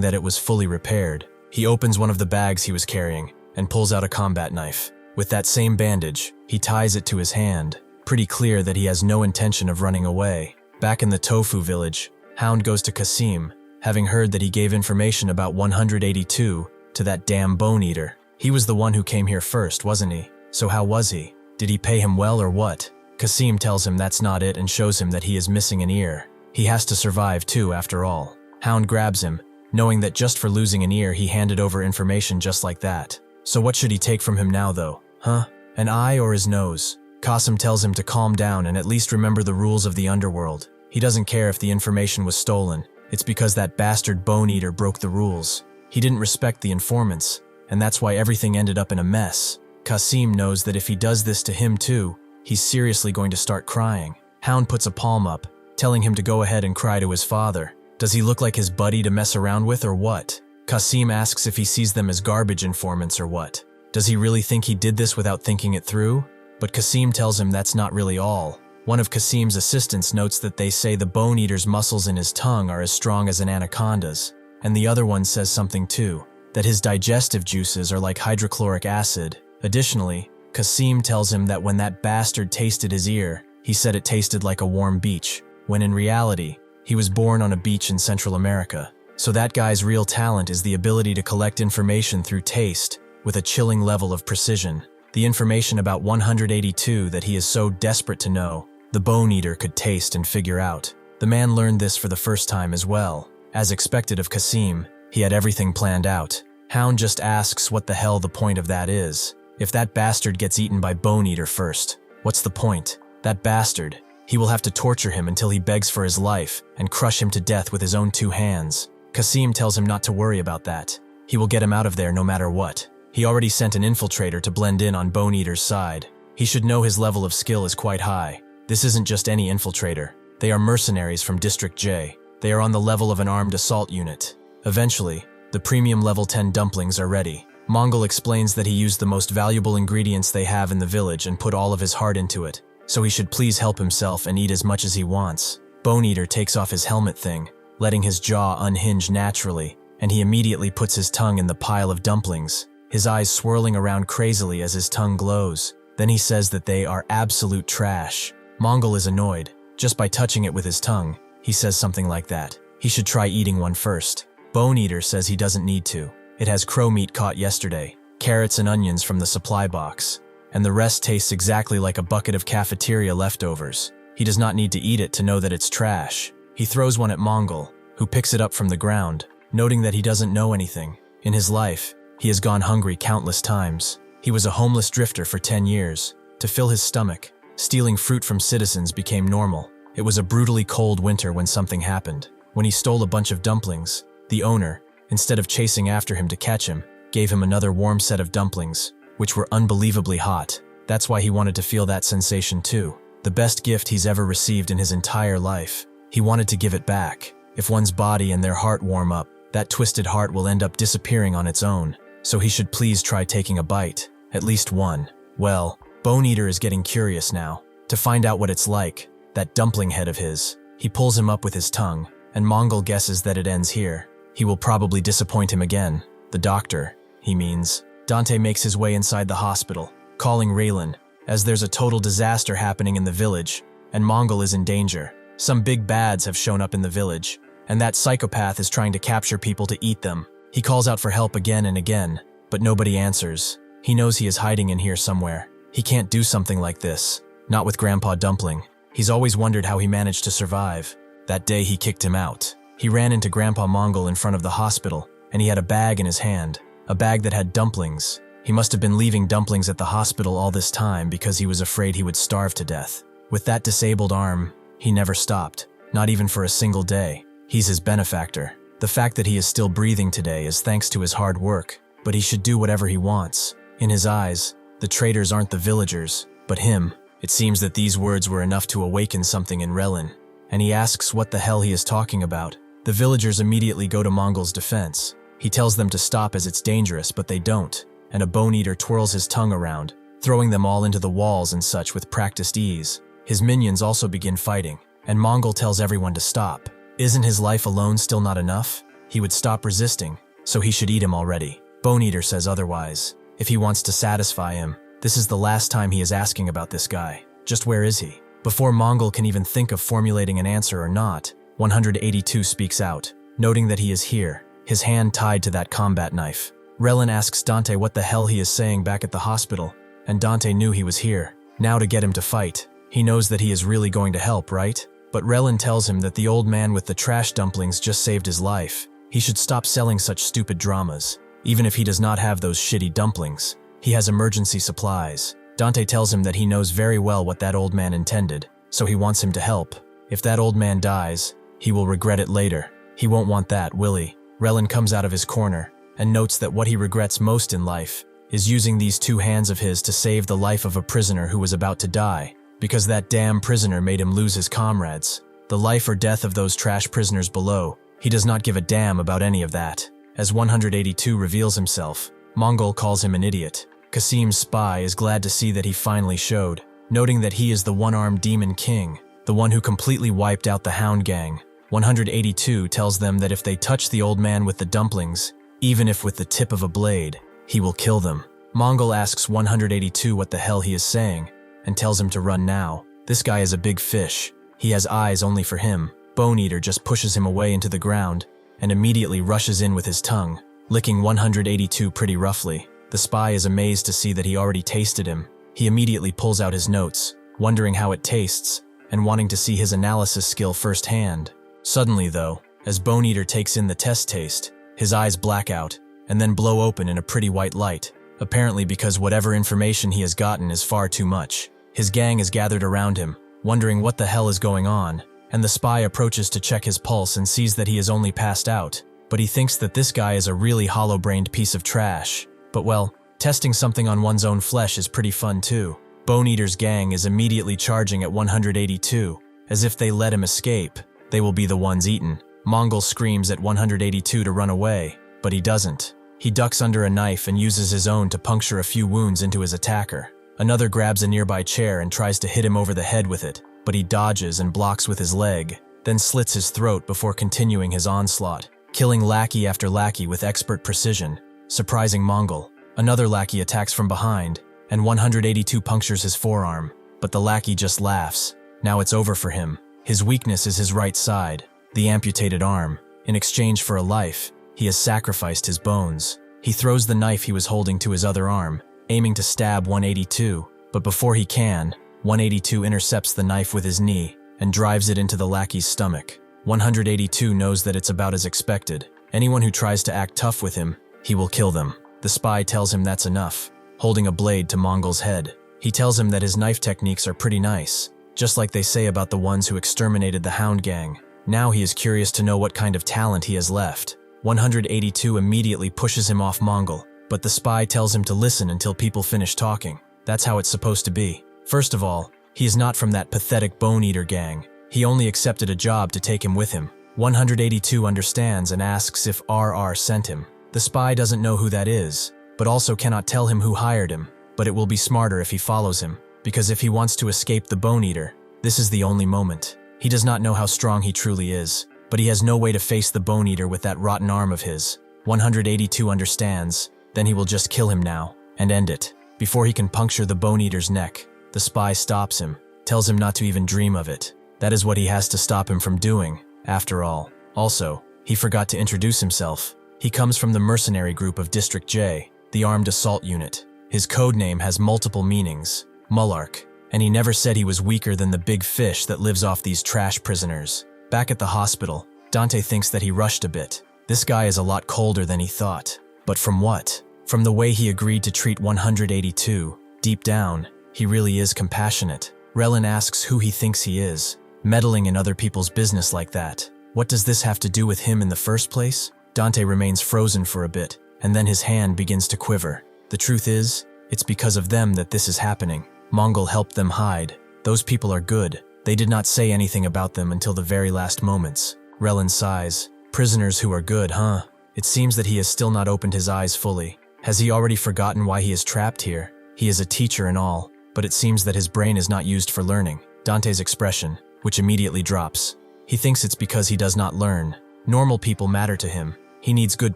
that it was fully repaired. He opens one of the bags he was carrying and pulls out a combat knife. With that same bandage, he ties it to his hand, pretty clear that he has no intention of running away. Back in the Tofu village, Hound goes to Kasim, having heard that he gave information about 182 to that damn bone eater. He was the one who came here first, wasn't he? So how was he? Did he pay him well or what? Kasim tells him that's not it and shows him that he is missing an ear. He has to survive too, after all. Hound grabs him, knowing that just for losing an ear he handed over information just like that. So what should he take from him now though? Huh? An eye or his nose? Kasim tells him to calm down and at least remember the rules of the underworld. He doesn't care if the information was stolen. It's because that bastard bone eater broke the rules. He didn't respect the informants, and that's why everything ended up in a mess. Kasim knows that if he does this to him too, he's seriously going to start crying. Hound puts a palm up, telling him to go ahead and cry to his father. Does he look like his buddy to mess around with or what? Kasim asks if he sees them as garbage informants or what. Does he really think he did this without thinking it through? But Kasim tells him that's not really all. One of Kasim's assistants notes that they say the bone eater's muscles in his tongue are as strong as an anaconda's, and the other one says something too, that his digestive juices are like hydrochloric acid. Additionally, Kasim tells him that when that bastard tasted his ear, he said it tasted like a warm beach, when in reality, he was born on a beach in Central America. So that guy's real talent is the ability to collect information through taste with a chilling level of precision. The information about 182 that he is so desperate to know, the bone eater could taste and figure out. The man learned this for the first time as well. As expected of Kasim, he had everything planned out. Hound just asks what the hell the point of that is. If that bastard gets eaten by bone eater first, what's the point? That bastard, he will have to torture him until he begs for his life and crush him to death with his own 2 hands. Kasim tells him not to worry about that. He will get him out of there no matter what. He already sent an infiltrator to blend in on bone eater's side. He should know his level of skill is quite high. This isn't just any infiltrator. They are mercenaries from District J. They are on the level of an armed assault unit. Eventually, the premium level 10 dumplings are ready. Mongol explains that he used the most valuable ingredients they have in the village and put all of his heart into it, so he should please help himself and eat as much as he wants. Bone eater takes off his helmet thing, letting his jaw unhinge naturally, and he immediately puts his tongue in the pile of dumplings, his eyes swirling around crazily as his tongue glows. Then he says that they are absolute trash. Mongol is annoyed. Just by touching it with his tongue, he says something like that. He should try eating one first. Bone eater says he doesn't need to. It has crow meat caught yesterday, carrots and onions from the supply box, and the rest tastes exactly like a bucket of cafeteria leftovers. He does not need to eat it to know that it's trash. He throws one at Mongol, who picks it up from the ground, noting that he doesn't know anything. In his life, he has gone hungry countless times. He was a homeless drifter for 10 years. To fill his stomach, stealing fruit from citizens became normal. It was a brutally cold winter when something happened. When he stole a bunch of dumplings, the owner, instead of chasing after him to catch him, gave him another warm set of dumplings, which were unbelievably hot. That's why he wanted to feel that sensation too. The best gift he's ever received in his entire life. He wanted to give it back. If one's body and their heart warm up, that twisted heart will end up disappearing on its own. So he should please try taking a bite. At least one. Well, Bone Eater is getting curious now, to find out what it's like, that dumpling head of his. He pulls him up with his tongue, and Mongol guesses that it ends here. He will probably disappoint him again. The doctor, he means. Dante makes his way inside the hospital, calling Raylan, as there's a total disaster happening in the village, and Mongol is in danger. Some big bads have shown up in the village, and that psychopath is trying to capture people to eat them. He calls out for help again and again, but nobody answers. He knows he is hiding in here somewhere. He can't do something like this, not with Grandpa Dumpling. He's always wondered how he managed to survive. That day he kicked him out. He ran into Grandpa Mongol in front of the hospital, and he had a bag in his hand, a bag that had dumplings. He must have been leaving dumplings at the hospital all this time because he was afraid he would starve to death. With that disabled arm, he never stopped, not even for a single day. He's his benefactor. The fact that he is still breathing today is thanks to his hard work, but he should do whatever he wants. In his eyes, the traitors aren't the villagers, but him. It seems that these words were enough to awaken something in Raylan, and he asks what the hell he is talking about. The villagers immediately go to Mongol's defense. He tells them to stop as it's dangerous, but they don't, and a Bone Eater twirls his tongue around, throwing them all into the walls and such with practiced ease. His minions also begin fighting, and Mongol tells everyone to stop. Isn't his life alone still not enough? He would stop resisting, so he should eat him already. Bone Eater says otherwise. If he wants to satisfy him, this is the last time he is asking about this guy. Just where is he? Before Mongol can even think of formulating an answer or not, 182 speaks out, noting that he is here, his hand tied to that combat knife. Raylan asks Dante what the hell he is saying back at the hospital, and Dante knew he was here, now to get him to fight. He knows that he is really going to help, right? But Raylan tells him that the old man with the trash dumplings just saved his life. He should stop selling such stupid dramas. Even if he does not have those shitty dumplings, he has emergency supplies. Dante tells him that he knows very well what that old man intended, so he wants him to help. If that old man dies, he will regret it later. He won't want that, will he? Raylan comes out of his corner and notes that what he regrets most in life is using these two hands of his to save the life of a prisoner who was about to die, because that damn prisoner made him lose his comrades. The life or death of those trash prisoners below. He does not give a damn about any of that. As 182 reveals himself, Mongol calls him an idiot. Kasim's spy is glad to see that he finally showed, noting that he is the one-armed demon king, the one who completely wiped out the Hound Gang. 182 tells them that if they touch the old man with the dumplings, even if with the tip of a blade, he will kill them. Mongol asks 182 what the hell he is saying, and tells him to run now. This guy is a big fish. He has eyes only for him. Bone Eater just pushes him away into the ground, and immediately rushes in with his tongue, licking 182 pretty roughly. The spy is amazed to see that he already tasted him. He immediately pulls out his notes, wondering how it tastes, and wanting to see his analysis skill firsthand. Suddenly though, as Bone Eater takes in the test taste, his eyes black out, and then blow open in a pretty white light, apparently because whatever information he has gotten is far too much. His gang is gathered around him, wondering what the hell is going on, and the spy approaches to check his pulse and sees that he is only passed out, but he thinks that this guy is a really hollow-brained piece of trash. But well, testing something on one's own flesh is pretty fun too. Bone Eater's gang is immediately charging at 182, as if they let him escape, they will be the ones eaten. Mongol screams at 182 to run away, but he doesn't. He ducks under a knife and uses his own to puncture a few wounds into his attacker. Another grabs a nearby chair and tries to hit him over the head with it, but he dodges and blocks with his leg, then slits his throat before continuing his onslaught, killing lackey after lackey with expert precision, surprising Mongol. Another lackey attacks from behind, and 182 punctures his forearm, but the lackey just laughs. Now it's over for him. His weakness is his right side, the amputated arm. In exchange for a life, he has sacrificed his bones. He throws the knife he was holding to his other arm, aiming to stab 182, but before he can, 182 intercepts the knife with his knee and drives it into the lackey's stomach. 182 knows that it's about as expected. Anyone who tries to act tough with him, he will kill them. The spy tells him that's enough, holding a blade to Mongol's head. He tells him that his knife techniques are pretty nice, just like they say about the ones who exterminated the Hound Gang. Now he is curious to know what kind of talent he has left. 182 immediately pushes him off Mongol, but the spy tells him to listen until people finish talking. That's how it's supposed to be. First of all, he is not from that pathetic Bone Eater gang. He only accepted a job to take him with him. 182 understands and asks if RR sent him. The spy doesn't know who that is, but also cannot tell him who hired him. but it will be smarter if he follows him, because if he wants to escape the Bone Eater, this is the only moment. He does not know how strong he truly is, but he has no way to face the Bone Eater with that rotten arm of his. 182 understands, then he will just kill him now, and end it. Before he can puncture the Bone Eater's neck, the spy stops him, tells him not to even dream of it. That is what he has to stop him from doing, after all. Also, he forgot to introduce himself. He comes from the mercenary group of District J, the armed assault unit. His code name has multiple meanings, Mullark, and he never said he was weaker than the big fish that lives off these trash prisoners. Back at the hospital, Dante thinks that he rushed a bit. This guy is a lot colder than he thought. But from what? From the way he agreed to treat 182. Deep down, he really is compassionate. Relin asks who he thinks he is, meddling in other people's business like that. What does this have to do with him in the first place? Dante remains frozen for a bit, and then his hand begins to quiver. The truth is, it's because of them that this is happening. Mongol helped them hide. Those people are good. They did not say anything about them until the very last moments. Relin sighs. Prisoners who are good, huh? It seems that he has still not opened his eyes fully. Has he already forgotten why he is trapped here? He is a teacher and all, but it seems that his brain is not used for learning. Dante's expression, which immediately drops. He thinks it's because he does not learn. Normal people matter to him. He needs good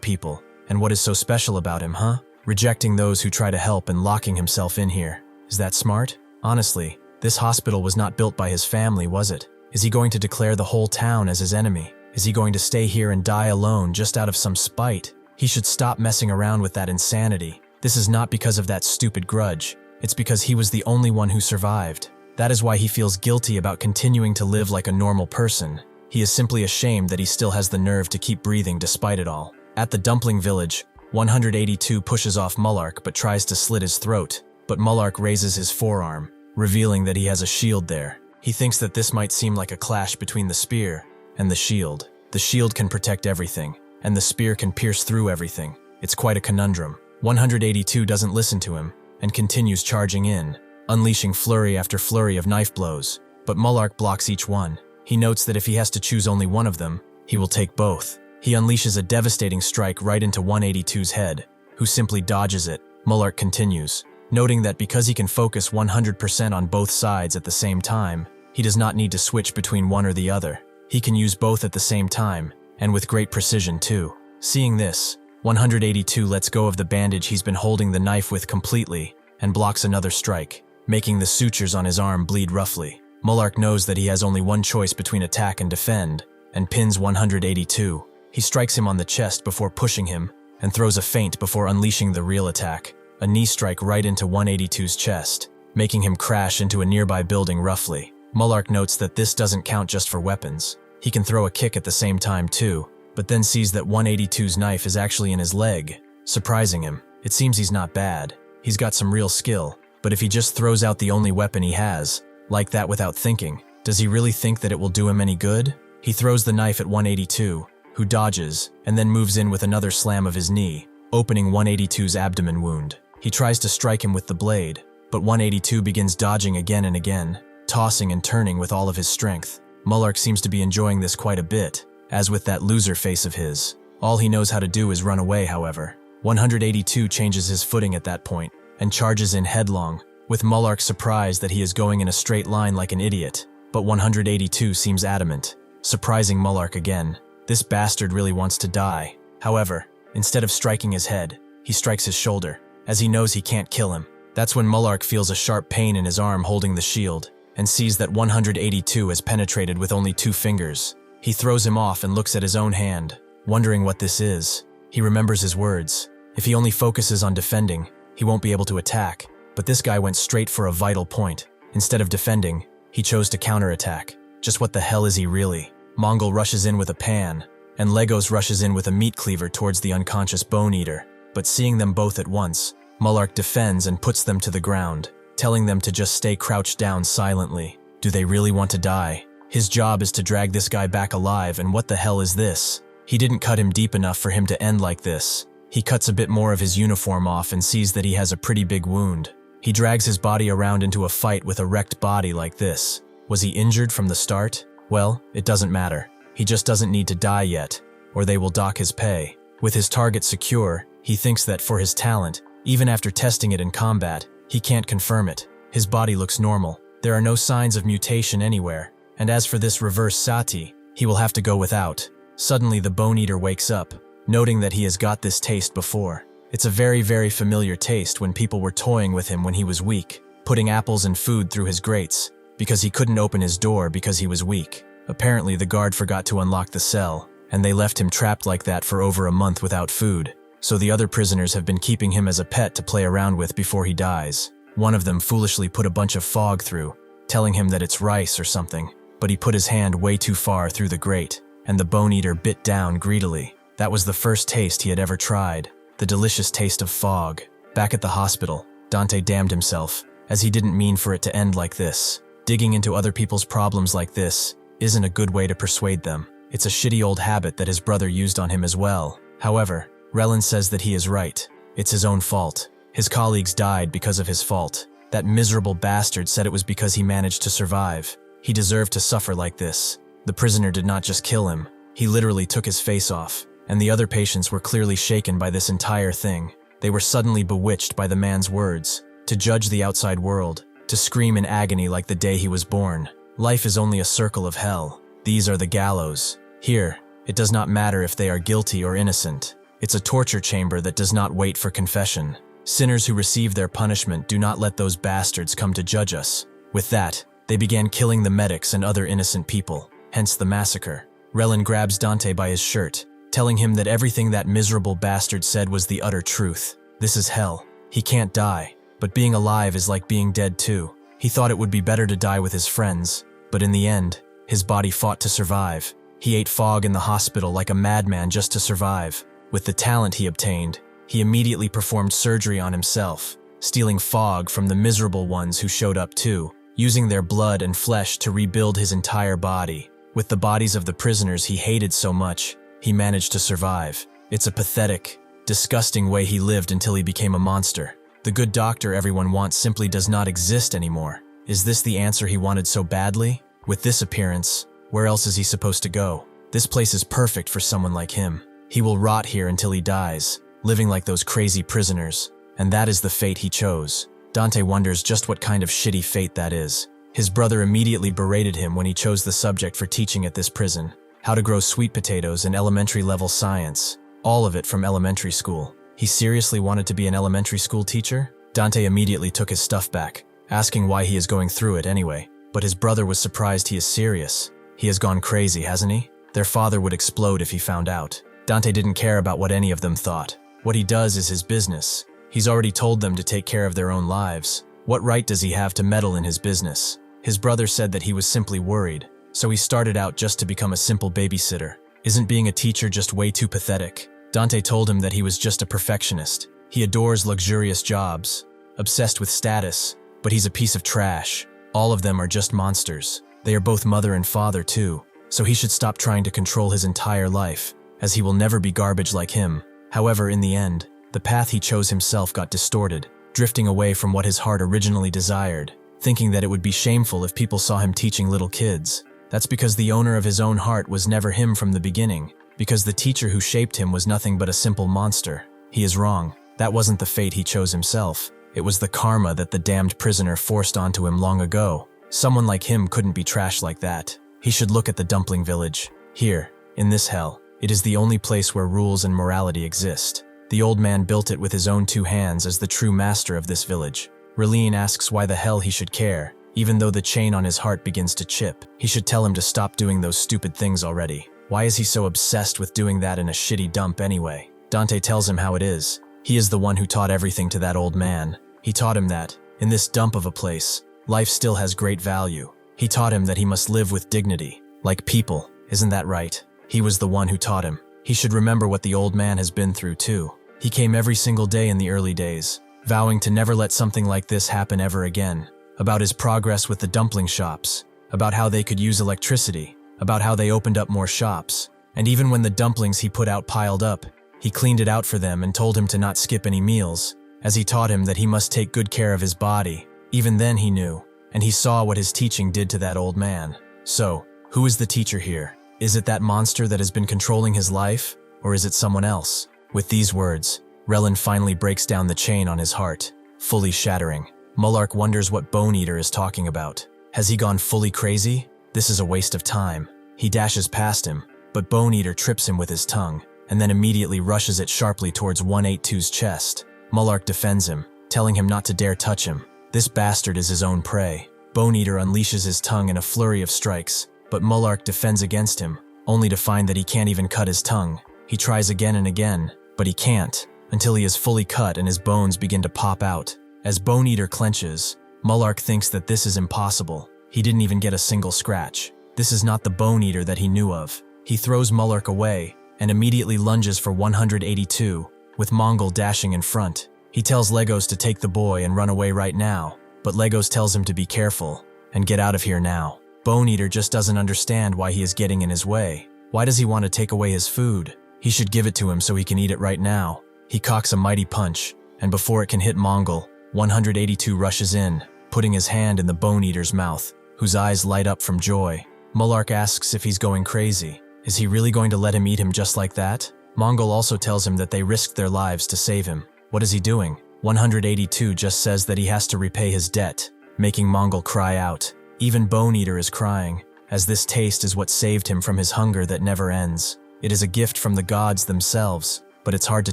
people. And what is so special about him, huh? Rejecting those who try to help and locking himself in here. Is that smart? Honestly, this hospital was not built by his family, was it? Is he going to declare the whole town as his enemy? Is he going to stay here and die alone just out of some spite? He should stop messing around with that insanity. This is not because of that stupid grudge. It's because he was the only one who survived. That is why he feels guilty about continuing to live like a normal person. He is simply ashamed that he still has the nerve to keep breathing despite it all. At the dumpling village, 182 pushes off Mullark but tries to slit his throat. But Mullark raises his forearm, revealing that he has a shield there. He thinks that this might seem like a clash between the spear and the shield. The shield can protect everything, and the spear can pierce through everything. It's quite a conundrum. 182 doesn't listen to him, and continues charging in, unleashing flurry after flurry of knife blows. But Mullark blocks each one. He notes that if he has to choose only one of them, he will take both. He unleashes a devastating strike right into 182's head, who simply dodges it. Mullark continues, noting that because he can focus 100% on both sides at the same time, he does not need to switch between one or the other. He can use both at the same time, and with great precision too. Seeing this, 182 lets go of the bandage he's been holding the knife with completely, and blocks another strike, making the sutures on his arm bleed roughly. Mullark knows that he has only one choice between attack and defend, and pins 182. He strikes him on the chest before pushing him, and throws a feint before unleashing the real attack, a knee strike right into 182's chest, making him crash into a nearby building roughly. Mullark notes that this doesn't count just for weapons. He can throw a kick at the same time too, but then sees that 182's knife is actually in his leg, surprising him. It seems he's not bad. He's got some real skill, but if he just throws out the only weapon he has, like that without thinking, does he really think that it will do him any good? He throws the knife at 182, who dodges, and then moves in with another slam of his knee, opening 182's abdomen wound. He tries to strike him with the blade, but 182 begins dodging again and again, tossing and turning with all of his strength. Mullark seems to be enjoying this quite a bit, as with that loser face of his. All he knows how to do is run away, however. 182 changes his footing at that point, and charges in headlong, with Mullark surprised that he is going in a straight line like an idiot. But 182 seems adamant, surprising Mullark again. This bastard really wants to die. However, instead of striking his head, he strikes his shoulder, as he knows he can't kill him. That's when Mullark feels a sharp pain in his arm holding the shield, and sees that 182 has penetrated with only 2 fingers. He throws him off and looks at his own hand, wondering what this is. He remembers his words. If he only focuses on defending, he won't be able to attack. But this guy went straight for a vital point. Instead of defending, he chose to counterattack. Just what the hell is he really? Mongol rushes in with a pan, and Legos rushes in with a meat cleaver towards the unconscious Bone Eater. But seeing them both at once, Mullark defends and puts them to the ground, telling them to just stay crouched down silently. Do they really want to die? His job is to drag this guy back alive, and what the hell is this? He didn't cut him deep enough for him to end like this. He cuts a bit more of his uniform off and sees that he has a pretty big wound. He drags his body around into a fight with a wrecked body like this. Was he injured from the start? Well, it doesn't matter. He just doesn't need to die yet, or they will dock his pay. With his target secure, he thinks that for his talent, even after testing it in combat, He can't confirm it. His body looks normal. There are no signs of mutation anywhere. And as for this reverse sati, he will have to go without. Suddenly the bone eater wakes up, noting that he has got this taste before. It's a very, very familiar taste when people were toying with him when he was weak, putting apples and food through his grates, because he couldn't open his door because he was weak. Apparently the guard forgot to unlock the cell, and they left him trapped like that for over a month without food. So the other prisoners have been keeping him as a pet to play around with before he dies. One of them foolishly put a bunch of fog through, telling him that it's rice or something, but he put his hand way too far through the grate, and the bone eater bit down greedily. That was the first taste he had ever tried, the delicious taste of fog. Back at the hospital, Dante damned himself, as he didn't mean for it to end like this. Digging into other people's problems like this isn't a good way to persuade them. It's a shitty old habit that his brother used on him as well. However, Relin says that he is right. It's his own fault. His colleagues died because of his fault. That miserable bastard said it was because he managed to survive. He deserved to suffer like this. The prisoner did not just kill him. He literally took his face off, and the other patients were clearly shaken by this entire thing. They were suddenly bewitched by the man's words, to judge the outside world, to scream in agony like the day he was born. Life is only a circle of hell. These are the gallows. Here, it does not matter if they are guilty or innocent. It's a torture chamber that does not wait for confession. Sinners who receive their punishment do not let those bastards come to judge us. With that, they began killing the medics and other innocent people, hence the massacre. Relin grabs Dante by his shirt, telling him that everything that miserable bastard said was the utter truth. This is hell. He can't die, but being alive is like being dead too. He thought it would be better to die with his friends, but in the end, his body fought to survive. He ate fog in the hospital like a madman just to survive. With the talent he obtained, he immediately performed surgery on himself, stealing fog from the miserable ones who showed up too, using their blood and flesh to rebuild his entire body. With the bodies of the prisoners he hated so much, he managed to survive. It's a pathetic, disgusting way he lived until he became a monster. The good doctor everyone wants simply does not exist anymore. Is this the answer he wanted so badly? With this appearance, where else is he supposed to go? This place is perfect for someone like him. He will rot here until he dies, living like those crazy prisoners, and that is the fate he chose. Dante wonders just what kind of shitty fate that is. His brother immediately berated him when he chose the subject for teaching at this prison. How to grow sweet potatoes in elementary level science. All of it from elementary school. He seriously wanted to be an elementary school teacher? Dante immediately took his stuff back, asking why he is going through it anyway. But his brother was surprised he is serious. He has gone crazy, hasn't he? Their father would explode if he found out. Dante didn't care about what any of them thought. What he does is his business. He's already told them to take care of their own lives. What right does he have to meddle in his business? His brother said that he was simply worried, so he started out just to become a simple babysitter. Isn't being a teacher just way too pathetic? Dante told him that he was just a perfectionist. He adores luxurious jobs, obsessed with status, but he's a piece of trash. All of them are just monsters. They are both mother and father too, so he should stop trying to control his entire life, as he will never be garbage like him. However, in the end, the path he chose himself got distorted, drifting away from what his heart originally desired, thinking that it would be shameful if people saw him teaching little kids. That's because the owner of his own heart was never him from the beginning, because the teacher who shaped him was nothing but a simple monster. He is wrong. That wasn't the fate he chose himself. It was the karma that the damned prisoner forced onto him long ago. Someone like him couldn't be trash like that. He should look at the dumpling village. Here, in this hell, it is the only place where rules and morality exist. The old man built it with his own 2 hands as the true master of this village. Relin asks why the hell he should care, even though the chain on his heart begins to chip. He should tell him to stop doing those stupid things already. Why is he so obsessed with doing that in a shitty dump anyway? Dante tells him how it is. He is the one who taught everything to that old man. He taught him that, in this dump of a place, life still has great value. He taught him that he must live with dignity, like people. Isn't that right? He was the one who taught him. He should remember what the old man has been through too. He came every single day in the early days, vowing to never let something like this happen ever again. About his progress with the dumpling shops, about how they could use electricity, about how they opened up more shops, and even when the dumplings he put out piled up, he cleaned it out for them and told him to not skip any meals, as he taught him that he must take good care of his body. Even then he knew, and he saw what his teaching did to that old man. So, who is the teacher here? Is it that monster that has been controlling his life, or is it someone else? With these words, Relin finally breaks down the chain on his heart, fully shattering. Mullark wonders what Bone Eater is talking about. Has he gone fully crazy? This is a waste of time. He dashes past him, but Bone Eater trips him with his tongue, and then immediately rushes it sharply towards 182's chest. Mullark defends him, telling him not to dare touch him. This bastard is his own prey. Bone Eater unleashes his tongue in a flurry of strikes, but Mullark defends against him, only to find that he can't even cut his tongue. He tries again and again, but he can't, until he is fully cut and his bones begin to pop out. As Bone Eater clenches, Mullark thinks that this is impossible. He didn't even get a single scratch. This is not the Bone Eater that he knew of. He throws Mullark away and immediately lunges for 182, with Mongol dashing in front. He tells Legos to take the boy and run away right now, but Legos tells him to be careful and get out of here now. Bone Eater just doesn't understand why he is getting in his way. Why does he want to take away his food? He should give it to him so he can eat it right now. He cocks a mighty punch, and before it can hit Mongol, 182 rushes in, putting his hand in the Bone Eater's mouth, whose eyes light up from joy. Mullark asks if he's going crazy. Is he really going to let him eat him just like that? Mongol also tells him that they risked their lives to save him. What is he doing? 182 just says that he has to repay his debt, making Mongol cry out. Even Bone Eater is crying, as this taste is what saved him from his hunger that never ends. It is a gift from the gods themselves, but it's hard to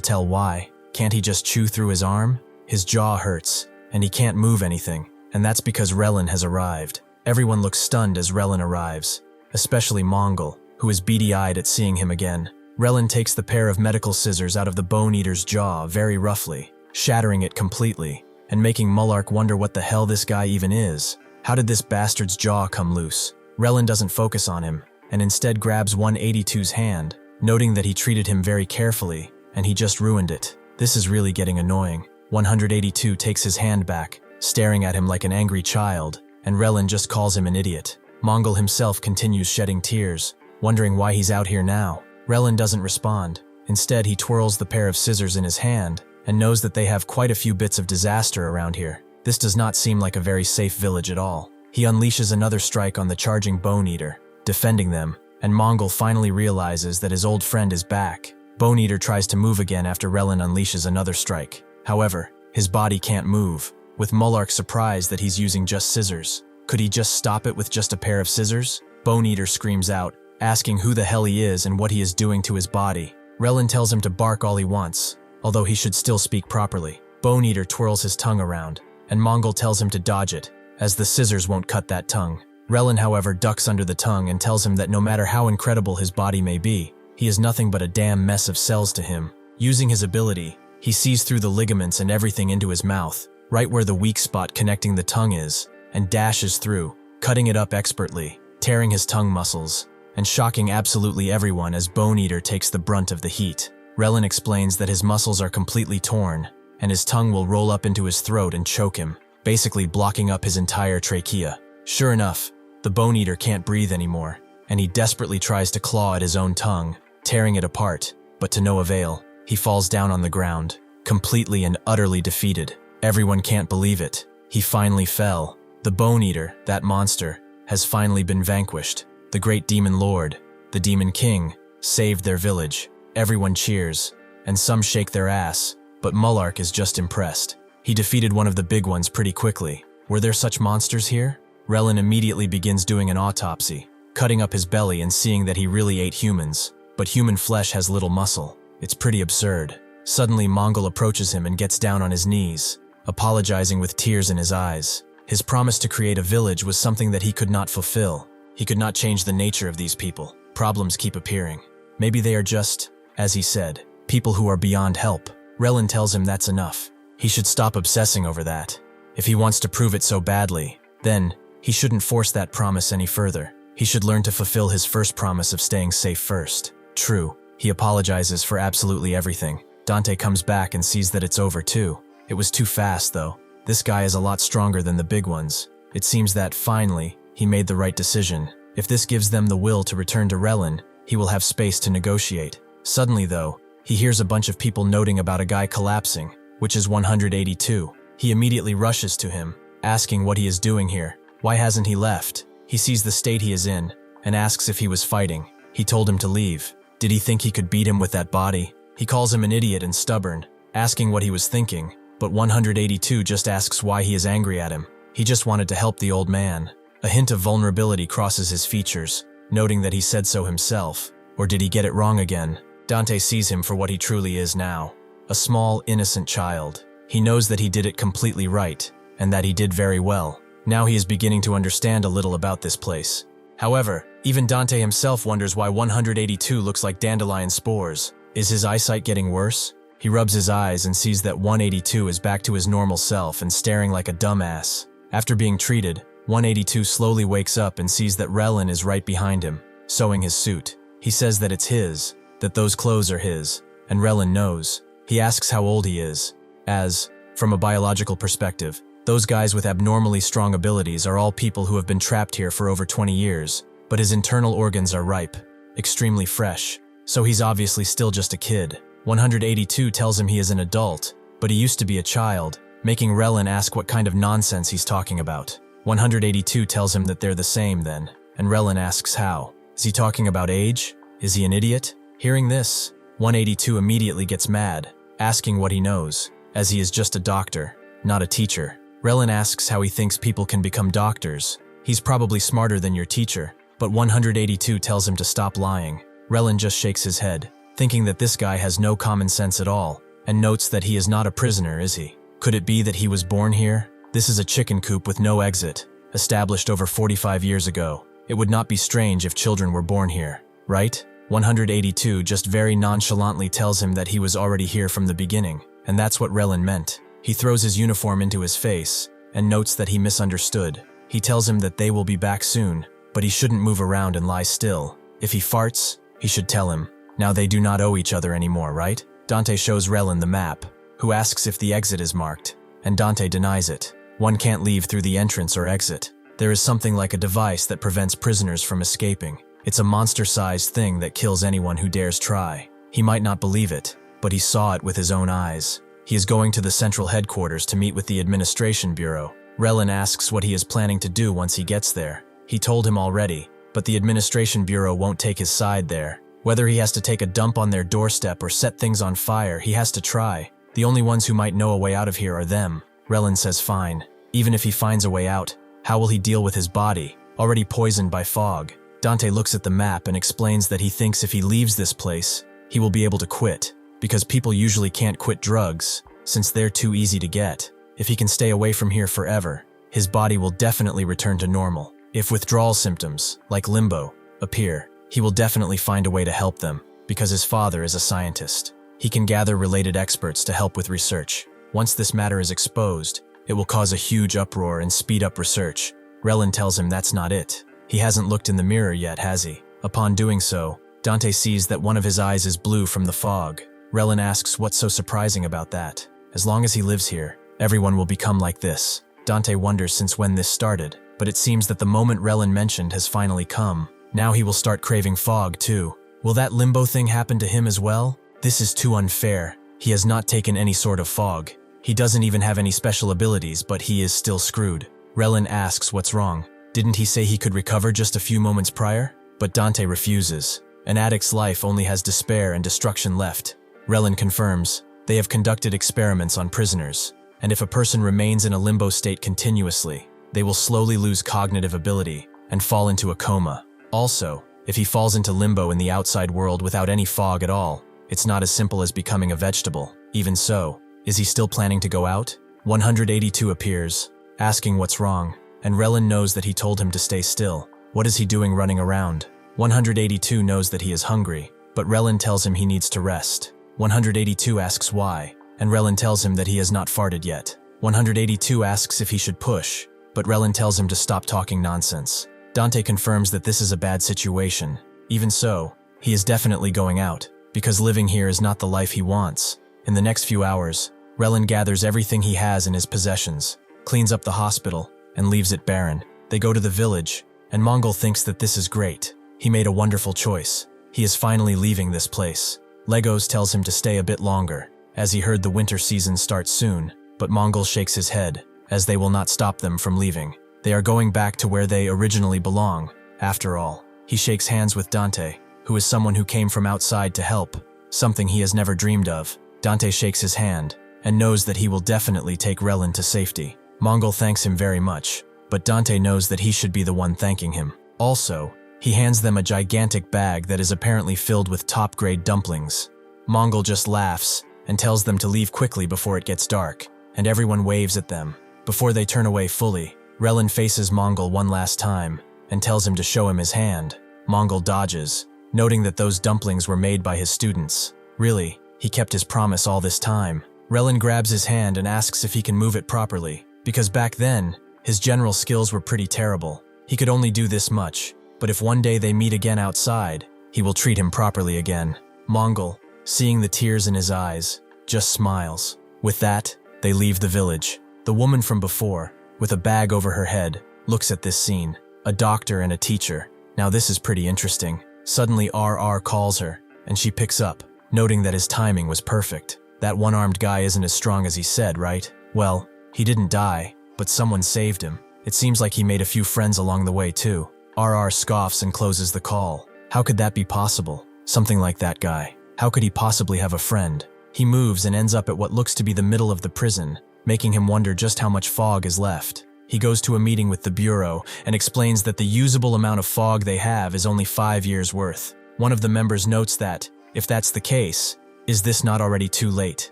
tell why. Can't he just chew through his arm? His jaw hurts, and he can't move anything, and that's because Relin has arrived. Everyone looks stunned as Relin arrives, especially Mongol, who is beady-eyed at seeing him again. Relin takes the pair of medical scissors out of the Bone Eater's jaw very roughly, shattering it completely, and making Mullark wonder what the hell this guy even is. How did this bastard's jaw come loose? Relin doesn't focus on him, and instead grabs 182's hand, noting that he treated him very carefully, and he just ruined it. This is really getting annoying. 182 takes his hand back, staring at him like an angry child, and Relin just calls him an idiot. Mongol himself continues shedding tears, wondering why he's out here now. Relin doesn't respond. Instead, he twirls the pair of scissors in his hand, and knows that they have quite a few bits of disaster around here. This does not seem like a very safe village at all. He unleashes another strike on the charging Bone Eater, defending them, and Mongol finally realizes that his old friend is back. Bone Eater tries to move again after Relin unleashes another strike. However, his body can't move, with Mullark surprised that he's using just scissors. Could he just stop it with just a pair of scissors? Bone Eater screams out, asking who the hell he is and what he is doing to his body. Relin tells him to bark all he wants, although he should still speak properly. Bone Eater twirls his tongue around, and Mongol tells him to dodge it, as the scissors won't cut that tongue. Relin, however, ducks under the tongue and tells him that no matter how incredible his body may be, he is nothing but a damn mess of cells to him. Using his ability, he sees through the ligaments and everything into his mouth, right where the weak spot connecting the tongue is, and dashes through, cutting it up expertly, tearing his tongue muscles, and shocking absolutely everyone as Bone Eater takes the brunt of the heat. Relin explains that his muscles are completely torn, and his tongue will roll up into his throat and choke him, basically blocking up his entire trachea. Sure enough, the Bone Eater can't breathe anymore, and he desperately tries to claw at his own tongue, tearing it apart, but to no avail. He falls down on the ground, completely and utterly defeated. Everyone can't believe it. He finally fell. The Bone Eater, that monster, has finally been vanquished. The great demon lord, the demon king, saved their village. Everyone cheers, and some shake their ass, but Mullark is just impressed. He defeated one of the big ones pretty quickly. Were there such monsters here? Relin immediately begins doing an autopsy, cutting up his belly and seeing that he really ate humans, but human flesh has little muscle. It's pretty absurd. Suddenly, Mongol approaches him and gets down on his knees, apologizing with tears in his eyes. His promise to create a village was something that he could not fulfill. He could not change the nature of these people. Problems keep appearing. Maybe they are just, as he said, people who are beyond help. Relin tells him that's enough. He should stop obsessing over that. If he wants to prove it so badly, then he shouldn't force that promise any further. He should learn to fulfill his first promise of staying safe first. True, he apologizes for absolutely everything. Dante comes back and sees that it's over too. It was too fast though. This guy is a lot stronger than the big ones. It seems that, finally, he made the right decision. If this gives them the will to return to Relin, he will have space to negotiate. Suddenly though, he hears a bunch of people noting about a guy collapsing, which is 182. He immediately rushes to him, asking what he is doing here. Why hasn't he left? He sees the state he is in, and asks if he was fighting. He told him to leave. Did he think he could beat him with that body? He calls him an idiot and stubborn, asking what he was thinking, but 182 just asks why he is angry at him. He just wanted to help the old man. A hint of vulnerability crosses his features, noting that he said so himself. Or did he get it wrong again? Dante sees him for what he truly is now. A small, innocent child. He knows that he did it completely right, and that he did very well. Now he is beginning to understand a little about this place. However, even Dante himself wonders why 182 looks like dandelion spores. Is his eyesight getting worse? He rubs his eyes and sees that 182 is back to his normal self and staring like a dumbass. After being treated, 182 slowly wakes up and sees that Relin is right behind him, sewing his suit. He says that it's his, that those clothes are his, and Relin knows. He asks how old he is, as, from a biological perspective, those guys with abnormally strong abilities are all people who have been trapped here for over 20 years, but his internal organs are ripe, extremely fresh, so he's obviously still just a kid. 182 tells him he is an adult, but he used to be a child, making Relin ask what kind of nonsense he's talking about. 182 tells him that they're the same then, and Relin asks how. Is he talking about age? Is he an idiot? Hearing this, 182 immediately gets mad, asking what he knows, as he is just a doctor, not a teacher. Relin asks how he thinks people can become doctors. He's probably smarter than your teacher, but 182 tells him to stop lying. Relin just shakes his head, thinking that this guy has no common sense at all, and notes that he is not a prisoner, is he? Could it be that he was born here? This is a chicken coop with no exit, established over 45 years ago. It would not be strange if children were born here, right? 182 just very nonchalantly tells him that he was already here from the beginning, and that's what Relin meant. He throws his uniform into his face, and notes that he misunderstood. He tells him that they will be back soon, but he shouldn't move around and lie still. If he farts, he should tell him. Now they do not owe each other anymore, right? Dante shows Relin the map, who asks if the exit is marked, and Dante denies it. One can't leave through the entrance or exit. There is something like a device that prevents prisoners from escaping. It's a monster-sized thing that kills anyone who dares try. He might not believe it, but he saw it with his own eyes. He is going to the central headquarters to meet with the administration bureau. Relin asks what he is planning to do once he gets there. He told him already, but the administration bureau won't take his side there. Whether he has to take a dump on their doorstep or set things on fire, he has to try. The only ones who might know a way out of here are them. Relin says fine. Even if he finds a way out, how will he deal with his body, already poisoned by fog? Dante looks at the map and explains that he thinks if he leaves this place, he will be able to quit, because people usually can't quit drugs, since they're too easy to get. If he can stay away from here forever, his body will definitely return to normal. If withdrawal symptoms, like limbo, appear, he will definitely find a way to help them, because his father is a scientist. He can gather related experts to help with research. Once this matter is exposed, it will cause a huge uproar and speed up research. Relin tells him that's not it. He hasn't looked in the mirror yet, has he? Upon doing so, Dante sees that one of his eyes is blue from the fog. Relin asks what's so surprising about that. As long as he lives here, everyone will become like this. Dante wonders since when this started, but it seems that the moment Relin mentioned has finally come. Now he will start craving fog too. Will that limbo thing happen to him as well? This is too unfair. He has not taken any sort of fog. He doesn't even have any special abilities, but he is still screwed. Relin asks what's wrong. Didn't he say he could recover just a few moments prior? But Dante refuses. An addict's life only has despair and destruction left. Relin confirms, they have conducted experiments on prisoners, and if a person remains in a limbo state continuously, they will slowly lose cognitive ability and fall into a coma. Also, if he falls into limbo in the outside world without any fog at all, it's not as simple as becoming a vegetable. Even so, is he still planning to go out? 182 appears, asking what's wrong, and Relin knows that he told him to stay still. What is he doing running around? 182 knows that he is hungry, but Relin tells him he needs to rest. 182 asks why, and Relin tells him that he has not farted yet. 182 asks if he should push, but Relin tells him to stop talking nonsense. Dante confirms that this is a bad situation. Even so, he is definitely going out, because living here is not the life he wants. In the next few hours, Relin gathers everything he has in his possessions, cleans up the hospital, and leaves it barren. They go to the village, and Mongol thinks that this is great. He made a wonderful choice. He is finally leaving this place. Legos tells him to stay a bit longer, as he heard the winter season starts soon, but Mongol shakes his head, as they will not stop them from leaving. They are going back to where they originally belong, after all. He shakes hands with Dante, who is someone who came from outside to help, something he has never dreamed of. Dante shakes his hand, and knows that he will definitely take Relin to safety. Mongol thanks him very much, but Dante knows that he should be the one thanking him. Also, he hands them a gigantic bag that is apparently filled with top-grade dumplings. Mongol just laughs and tells them to leave quickly before it gets dark, and everyone waves at them. Before they turn away fully, Relin faces Mongol one last time and tells him to show him his hand. Mongol dodges, noting that those dumplings were made by his students. Really, he kept his promise all this time. Relin grabs his hand and asks if he can move it properly, because back then, his general skills were pretty terrible. He could only do this much, but if one day they meet again outside, he will treat him properly again. Mongol, seeing the tears in his eyes, just smiles. With that, they leave the village. The woman from before, with a bag over her head, looks at this scene. A doctor and a teacher. Now this is pretty interesting. Suddenly RR calls her, and she picks up, noting that his timing was perfect. That one-armed guy isn't as strong as he said, right? Well, he didn't die, but someone saved him. It seems like he made a few friends along the way too. RR scoffs and closes the call. How could that be possible? Something like that guy. How could he possibly have a friend? He moves and ends up at what looks to be the middle of the prison, making him wonder just how much fog is left. He goes to a meeting with the bureau and explains that the usable amount of fog they have is only 5 years worth. One of the members notes that, if that's the case, is this not already too late?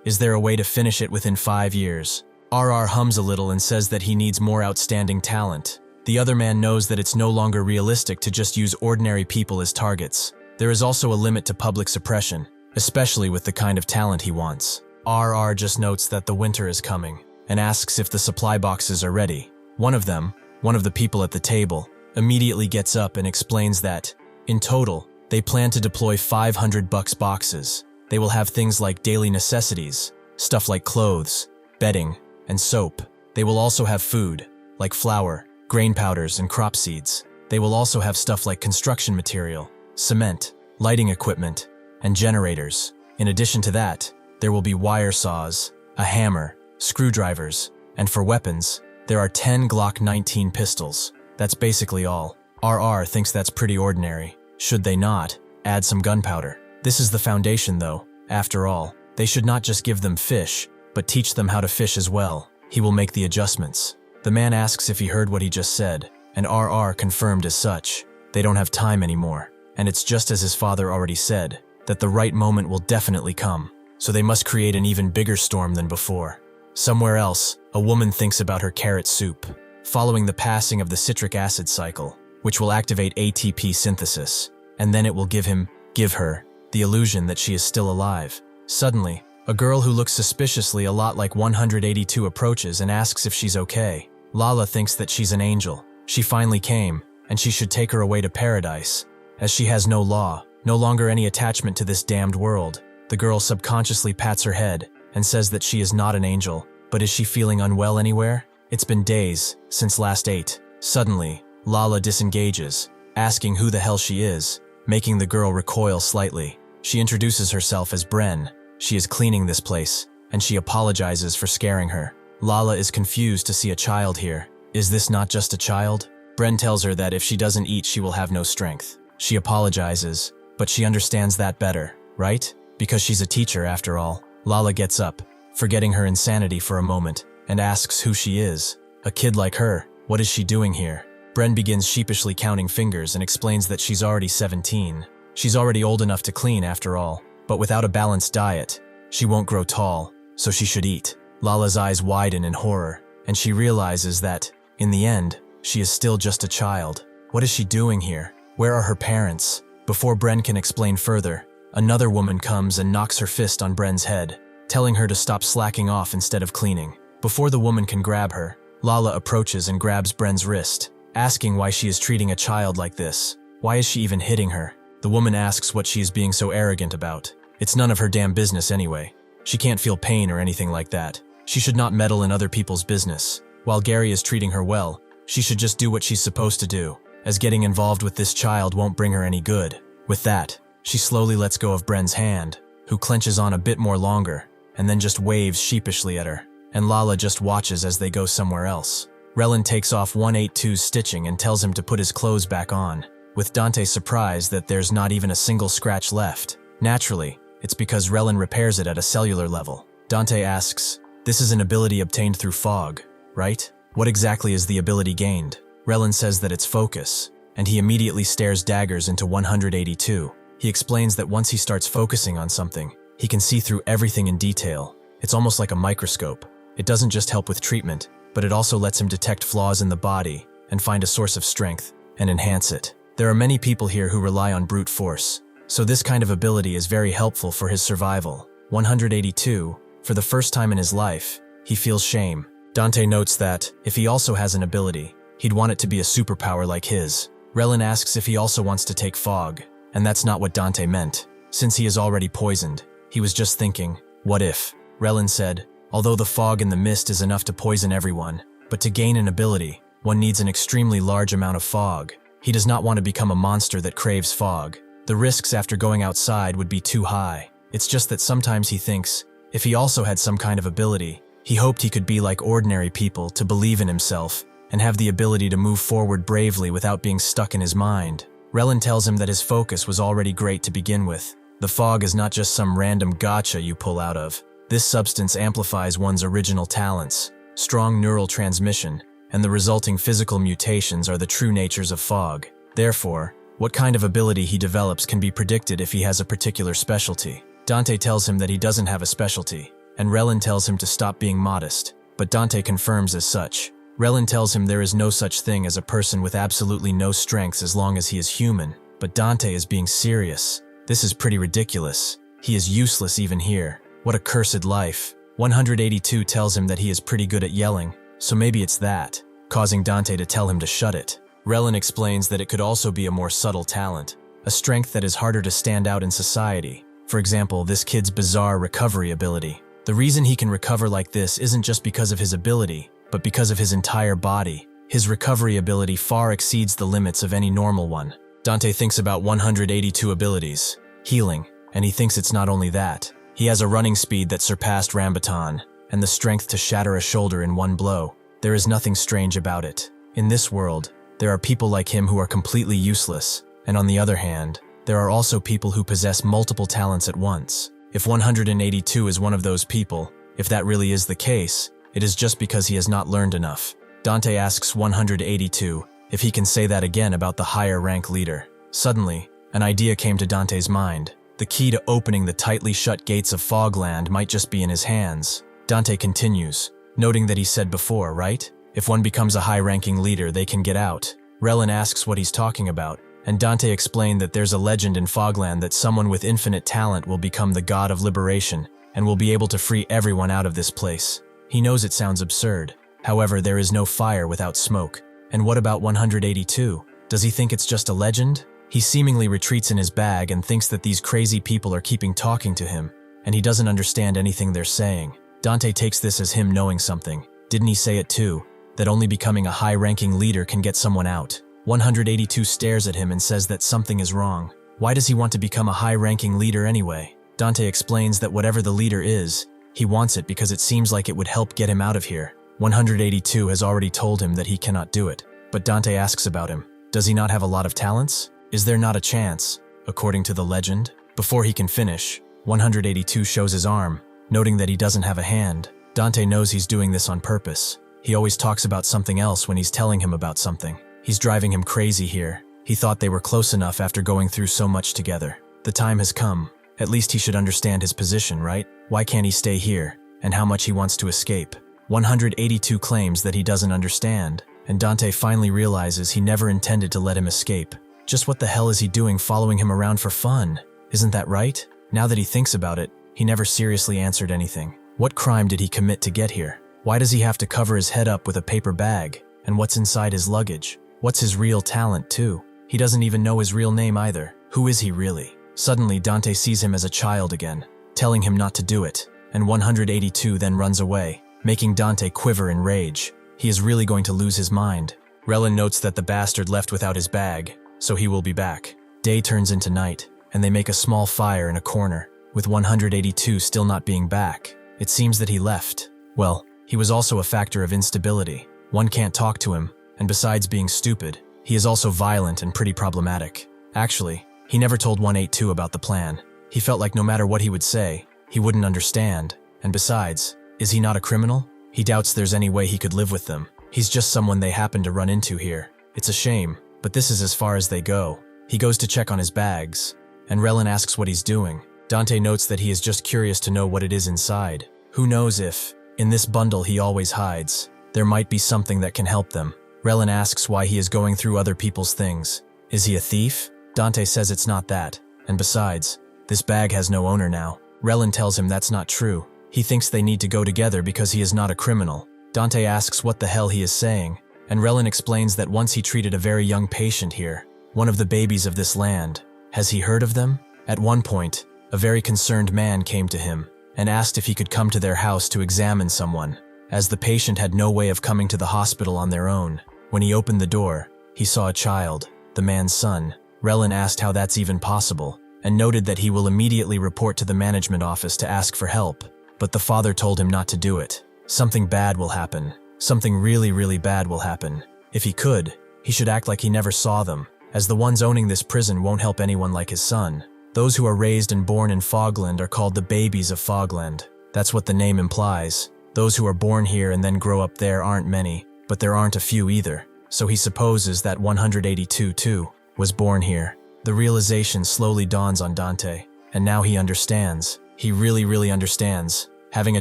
Is there a way to finish it within 5 years? RR hums a little and says that he needs more outstanding talent. The other man knows that it's no longer realistic to just use ordinary people as targets. There is also a limit to public suppression, especially with the kind of talent he wants. RR just notes that the winter is coming and asks if the supply boxes are ready. One of the people at the table, immediately gets up and explains that, in total, they plan to deploy 500 boxes. They will have things like daily necessities, stuff like clothes, bedding, and soap. They will also have food, like flour, grain powders, and crop seeds. They will also have stuff like construction material, cement, lighting equipment, and generators. In addition to that, there will be wire saws, a hammer, screwdrivers, and for weapons, there are 10 Glock 19 pistols. That's basically all. RR thinks that's pretty ordinary. Should they not add some gunpowder? This is the foundation though. After all, they should not just give them fish, but teach them how to fish as well. He will make the adjustments. The man asks if he heard what he just said, and RR confirmed as such. They don't have time anymore, and it's just as his father already said, that the right moment will definitely come. So they must create an even bigger storm than before. Somewhere else, a woman thinks about her carrot soup, following the passing of the citric acid cycle, which will activate ATP synthesis, and then it will give her, the illusion that she is still alive. Suddenly, a girl who looks suspiciously a lot like 182 approaches and asks if she's okay. Lala thinks that she's an angel. She finally came, and she should take her away to paradise, as she has no law, no longer any attachment to this damned world. The girl subconsciously pats her head and says that she is not an angel, but is she feeling unwell anywhere? It's been days since last ate. Suddenly, Lala disengages, asking who the hell she is, making the girl recoil slightly. She introduces herself as Bren. She is cleaning this place, and she apologizes for scaring her. Lala is confused to see a child here. Is this not just a child? Bren tells her that if she doesn't eat, she will have no strength. She apologizes, but she understands that better, right? Because she's a teacher after all. Lala gets up, forgetting her insanity for a moment, and asks who she is. A kid like her, what is she doing here? Bren begins sheepishly counting fingers and explains that she's already 17. She's already old enough to clean after all, but without a balanced diet, she won't grow tall, so she should eat. Lala's eyes widen in horror, and she realizes that, in the end, she is still just a child. What is she doing here? Where are her parents? Before Bren can explain further, another woman comes and knocks her fist on Bren's head, telling her to stop slacking off instead of cleaning. Before the woman can grab her, Lala approaches and grabs Bren's wrist, asking why she is treating a child like this. Why is she even hitting her? The woman asks what she is being so arrogant about. It's none of her damn business anyway. She can't feel pain or anything like that. She should not meddle in other people's business. While Gary is treating her well, she should just do what she's supposed to do, as getting involved with this child won't bring her any good. With that, she slowly lets go of Bren's hand, who clenches on a bit more longer, and then just waves sheepishly at her, and Lala just watches as they go somewhere else. Relin takes off 182's stitching and tells him to put his clothes back on, with Dante surprised that there's not even a single scratch left. Naturally, it's because Relin repairs it at a cellular level. Dante asks, "This is an ability obtained through fog, right? What exactly is the ability gained?" Relin says that it's focus, and he immediately stares daggers into 182. He explains that once he starts focusing on something, he can see through everything in detail. It's almost like a microscope. It doesn't just help with treatment, but it also lets him detect flaws in the body and find a source of strength and enhance it. There are many people here who rely on brute force, so this kind of ability is very helpful for his survival. 182, for the first time in his life, he feels shame. Dante notes that, if he also has an ability, he'd want it to be a superpower like his. Relin asks if he also wants to take fog, and that's not what Dante meant. Since he is already poisoned, he was just thinking, what if? Relin said, although the fog and the mist is enough to poison everyone, but to gain an ability, one needs an extremely large amount of fog. He does not want to become a monster that craves fog. The risks after going outside would be too high. It's just that sometimes he thinks, if he also had some kind of ability, he hoped he could be like ordinary people, to believe in himself, and have the ability to move forward bravely without being stuck in his mind. Relin tells him that his focus was already great to begin with. The fog is not just some random gotcha you pull out of. This substance amplifies one's original talents, strong neural transmission, and the resulting physical mutations are the true natures of fog. Therefore, what kind of ability he develops can be predicted if he has a particular specialty. Dante tells him that he doesn't have a specialty, and Relin tells him to stop being modest, but Dante confirms as such. Relin tells him there is no such thing as a person with absolutely no strengths as long as he is human, but Dante is being serious. This is pretty ridiculous. He is useless even here. What a cursed life. 182 tells him that he is pretty good at yelling, so maybe it's that, causing Dante to tell him to shut it. Relin explains that it could also be a more subtle talent, a strength that is harder to stand out in society. For example, this kid's bizarre recovery ability. The reason he can recover like this isn't just because of his ability, but because of his entire body. His recovery ability far exceeds the limits of any normal one. Dante thinks about 182 abilities, healing, and he thinks it's not only that. He has a running speed that surpassed Rambutan, and the strength to shatter a shoulder in one blow. There is nothing strange about it. In this world, there are people like him who are completely useless, and on the other hand, there are also people who possess multiple talents at once. If 182 is one of those people, if that really is the case, it is just because he has not learned enough. Dante asks 182 if he can say that again about the higher rank leader. Suddenly, an idea came to Dante's mind. The key to opening the tightly shut gates of Fogland might just be in his hands. Dante continues, noting that he said before, right? If one becomes a high-ranking leader, they can get out. Relin asks what he's talking about, and Dante explained that there's a legend in Fogland that someone with infinite talent will become the god of liberation and will be able to free everyone out of this place. He knows it sounds absurd. However, there is no fire without smoke. And what about 182? Does he think it's just a legend? He seemingly retreats in his bag and thinks that these crazy people are keeping talking to him, and he doesn't understand anything they're saying. Dante takes this as him knowing something. Didn't he say it too? That only becoming a high-ranking leader can get someone out. 182 stares at him and says that something is wrong. Why does he want to become a high-ranking leader anyway? Dante explains that whatever the leader is, he wants it because it seems like it would help get him out of here. 182 has already told him that he cannot do it, but Dante asks about him. Does he not have a lot of talents? Is there not a chance, according to the legend? Before he can finish, 182 shows his arm, noting that he doesn't have a hand. Dante knows he's doing this on purpose. He always talks about something else when he's telling him about something. He's driving him crazy here. He thought they were close enough after going through so much together. The time has come. At least he should understand his position, right? Why can't he stay here? And how much he wants to escape? 182 claims that he doesn't understand, and Dante finally realizes he never intended to let him escape. Just what the hell is he doing following him around for fun? Isn't that right? Now that he thinks about it, he never seriously answered anything. What crime did he commit to get here? Why does he have to cover his head up with a paper bag? And what's inside his luggage? What's his real talent, too? He doesn't even know his real name either. Who is he really? Suddenly, Dante sees him as a child again, telling him not to do it, and 182 then runs away, making Dante quiver in rage. He is really going to lose his mind. Relin notes that the bastard left without his bag, so he will be back. Day turns into night, and they make a small fire in a corner, with 182 still not being back. It seems that he left. Well, he was also a factor of instability. One can't talk to him, and besides being stupid, he is also violent and pretty problematic. Actually, he never told 182 about the plan. He felt like no matter what he would say, he wouldn't understand, And besides, is he not a criminal? He doubts there's any way he could live with them. He's just someone they happen to run into here. It's a shame, but this is as far as they go. He goes to check on his bags, and Relin asks what he's doing. Dante notes that he is just curious to know what it is inside. Who knows if, in this bundle he always hides, there might be something that can help them. Relin asks why he is going through other people's things. Is he a thief? Dante says it's not that, and besides, this bag has no owner now. Relin tells him that's not true. He thinks they need to go together because he is not a criminal. Dante asks what the hell he is saying, and Relin explains that once he treated a very young patient here, one of the babies of this land. Has he heard of them? At one point, a very concerned man came to him and asked if he could come to their house to examine someone, as the patient had no way of coming to the hospital on their own. When he opened the door, he saw a child, the man's son. Relin asked how that's even possible, and noted that he will immediately report to the management office to ask for help. But the father told him not to do it. Something bad will happen. Something really, really bad will happen. If he could, he should act like he never saw them, as the ones owning this prison won't help anyone like his son. Those who are raised and born in Fogland are called the babies of Fogland. That's what the name implies. Those who are born here and then grow up there aren't many, but there aren't a few either. So he supposes that 182 too was born here. The realization slowly dawns on Dante, and now he understands. He really, really understands. Having a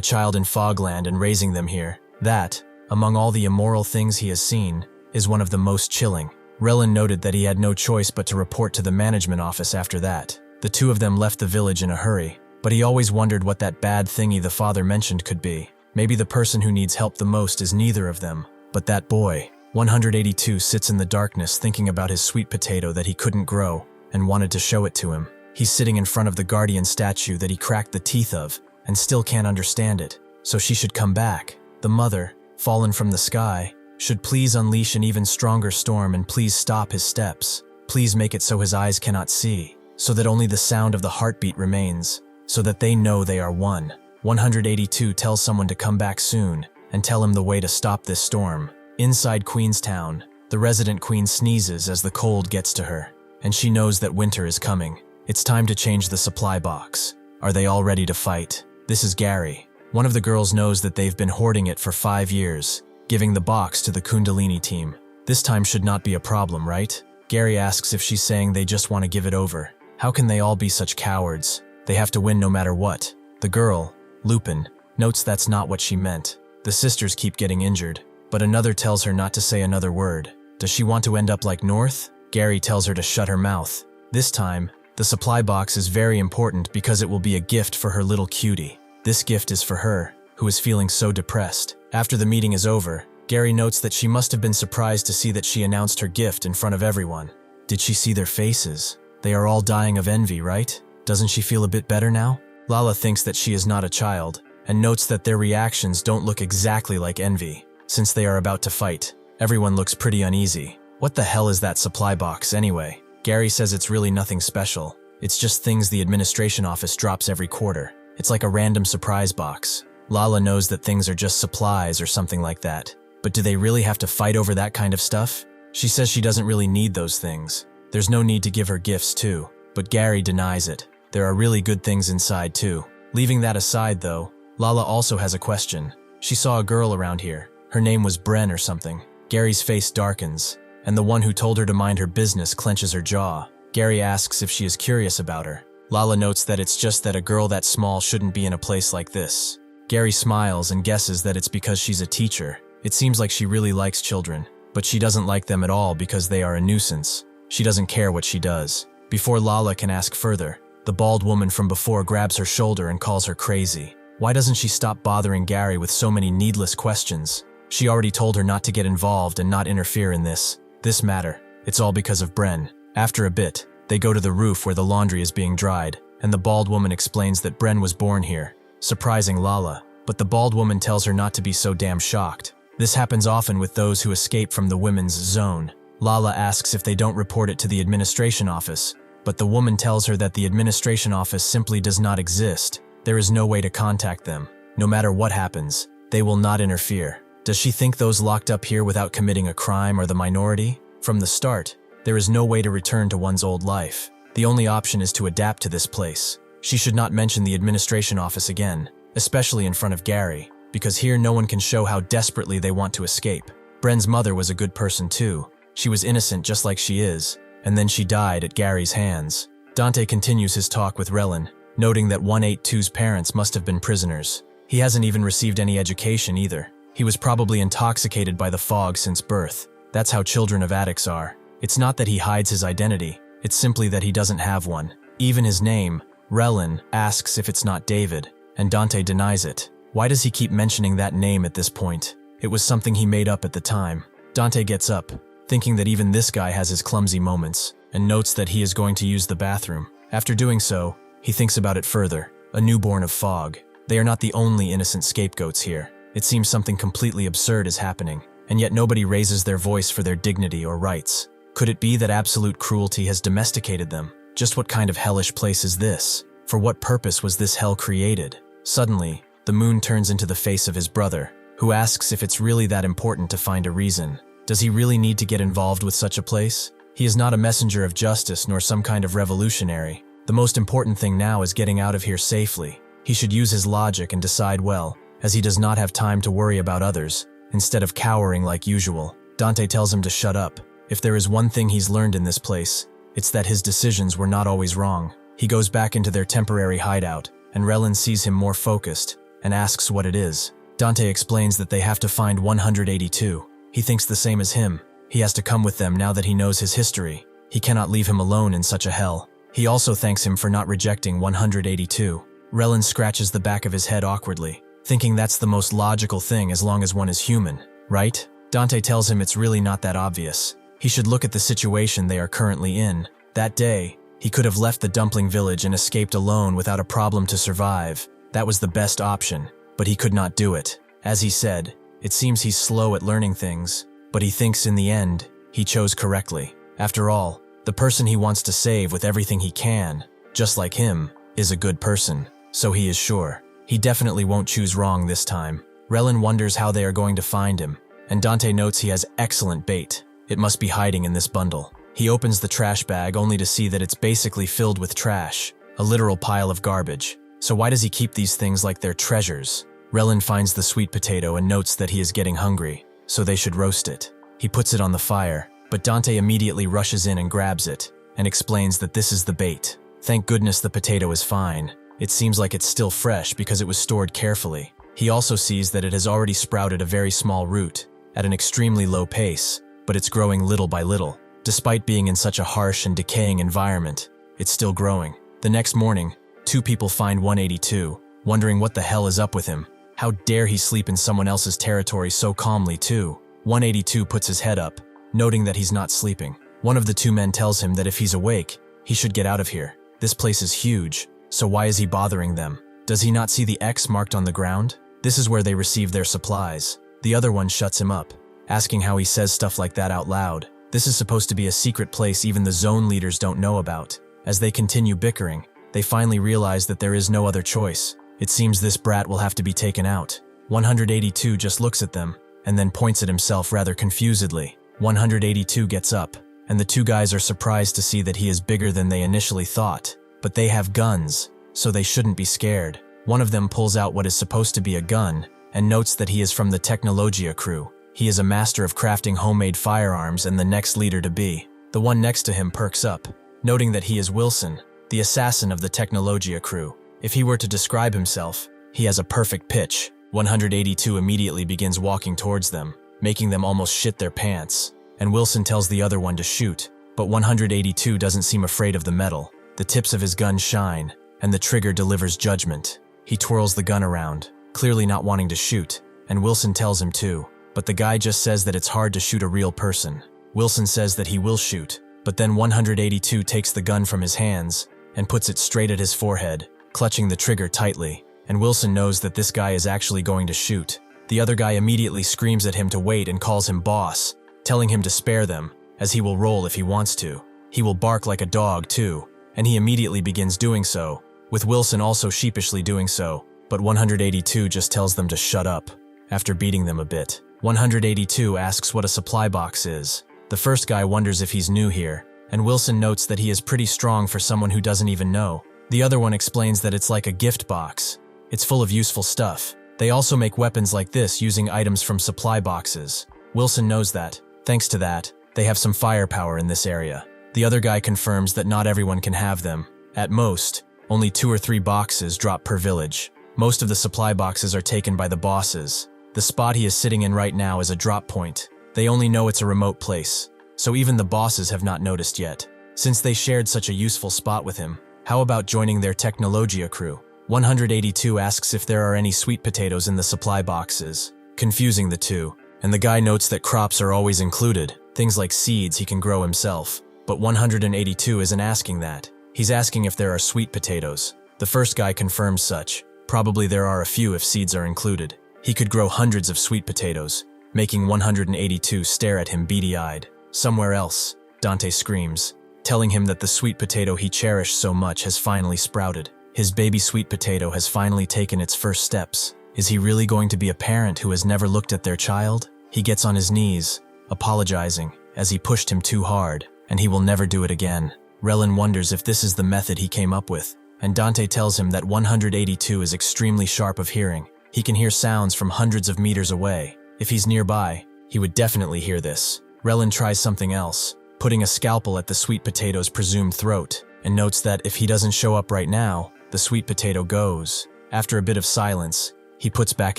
child in Fogland and raising them here, that, among all the immoral things he has seen, is one of the most chilling. Relin noted that he had no choice but to report to the management office after that. The two of them left the village in a hurry, but he always wondered what that bad thingy the father mentioned could be. Maybe the person who needs help the most is neither of them, but that boy. 182 sits in the darkness thinking about his sweet potato that he couldn't grow and wanted to show it to him. He's sitting in front of the guardian statue that he cracked the teeth of and still can't understand it. So she should come back. The mother, fallen from the sky, should please unleash an even stronger storm and please stop his steps. Please make it so his eyes cannot see, so that only the sound of the heartbeat remains, so that they know they are one. 182 tells someone to come back soon and tell him the way to stop this storm. Inside Queenstown, the resident queen sneezes as the cold gets to her, and she knows that winter is coming. It's time to change the supply box. Are they all ready to fight? This is Gary. One of the girls knows that they've been hoarding it for 5 years, giving the box to the Kundalini team. This time should not be a problem, right? Gary asks if she's saying they just want to give it over. How can they all be such cowards? They have to win no matter what. The girl, Lupin, notes that's not what she meant. The sisters keep getting injured, but another tells her not to say another word. Does she want to end up like North? Gary tells her to shut her mouth. This time, the supply box is very important because it will be a gift for her little cutie. This gift is for her, who is feeling so depressed. After the meeting is over, Gary notes that she must have been surprised to see that she announced her gift in front of everyone. Did she see their faces? They are all dying of envy, right? Doesn't she feel a bit better now? Lala thinks that she is not a child, and notes that their reactions don't look exactly like envy. Since they are about to fight, everyone looks pretty uneasy. What the hell is that supply box anyway? Gary says it's really nothing special. It's just things the administration office drops every quarter. It's like a random surprise box. Lala knows that things are just supplies or something like that. But do they really have to fight over that kind of stuff? She says she doesn't really need those things. There's no need to give her gifts too. But Gary denies it. There are really good things inside too. Leaving that aside though, Lala also has a question. She saw a girl around here. Her name was Bren or something. Gary's face darkens, and the one who told her to mind her business clenches her jaw. Gary asks if she is curious about her. Lala notes that it's just that a girl that small shouldn't be in a place like this. Gary smiles and guesses that it's because she's a teacher. It seems like she really likes children, but she doesn't like them at all because they are a nuisance. She doesn't care what she does. Before Lala can ask further, the bald woman from before grabs her shoulder and calls her crazy. Why doesn't she stop bothering Gary with so many needless questions? She already told her not to get involved and not interfere in this matter. It's all because of Bren. After a bit, they go to the roof where the laundry is being dried, and the bald woman explains that Bren was born here, surprising Lala. But the bald woman tells her not to be so damn shocked. This happens often with those who escape from the women's zone. Lala asks if they don't report it to the administration office, but the woman tells her that the administration office simply does not exist. There is no way to contact them. No matter what happens, they will not interfere. Does she think those locked up here without committing a crime are the minority? From the start, there is no way to return to one's old life. The only option is to adapt to this place. She should not mention the administration office again. especially in front of Gary, because here no one can show how desperately they want to escape. Bren's mother was a good person too. She was innocent just like she is, and then she died at Gary's hands. Dante continues his talk with Relin, noting that 182's parents must have been prisoners. He hasn't even received any education either. He was probably intoxicated by the fog since birth. That's how children of addicts are. It's not that he hides his identity, it's simply that he doesn't have one. Even his name, Relin, asks if it's not David, and Dante denies it. Why does he keep mentioning that name at this point? It was something he made up at the time. Dante gets up, thinking that even this guy has his clumsy moments, and notes that he is going to use the bathroom. After doing so, he thinks about it further. A newborn of fog. They are not the only innocent scapegoats here. It seems something completely absurd is happening, and yet nobody raises their voice for their dignity or rights. Could it be that absolute cruelty has domesticated them? Just what kind of hellish place is this? For what purpose was this hell created? Suddenly, the moon turns into the face of his brother, who asks if it's really that important to find a reason. Does he really need to get involved with such a place? He is not a messenger of justice nor some kind of revolutionary. The most important thing now is getting out of here safely. He should use his logic and decide well, as he does not have time to worry about others, instead of cowering like usual. Dante tells him to shut up. If there is one thing he's learned in this place, it's that his decisions were not always wrong. He goes back into their temporary hideout, and Relin sees him more focused, and asks what it is. Dante explains that they have to find 182. He thinks the same as him. He has to come with them now that he knows his history. He cannot leave him alone in such a hell. He also thanks him for not rejecting 182. Relin scratches the back of his head awkwardly, thinking that's the most logical thing as long as one is human, right? Dante tells him it's really not that obvious. He should look at the situation they are currently in. That day, he could have left the dumpling village and escaped alone without a problem to survive. That was the best option, but he could not do it. As he said, it seems he's slow at learning things, but he thinks in the end, he chose correctly. After all, the person he wants to save with everything he can, just like him, is a good person, so he is sure. He definitely won't choose wrong this time. Relin wonders how they are going to find him, and Dante notes he has excellent bait. It must be hiding in this bundle. He opens the trash bag only to see that it's basically filled with trash, a literal pile of garbage. So why does he keep these things like they're treasures? Relin finds the sweet potato and notes that he is getting hungry, so they should roast it. He puts it on the fire, but Dante immediately rushes in and grabs it, and explains that this is the bait. Thank goodness the potato is fine. It seems like it's still fresh because it was stored carefully. He also sees that it has already sprouted a very small root, at an extremely low pace, but it's growing little by little. Despite being in such a harsh and decaying environment, it's still growing. The next morning, two people find 182, wondering what the hell is up with him. How dare he sleep in someone else's territory so calmly too? 182 puts his head up, noting that he's not sleeping. One of the two men tells him that if he's awake, he should get out of here. This place is huge, so why is he bothering them? Does he not see the X marked on the ground? This is where they receive their supplies. The other one shuts him up, asking how he says stuff like that out loud. This is supposed to be a secret place even the zone leaders don't know about. As they continue bickering, they finally realize that there is no other choice. It seems this brat will have to be taken out. 182 just looks at them, and then points at himself rather confusedly. 182 gets up, and the two guys are surprised to see that he is bigger than they initially thought. But they have guns, so they shouldn't be scared. One of them pulls out what is supposed to be a gun, and notes that he is from the Technologia crew. He is a master of crafting homemade firearms and the next leader to be. The one next to him perks up, noting that he is Wilson, the assassin of the Technologia crew. If he were to describe himself, he has a perfect pitch. 182 immediately begins walking towards them, making them almost shit their pants. And Wilson tells the other one to shoot, but 182 doesn't seem afraid of the metal. The tips of his gun shine, and the trigger delivers judgment. He twirls the gun around, clearly not wanting to shoot, and Wilson tells him to, but the guy just says that it's hard to shoot a real person. Wilson says that he will shoot, but then 182 takes the gun from his hands and puts it straight at his forehead, clutching the trigger tightly, and Wilson knows that this guy is actually going to shoot. The other guy immediately screams at him to wait and calls him boss, telling him to spare them, as he will roll if he wants to. He will bark like a dog too, and he immediately begins doing so, with Wilson also sheepishly doing so, but 182 just tells them to shut up. After beating them a bit, 182 asks what a supply box is. The first guy wonders if he's new here, and Wilson notes that he is pretty strong for someone who doesn't even know. The other one explains that it's like a gift box, It's full of useful stuff. They also make weapons like this using items from supply boxes. Wilson knows that. Thanks to that, they have some firepower in this area. The other guy confirms that not everyone can have them. At most, only 2 or 3 boxes drop per village. Most of the supply boxes are taken by the bosses. The spot he is sitting in right now is a drop point. They only know it's a remote place, so even the bosses have not noticed yet. Since they shared such a useful spot with him, how about joining their Technologia crew? 182 asks if there are any sweet potatoes in the supply boxes, confusing the two, and the guy notes that crops are always included, things like seeds he can grow himself. But 182 isn't asking that. He's asking if there are sweet potatoes. The first guy confirms such. Probably there are a few if seeds are included. He could grow hundreds of sweet potatoes, making 182 stare at him beady-eyed. Somewhere else, Dante screams, telling him that the sweet potato he cherished so much has finally sprouted. His baby sweet potato has finally taken its first steps. Is he really going to be a parent who has never looked at their child? He gets on his knees, apologizing, as he pushed him too hard, and he will never do it again. Relin wonders if this is the method he came up with, and Dante tells him that 182 is extremely sharp of hearing. He can hear sounds from hundreds of meters away. If he's nearby, he would definitely hear this. Relin tries something else, putting a scalpel at the sweet potato's presumed throat, and notes that if he doesn't show up right now, the sweet potato goes. After a bit of silence, he puts back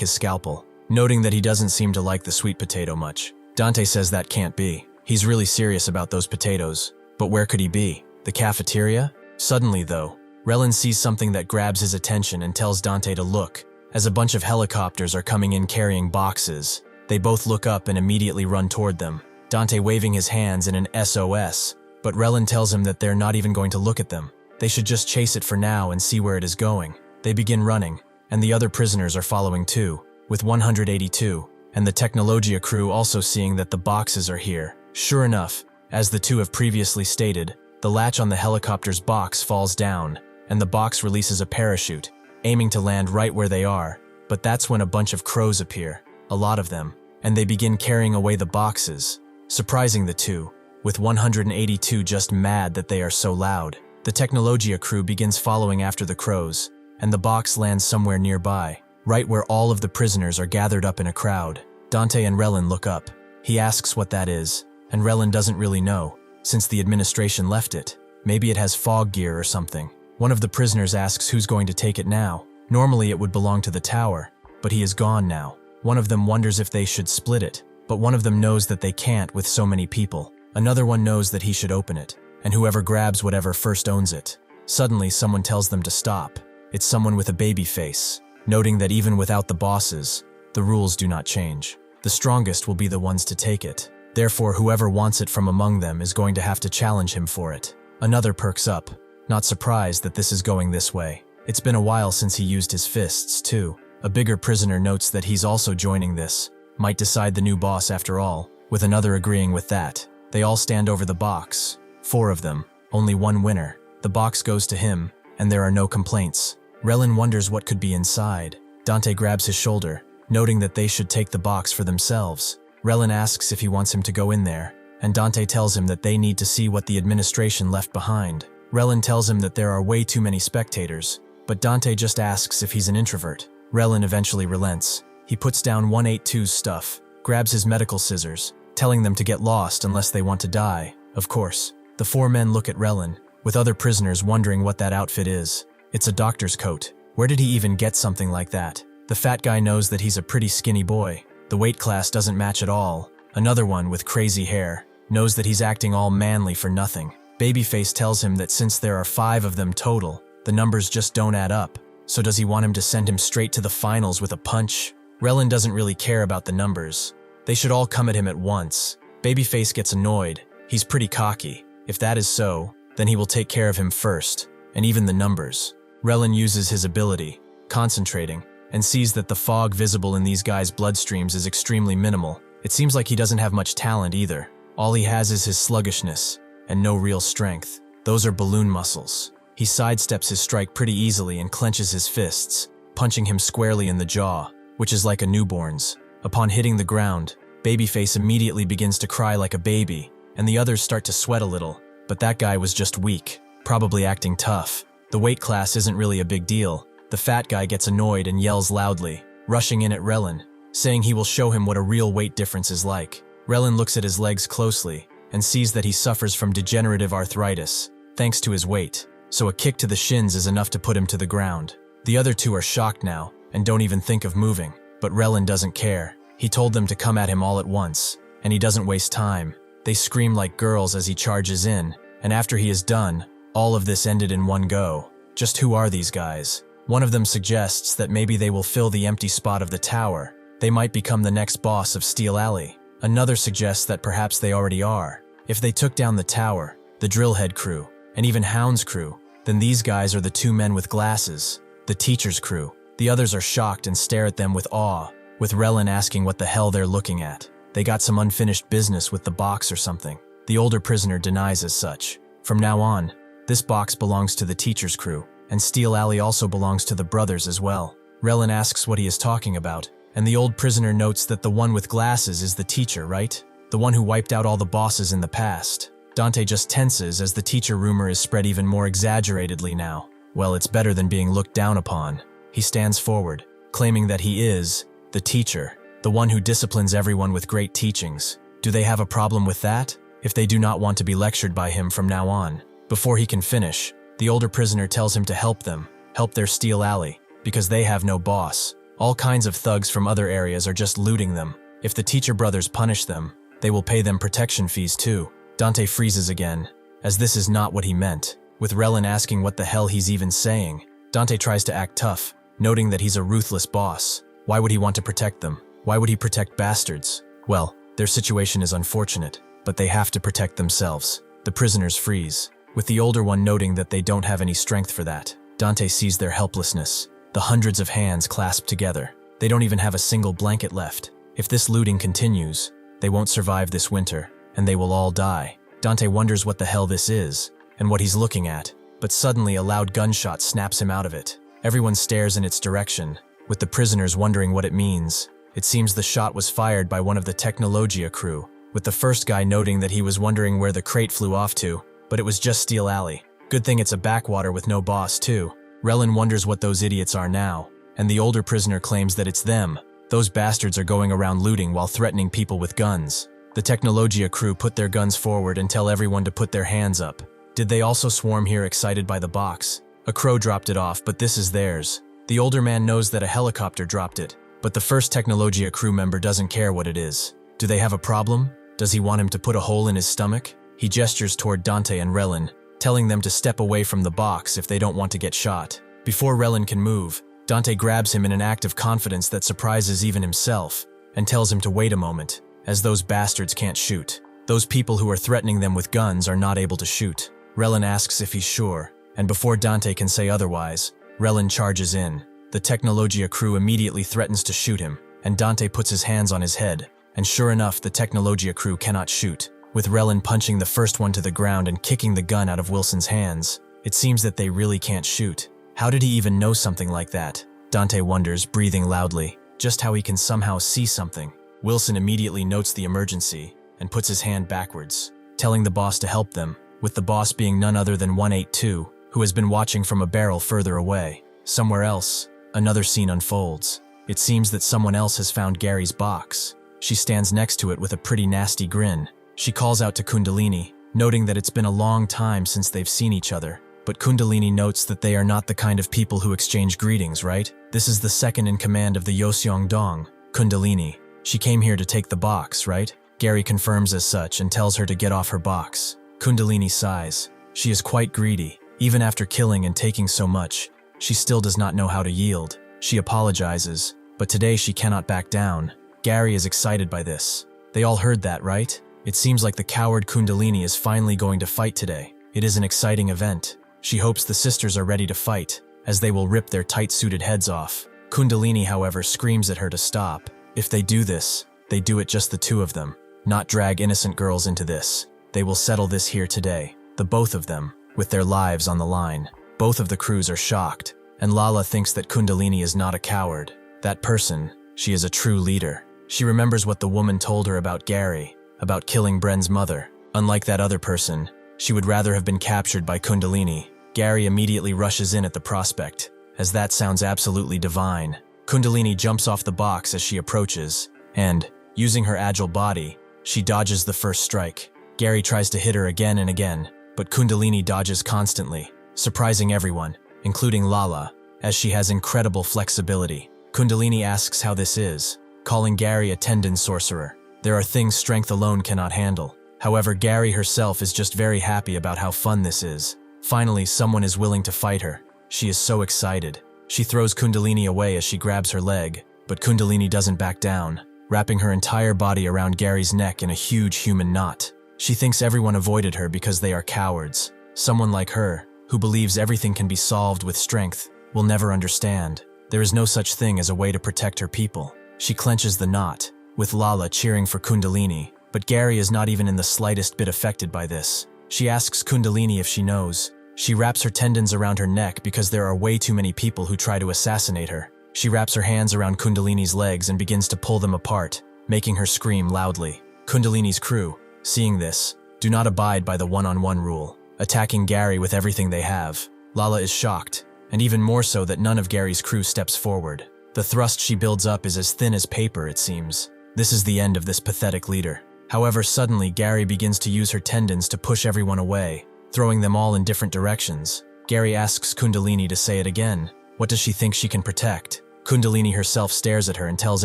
his scalpel, noting that he doesn't seem to like the sweet potato much. Dante says that can't be. He's really serious about those potatoes. But where could he be? The cafeteria? Suddenly, though, Relin sees something that grabs his attention and tells Dante to look. As a bunch of helicopters are coming in carrying boxes, they both look up and immediately run toward them, Dante waving his hands in an SOS, but Relin tells him that they're not even going to look at them. They should just chase it for now and see where it is going. They begin running, and the other prisoners are following too, with 182, and the Technologia crew also seeing that the boxes are here. Sure enough, as the two have previously stated, the latch on the helicopter's box falls down, and the box releases a parachute, aiming to land right where they are. But that's when a bunch of crows appear, a lot of them, and they begin carrying away the boxes, surprising the two, with 182 just mad that they are so loud. The Technologia crew begins following after the crows, and the box lands somewhere nearby, right where all of the prisoners are gathered up in a crowd. Dante and Relin look up. He asks what that is, and Relin doesn't really know, since the administration left it. Maybe it has fog gear or something. One of the prisoners asks who's going to take it now. Normally it would belong to the tower, but he is gone now. One of them wonders if they should split it, but one of them knows that they can't with so many people. Another one knows that he should open it, and whoever grabs whatever first owns it. Suddenly someone tells them to stop. It's someone with a baby face, noting that even without the bosses, the rules do not change. The strongest will be the ones to take it. Therefore, whoever wants it from among them is going to have to challenge him for it. Another perks up, not surprised that this is going this way. It's been a while since he used his fists, too. A bigger prisoner notes that he's also joining this. Might decide the new boss after all, with another agreeing with that. They all stand over the box. 4 of them, only one winner. The box goes to him, and there are no complaints. Relin wonders what could be inside. Dante grabs his shoulder, noting that they should take the box for themselves. Relin asks if he wants him to go in there, and Dante tells him that they need to see what the administration left behind. Relin tells him that there are way too many spectators, but Dante just asks if he's an introvert. Relin eventually relents. He puts down 182's stuff, grabs his medical scissors, telling them to get lost unless they want to die. Of course, the 4 men look at Relin, with other prisoners wondering what that outfit is. It's a doctor's coat. Where did he even get something like that? The fat guy knows that he's a pretty skinny boy. The weight class doesn't match at all. Another one with crazy hair knows that he's acting all manly for nothing. Babyface tells him that since there are 5 of them total, the numbers just don't add up. So does he want him to send him straight to the finals with a punch? Relin doesn't really care about the numbers. They should all come at him at once. Babyface gets annoyed. He's pretty cocky. If that is so, then he will take care of him first, and even the numbers. Relin uses his ability, concentrating, and sees that the fog visible in these guys' bloodstreams is extremely minimal. It seems like he doesn't have much talent either. All he has is his sluggishness, and no real strength. Those are balloon muscles. He sidesteps his strike pretty easily and clenches his fists, punching him squarely in the jaw, which is like a newborn's. Upon hitting the ground, Babyface immediately begins to cry like a baby, and the others start to sweat a little, but that guy was just weak, probably acting tough. The weight class isn't really a big deal. The fat guy gets annoyed and yells loudly, rushing in at Relin, saying he will show him what a real weight difference is like. Relin looks at his legs closely and sees that he suffers from degenerative arthritis, thanks to his weight, so a kick to the shins is enough to put him to the ground. The other two are shocked now and don't even think of moving, but Relin doesn't care. He told them to come at him all at once, and he doesn't waste time. They scream like girls as he charges in, and after he is done, all of this ended in one go. Just who are these guys? One of them suggests that maybe they will fill the empty spot of the tower. They might become the next boss of Steel Alley. Another suggests that perhaps they already are. If they took down the tower, the Drillhead crew, and even Hound's crew, then these guys are the two men with glasses, the teacher's crew. The others are shocked and stare at them with awe, with Relin asking what the hell they're looking at. They got some unfinished business with the box or something. The older prisoner denies as such. From now on, this box belongs to the teacher's crew, and Steel Alley also belongs to the brothers as well. Relin asks what he is talking about, and the old prisoner notes that the one with glasses is the teacher, right? The one who wiped out all the bosses in the past. Dante just tenses as the teacher rumor is spread even more exaggeratedly now. Well, it's better than being looked down upon. He stands forward, claiming that he is the teacher, the one who disciplines everyone with great teachings. Do they have a problem with that? If they do not want to be lectured by him from now on? Before he can finish, the older prisoner tells him to help them, help their Steel Alley, because they have no boss. All kinds of thugs from other areas are just looting them. If the teacher brothers punish them, they will pay them protection fees too. Dante freezes again, as this is not what he meant. With Relin asking what the hell he's even saying, Dante tries to act tough, noting that he's a ruthless boss. Why would he want to protect them? Why would he protect bastards? Well, their situation is unfortunate, but they have to protect themselves. The prisoners freeze, with the older one noting that they don't have any strength for that. Dante sees their helplessness, the hundreds of hands clasped together. They don't even have a single blanket left. If this looting continues, they won't survive this winter, and they will all die. Dante wonders what the hell this is, and what he's looking at, but suddenly a loud gunshot snaps him out of it. Everyone stares in its direction, with the prisoners wondering what it means. It seems the shot was fired by one of the Technologia crew, with the first guy noting that he was wondering where the crate flew off to, but it was just Steel Alley. Good thing it's a backwater with no boss too. Relin wonders what those idiots are now, and the older prisoner claims that it's them. Those bastards are going around looting while threatening people with guns. The Technologia crew put their guns forward and tell everyone to put their hands up. Did they also swarm here excited by the box? A crow dropped it off, but this is theirs. The older man knows that a helicopter dropped it, but the first Technologia crew member doesn't care what it is. Do they have a problem? Does he want him to put a hole in his stomach? He gestures toward Dante and Relin, telling them to step away from the box if they don't want to get shot. Before Relin can move, Dante grabs him in an act of confidence that surprises even himself, and tells him to wait a moment, as those bastards can't shoot. Those people who are threatening them with guns are not able to shoot. Relin asks if he's sure, and before Dante can say otherwise, Relin charges in. The Technologia crew immediately threatens to shoot him, and Dante puts his hands on his head, and sure enough, the Technologia crew cannot shoot, with Relin punching the first one to the ground and kicking the gun out of Wilson's hands. It seems that they really can't shoot. How did he even know something like that? Dante wonders, breathing loudly, just how he can somehow see something. Wilson immediately notes the emergency and puts his hand backwards, telling the boss to help them, with the boss being none other than 182, who has been watching from a barrel further away. Somewhere else, another scene unfolds. It seems that someone else has found Gary's box. She stands next to it with a pretty nasty grin. She calls out to Kundalini, noting that it's been a long time since they've seen each other. But Kundalini notes that they are not the kind of people who exchange greetings, right? This is the second in command of the Yoseong Dong, Kundalini. She came here to take the box, right? Gary confirms as such and tells her to get off her box. Kundalini sighs. She is quite greedy. Even after killing and taking so much, she still does not know how to yield. She apologizes, but today she cannot back down. Gary is excited by this. They all heard that, right? It seems like the coward Kundalini is finally going to fight today. It is an exciting event. She hopes the sisters are ready to fight, as they will rip their tight-suited heads off. Kundalini, however, screams at her to stop. If they do this, they do it just the two of them, not drag innocent girls into this. They will settle this here today, the both of them, with their lives on the line. Both of the crews are shocked, and Lala thinks that Kundalini is not a coward. That person, she is a true leader. She remembers what the woman told her about Gary, about killing Bren's mother. Unlike that other person, she would rather have been captured by Kundalini. Gary immediately rushes in at the prospect, as that sounds absolutely divine. Kundalini jumps off the box as she approaches, and, using her agile body, she dodges the first strike. Gary tries to hit her again and again, but Kundalini dodges constantly, surprising everyone, including Lala, as she has incredible flexibility. Kundalini asks how this is, calling Gary a tendon sorcerer. There are things strength alone cannot handle. However, Gary herself is just very happy about how fun this is. Finally, someone is willing to fight her. She is so excited. She throws Kundalini away as she grabs her leg, but Kundalini doesn't back down, wrapping her entire body around Gary's neck in a huge human knot. She thinks everyone avoided her because they are cowards. Someone like her, who believes everything can be solved with strength, will never understand. There is no such thing as a way to protect her people. She clenches the knot, with Lala cheering for Kundalini, but Gary is not even in the slightest bit affected by this. She asks Kundalini if she knows. She wraps her tendons around her neck because there are way too many people who try to assassinate her. She wraps her hands around Kundalini's legs and begins to pull them apart, making her scream loudly. Kundalini's crew, seeing this, do not abide by the one-on-one rule, attacking Gary with everything they have. Lala is shocked, and even more so that none of Gary's crew steps forward. The thrust she builds up is as thin as paper, it seems. This is the end of this pathetic leader. However, suddenly Gary begins to use her tendons to push everyone away, throwing them all in different directions. Gary asks Kundalini to say it again. What does she think she can protect? Kundalini herself stares at her and tells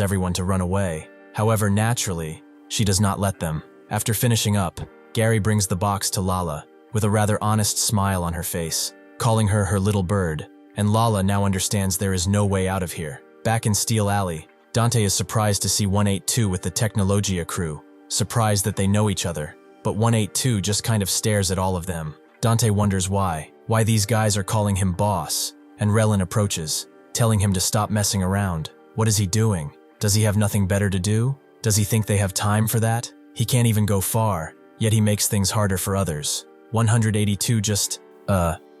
everyone to run away. However, naturally, she does not let them. After finishing up, Gary brings the box to Lala, with a rather honest smile on her face, calling her her little bird, and Lala now understands there is no way out of here. Back in Steel Alley, Dante is surprised to see 182 with the Technologia crew, surprised that they know each other, but 182 just kind of stares at all of them. Dante wonders why these guys are calling him boss, and Relin approaches, telling him to stop messing around. What is he doing? Does he have nothing better to do? Does he think they have time for that? He can't even go far, yet he makes things harder for others. 182 just,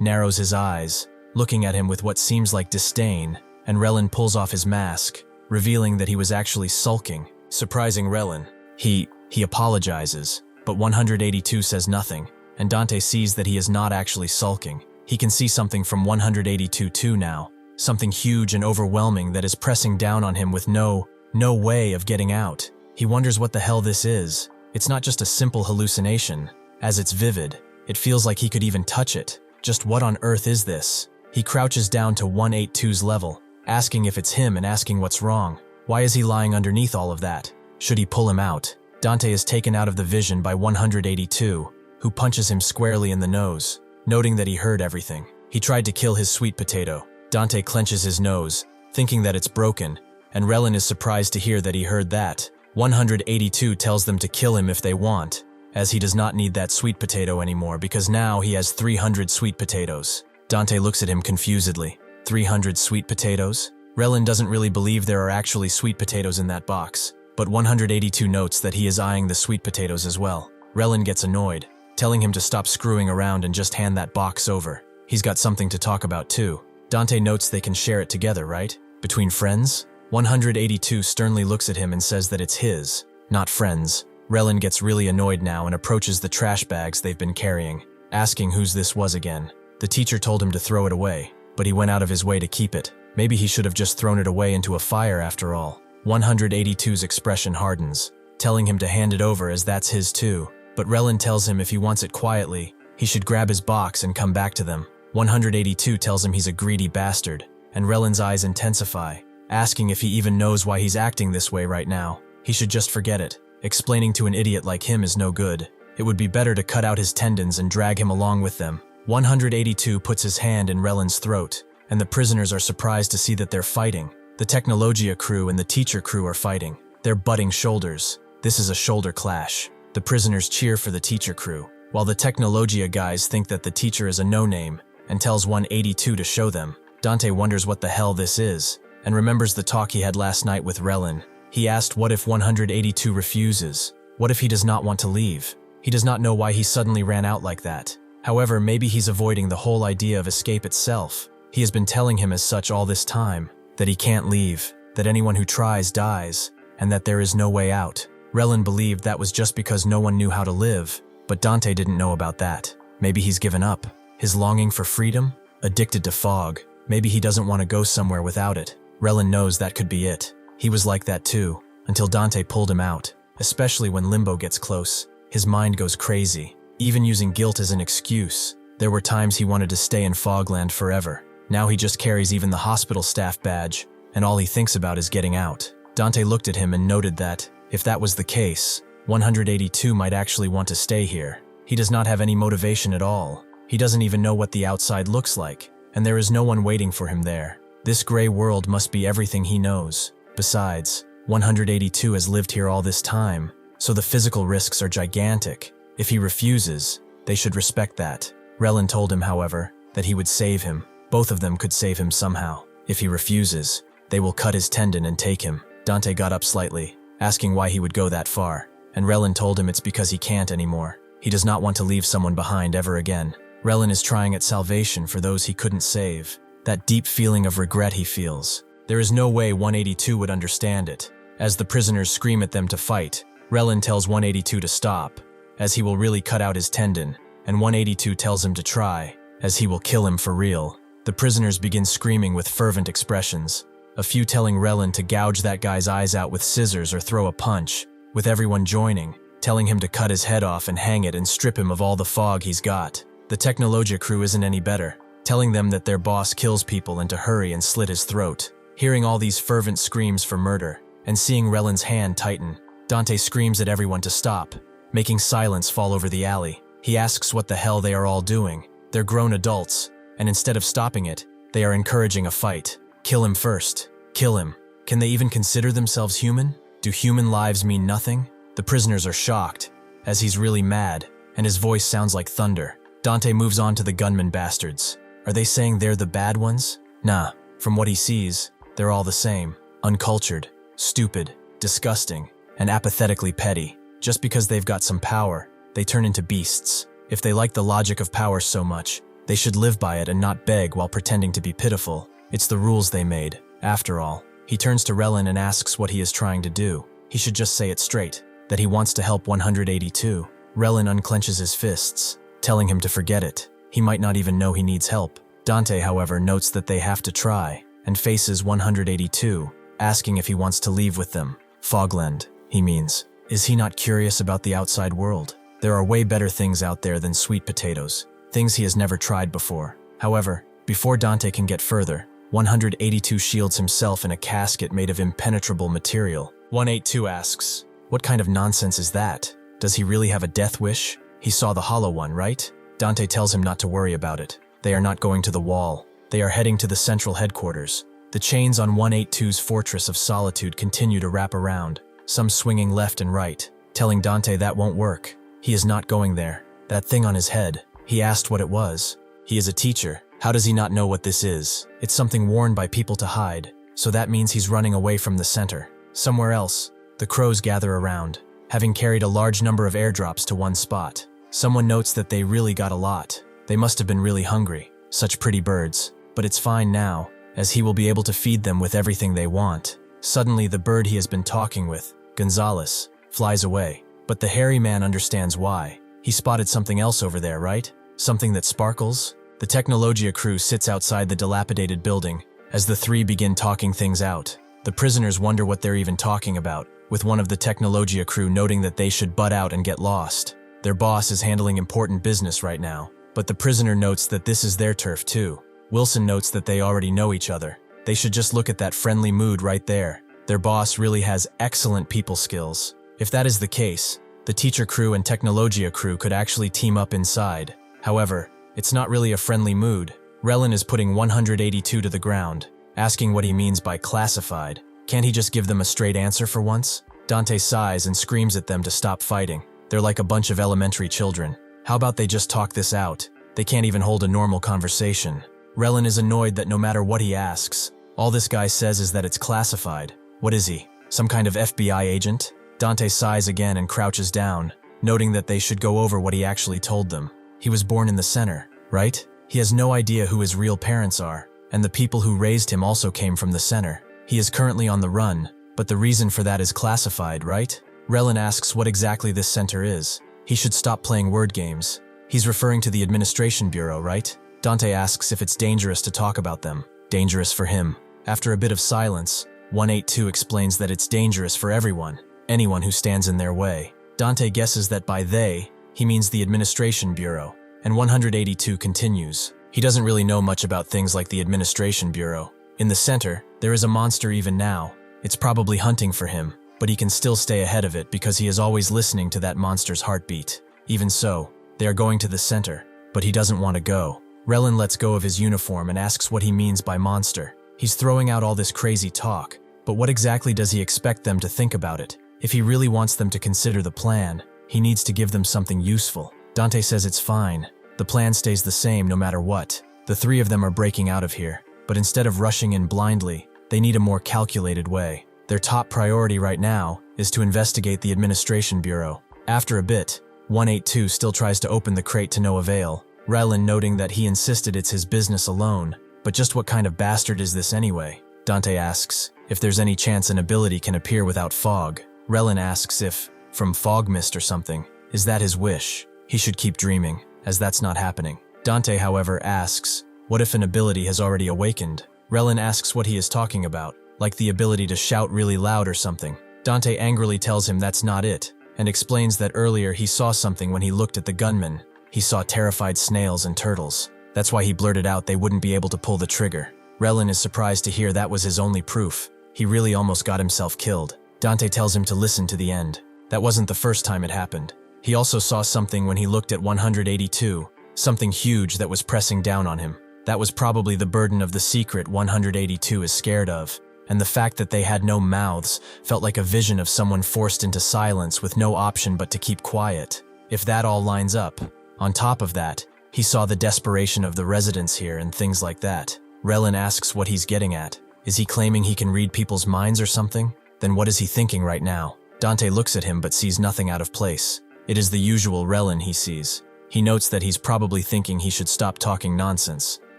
narrows his eyes, looking at him with what seems like disdain, and Relin pulls off his mask, revealing that he was actually sulking, surprising Relin. He apologizes, but 182 says nothing, and Dante sees that he is not actually sulking. He can see something from 182 too now, something huge and overwhelming that is pressing down on him with no way of getting out. He wonders what the hell this is. It's not just a simple hallucination. As it's vivid, it feels like he could even touch it. Just what on earth is this? He crouches down to 182's level, asking if it's him and asking what's wrong. Why is he lying underneath all of that? Should he pull him out? Dante is taken out of the vision by 182, who punches him squarely in the nose, noting that he heard everything. He tried to kill his sweet potato. Dante clenches his nose, thinking that it's broken, and Relin is surprised to hear that he heard that. 182 tells them to kill him if they want, as he does not need that sweet potato anymore because now he has 300 sweet potatoes. Dante looks at him confusedly. 300 sweet potatoes? Relin doesn't really believe there are actually sweet potatoes in that box, but 182 notes that he is eyeing the sweet potatoes as well. Relin gets annoyed, telling him to stop screwing around and just hand that box over. He's got something to talk about too. Dante notes they can share it together, right? Between friends? 182 sternly looks at him and says that it's his, not friends. Relin gets really annoyed now and approaches the trash bags they've been carrying, asking whose this was again. The teacher told him to throw it away, but he went out of his way to keep it. Maybe he should have just thrown it away into a fire after all. 182's expression hardens, telling him to hand it over as that's his too. But Relin tells him if he wants it quietly, he should grab his box and come back to them. 182 tells him he's a greedy bastard, and Relin's eyes intensify, asking if he even knows why he's acting this way right now. He should just forget it. Explaining to an idiot like him is no good. It would be better to cut out his tendons and drag him along with them. 182 puts his hand in Relin's throat, and the prisoners are surprised to see that they're fighting. The Technologia crew and the teacher crew are fighting. They're butting shoulders. This is a shoulder clash. The prisoners cheer for the teacher crew, while the Technologia guys think that the teacher is a no-name and tells 182 to show them. Dante wonders what the hell this is, and remembers the talk he had last night with Relin. He asked what if 182 refuses? What if he does not want to leave? He does not know why he suddenly ran out like that. However, maybe he's avoiding the whole idea of escape itself. He has been telling him as such all this time, that he can't leave, that anyone who tries dies, and that there is no way out. Relin believed that was just because no one knew how to live, but Dante didn't know about that. Maybe he's given up. His longing for freedom? Addicted to fog. Maybe he doesn't want to go somewhere without it. Relin knows that could be it. He was like that too, until Dante pulled him out. Especially when Limbo gets close, his mind goes crazy, even using guilt as an excuse. There were times he wanted to stay in Fogland forever. Now he just carries even the hospital staff badge, and all he thinks about is getting out. Dante looked at him and noted that, if that was the case, 182 might actually want to stay here. He does not have any motivation at all. He doesn't even know what the outside looks like, and there is no one waiting for him there. This gray world must be everything he knows. Besides, 182 has lived here all this time, so the physical risks are gigantic. If he refuses, they should respect that. Relin told him, however, that he would save him. Both of them could save him somehow. If he refuses, they will cut his tendon and take him. Dante got up slightly, asking why he would go that far, and Relin told him it's because he can't anymore. He does not want to leave someone behind ever again. Relin is trying at salvation for those he couldn't save. That deep feeling of regret he feels. There is no way 182 would understand it. As the prisoners scream at them to fight, Relin tells 182 to stop, as he will really cut out his tendon, and 182 tells him to try, as he will kill him for real. The prisoners begin screaming with fervent expressions, a few telling Relin to gouge that guy's eyes out with scissors or throw a punch, with everyone joining, telling him to cut his head off and hang it and strip him of all the fog he's got. The Technologia crew isn't any better, telling them that their boss kills people and to hurry and slit his throat. Hearing all these fervent screams for murder, and seeing Relin's hand tighten, Dante screams at everyone to stop, making silence fall over the alley. He asks what the hell they are all doing. They're grown adults, and instead of stopping it, they are encouraging a fight. Kill him first. Kill him. Can they even consider themselves human? Do human lives mean nothing? The prisoners are shocked, as he's really mad, and his voice sounds like thunder. Dante moves on to the gunman bastards. Are they saying they're the bad ones? Nah, from what he sees, they're all the same. Uncultured, stupid, disgusting, and apathetically petty. Just because they've got some power, they turn into beasts. If they like the logic of power so much, they should live by it and not beg while pretending to be pitiful. It's the rules they made, after all. He turns to Relin and asks what he is trying to do. He should just say it straight, that he wants to help 182. Relin unclenches his fists, telling him to forget it. He might not even know he needs help. Dante, however, notes that they have to try, and faces 182, asking if he wants to leave with them. Fogland, he means. Is he not curious about the outside world? There are way better things out there than sweet potatoes, things he has never tried before. However, before Dante can get further, 182 shields himself in a casket made of impenetrable material. 182 asks, what kind of nonsense is that? Does he really have a death wish? He saw the hollow one, right? Dante tells him not to worry about it. They are not going to the wall. They are heading to the central headquarters. The chains on 182's Fortress of Solitude continue to wrap around, some swinging left and right, telling Dante that won't work. He is not going there. That thing on his head, he asked what it was. He is a teacher. How does he not know what this is? It's something worn by people to hide, so that means he's running away from the center. Somewhere else, the crows gather around, having carried a large number of airdrops to one spot. Someone notes that they really got a lot. They must have been really hungry. Such pretty birds. But it's fine now, as he will be able to feed them with everything they want. Suddenly, the bird he has been talking with, Gonzalez, flies away. But the hairy man understands why. He spotted something else over there, right? Something that sparkles? The Technologia crew sits outside the dilapidated building as the three begin talking things out. The prisoners wonder what they're even talking about, with one of the Technologia crew noting that they should butt out and get lost. Their boss is handling important business right now, but the prisoner notes that this is their turf too. Wilson notes that they already know each other. They should just look at that friendly mood right there. Their boss really has excellent people skills. If that is the case, the teacher crew and Technologia crew could actually team up inside. However, it's not really a friendly mood. Relin is putting 182 to the ground, asking what he means by classified. Can't he just give them a straight answer for once? Dante sighs and screams at them to stop fighting. They're like a bunch of elementary children. How about they just talk this out? They can't even hold a normal conversation. Relin is annoyed that no matter what he asks, all this guy says is that it's classified. What is he? Some kind of FBI agent? Dante sighs again and crouches down, noting that they should go over what he actually told them. He was born in the center, right? He has no idea who his real parents are, and the people who raised him also came from the center. He is currently on the run, but the reason for that is classified, right? Relin asks what exactly this center is. He should stop playing word games. He's referring to the administration bureau, right? Dante asks if it's dangerous to talk about them. Dangerous for him. After a bit of silence, 182 explains that it's dangerous for everyone, anyone who stands in their way. Dante guesses that by they, he means the Administration Bureau, and 182 continues. He doesn't really know much about things like the Administration Bureau. In the center, there is a monster even now. It's probably hunting for him, but he can still stay ahead of it because he is always listening to that monster's heartbeat. Even so, they are going to the center, but he doesn't want to go. Relin lets go of his uniform and asks what he means by monster. He's throwing out all this crazy talk, but what exactly does he expect them to think about it? If he really wants them to consider the plan, he needs to give them something useful. Dante says it's fine. The plan stays the same no matter what. The three of them are breaking out of here, but instead of rushing in blindly, they need a more calculated way. Their top priority right now is to investigate the Administration Bureau. After a bit, 182 still tries to open the crate to no avail, Relin noting that he insisted it's his business alone. But just what kind of bastard is this anyway? Dante asks if there's any chance an ability can appear without fog. Relin asks if, from fog mist or something, is that his wish? He should keep dreaming, as that's not happening. Dante, however, asks, what if an ability has already awakened? Relin asks what he is talking about, like the ability to shout really loud or something. Dante angrily tells him that's not it, and explains that earlier he saw something when he looked at the gunman. He saw terrified snails and turtles. That's why he blurted out they wouldn't be able to pull the trigger. Relin is surprised to hear that was his only proof. He really almost got himself killed. Dante tells him to listen to the end. That wasn't the first time it happened. He also saw something when he looked at 182, something huge that was pressing down on him. That was probably the burden of the secret 182 is scared of, and the fact that they had no mouths felt like a vision of someone forced into silence with no option but to keep quiet. If that all lines up, on top of that, he saw the desperation of the residents here and things like that. Relin asks what he's getting at. Is he claiming he can read people's minds or something? Then what is he thinking right now? Dante looks at him but sees nothing out of place. It is the usual Relin he sees. He notes that he's probably thinking he should stop talking nonsense,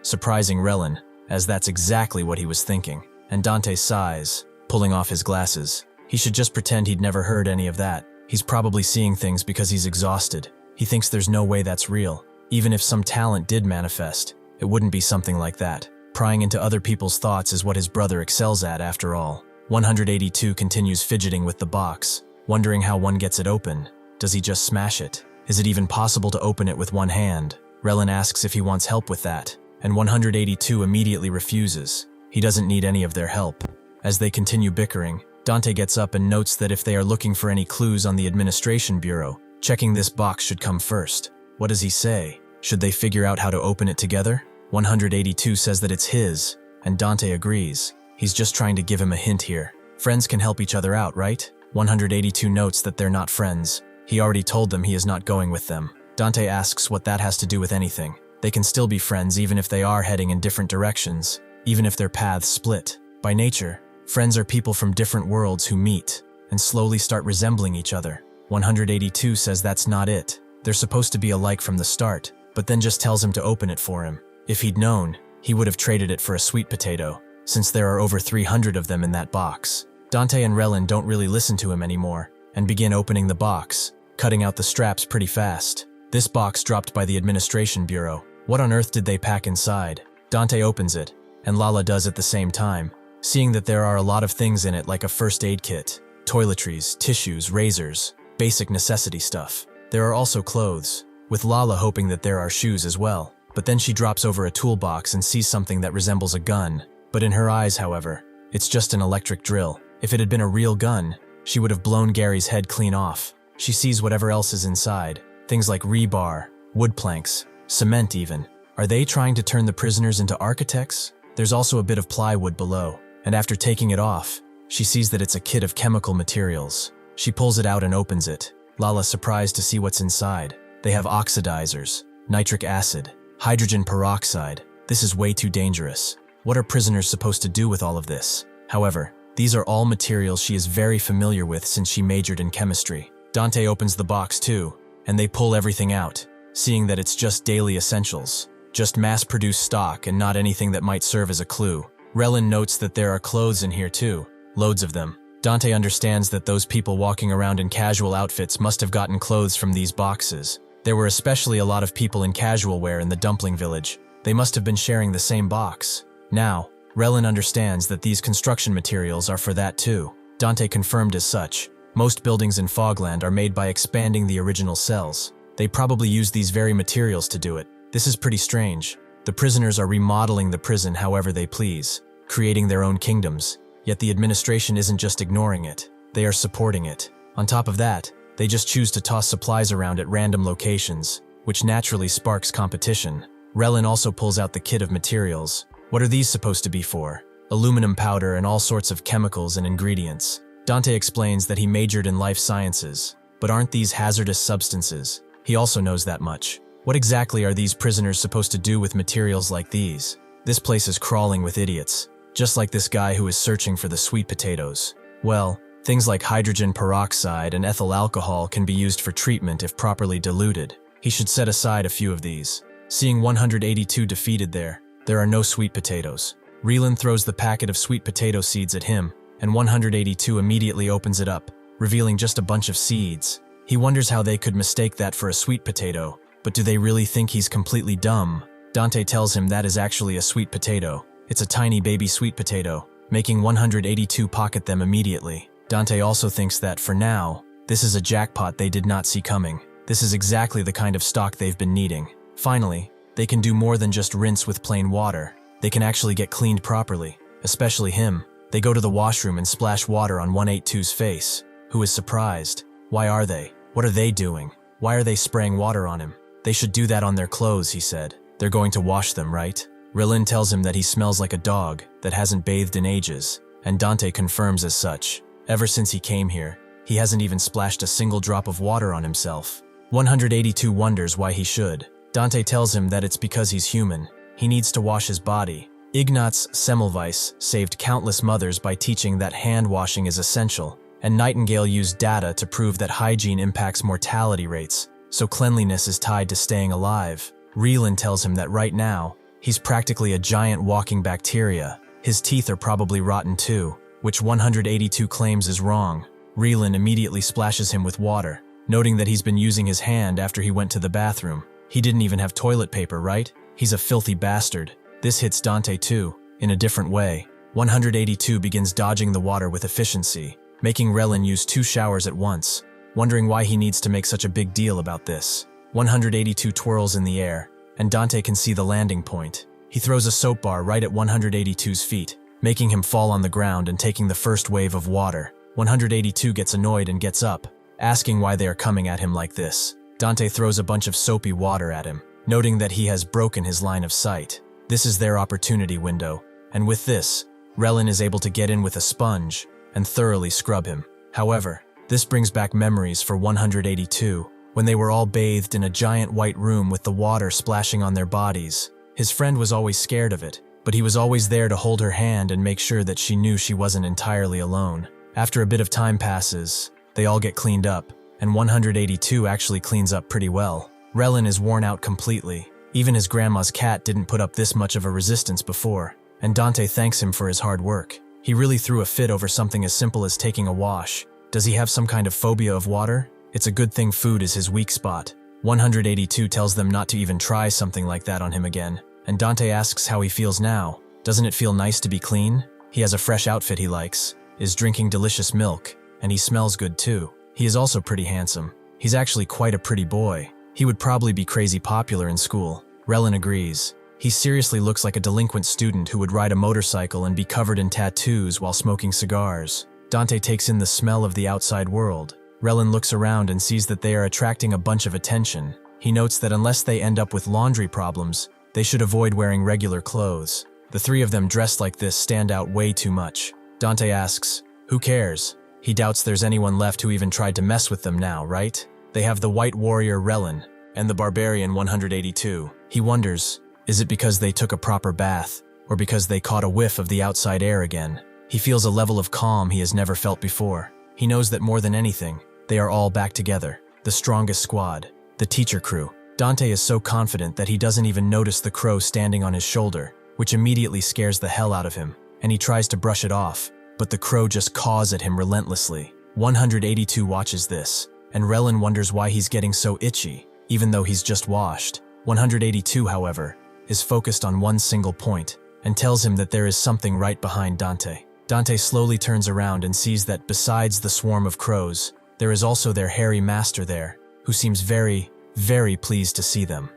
surprising Relin, as that's exactly what he was thinking. And Dante sighs, pulling off his glasses. He should just pretend he'd never heard any of that. He's probably seeing things because he's exhausted. He thinks there's no way that's real. Even if some talent did manifest, it wouldn't be something like that. Prying into other people's thoughts is what his brother excels at after all. 182 continues fidgeting with the box, wondering how one gets it open. Does he just smash it? Is it even possible to open it with one hand? Relin asks if he wants help with that, and 182 immediately refuses. He doesn't need any of their help. As they continue bickering, Dante gets up and notes that if they are looking for any clues on the Administration Bureau, checking this box should come first. What does he say? Should they figure out how to open it together? 182 says that it's his, and Dante agrees. He's just trying to give him a hint here. Friends can help each other out, right? 182 notes that they're not friends. He already told them he is not going with them. Dante asks what that has to do with anything. They can still be friends even if they are heading in different directions, even if their paths split. By nature, friends are people from different worlds who meet and slowly start resembling each other. 182 says that's not it. They're supposed to be alike from the start, but then just tells him to open it for him. If he'd known, he would have traded it for a sweet potato, since there are over 300 of them in that box. Dante and Relin don't really listen to him anymore and begin opening the box, cutting out the straps pretty fast. This box dropped by the Administration Bureau. What on earth did they pack inside? Dante opens it, and Lala does at the same time, seeing that there are a lot of things in it like a first aid kit, toiletries, tissues, razors, basic necessity stuff. There are also clothes, with Lala hoping that there are shoes as well. But then she drops over a toolbox and sees something that resembles a gun. But in her eyes, however, it's just an electric drill. If it had been a real gun, she would have blown Gary's head clean off. She sees whatever else is inside, things like rebar, wood planks, cement even. Are they trying to turn the prisoners into architects? There's also a bit of plywood below, and after taking it off, she sees that it's a kit of chemical materials. She pulls it out and opens it. Lala's surprised to see what's inside. They have oxidizers, nitric acid, hydrogen peroxide. This is way too dangerous. What are prisoners supposed to do with all of this? However, these are all materials she is very familiar with since she majored in chemistry. Dante opens the box too, and they pull everything out, seeing that it's just daily essentials, just mass-produced stock and not anything that might serve as a clue. Relin notes that there are clothes in here too, loads of them. Dante understands that those people walking around in casual outfits must have gotten clothes from these boxes. There were especially a lot of people in casual wear in the dumpling village. They must have been sharing the same box. Now, Relin understands that these construction materials are for that too. Dante confirmed as such. Most buildings in Fogland are made by expanding the original cells. They probably use these very materials to do it. This is pretty strange. The prisoners are remodeling the prison however they please, creating their own kingdoms. Yet the administration isn't just ignoring it, they are supporting it. On top of that, they just choose to toss supplies around at random locations, which naturally sparks competition. Relin also pulls out the kit of materials. What are these supposed to be for? Aluminum powder and all sorts of chemicals and ingredients. Dante explains that he majored in life sciences, but aren't these hazardous substances? He also knows that much. What exactly are these prisoners supposed to do with materials like these? This place is crawling with idiots, just like this guy who is searching for the sweet potatoes. Well, things like hydrogen peroxide and ethyl alcohol can be used for treatment if properly diluted. He should set aside a few of these. Seeing 182 defeated there are no sweet potatoes. Relin throws the packet of sweet potato seeds at him, and 182 immediately opens it up, revealing just a bunch of seeds. He wonders how they could mistake that for a sweet potato, but do they really think he's completely dumb? Dante tells him that is actually a sweet potato. It's a tiny baby sweet potato, making 182 pocket them immediately. Dante also thinks that, for now, this is a jackpot they did not see coming. This is exactly the kind of stock they've been needing. Finally, they can do more than just rinse with plain water. They can actually get cleaned properly, especially him. They go to the washroom and splash water on 182's face, who is surprised. Why are they? What are they doing? Why are they spraying water on him? They should do that on their clothes, he said. They're going to wash them, right? Relin tells him that he smells like a dog that hasn't bathed in ages, and Dante confirms as such. Ever since he came here, he hasn't even splashed a single drop of water on himself. 182 wonders why he should. Dante tells him that it's because he's human. He needs to wash his body. Ignaz Semmelweis saved countless mothers by teaching that hand washing is essential, and Nightingale used data to prove that hygiene impacts mortality rates, so cleanliness is tied to staying alive. Relin tells him that right now, he's practically a giant walking bacteria. His teeth are probably rotten too, which 182 claims is wrong. Relin immediately splashes him with water, noting that he's been using his hand after he went to the bathroom. He didn't even have toilet paper, right? He's a filthy bastard. This hits Dante too, in a different way. 182 begins dodging the water with efficiency, making Relin use 2 showers at once, wondering why he needs to make such a big deal about this. 182 twirls in the air, and Dante can see the landing point. He throws a soap bar right at 182's feet, making him fall on the ground and taking the first wave of water. 182 gets annoyed and gets up, asking why they are coming at him like this. Dante throws a bunch of soapy water at him, noting that he has broken his line of sight. This is their opportunity window, and with this, Relin is able to get in with a sponge and thoroughly scrub him. However, this brings back memories for 182, when they were all bathed in a giant white room with the water splashing on their bodies. His friend was always scared of it, but he was always there to hold her hand and make sure that she knew she wasn't entirely alone. After a bit of time passes, they all get cleaned up, and 182 actually cleans up pretty well. Relin is worn out completely. Even his grandma's cat didn't put up this much of a resistance before, and Dante thanks him for his hard work. He really threw a fit over something as simple as taking a wash. Does he have some kind of phobia of water? It's a good thing food is his weak spot. 182 tells them not to even try something like that on him again, and Dante asks how he feels now. Doesn't it feel nice to be clean? He has a fresh outfit he likes, is drinking delicious milk, and he smells good too. He is also pretty handsome. He's actually quite a pretty boy. He would probably be crazy popular in school. Relin agrees. He seriously looks like a delinquent student who would ride a motorcycle and be covered in tattoos while smoking cigars. Dante takes in the smell of the outside world. Relin looks around and sees that they are attracting a bunch of attention. He notes that unless they end up with laundry problems, they should avoid wearing regular clothes. The 3 of them dressed like this stand out way too much. Dante asks, "Who cares?" He doubts there's anyone left who even tried to mess with them now, right? They have the white warrior Relin and the barbarian 182. He wonders, is it because they took a proper bath, or because they caught a whiff of the outside air again? He feels a level of calm he has never felt before. He knows that more than anything, they are all back together, the strongest squad, the teacher crew. Dante is so confident that he doesn't even notice the crow standing on his shoulder, which immediately scares the hell out of him, and he tries to brush it off, but the crow just caws at him relentlessly. 182 watches this, and Relin wonders why he's getting so itchy, even though he's just washed. 182, however, is focused on one single point. and tells him that there is something right behind Dante. Dante slowly turns around and sees that besides the swarm of crows, there is also their hairy master there, who seems very, very pleased to see them.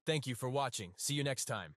Thank you for watching. See you next time.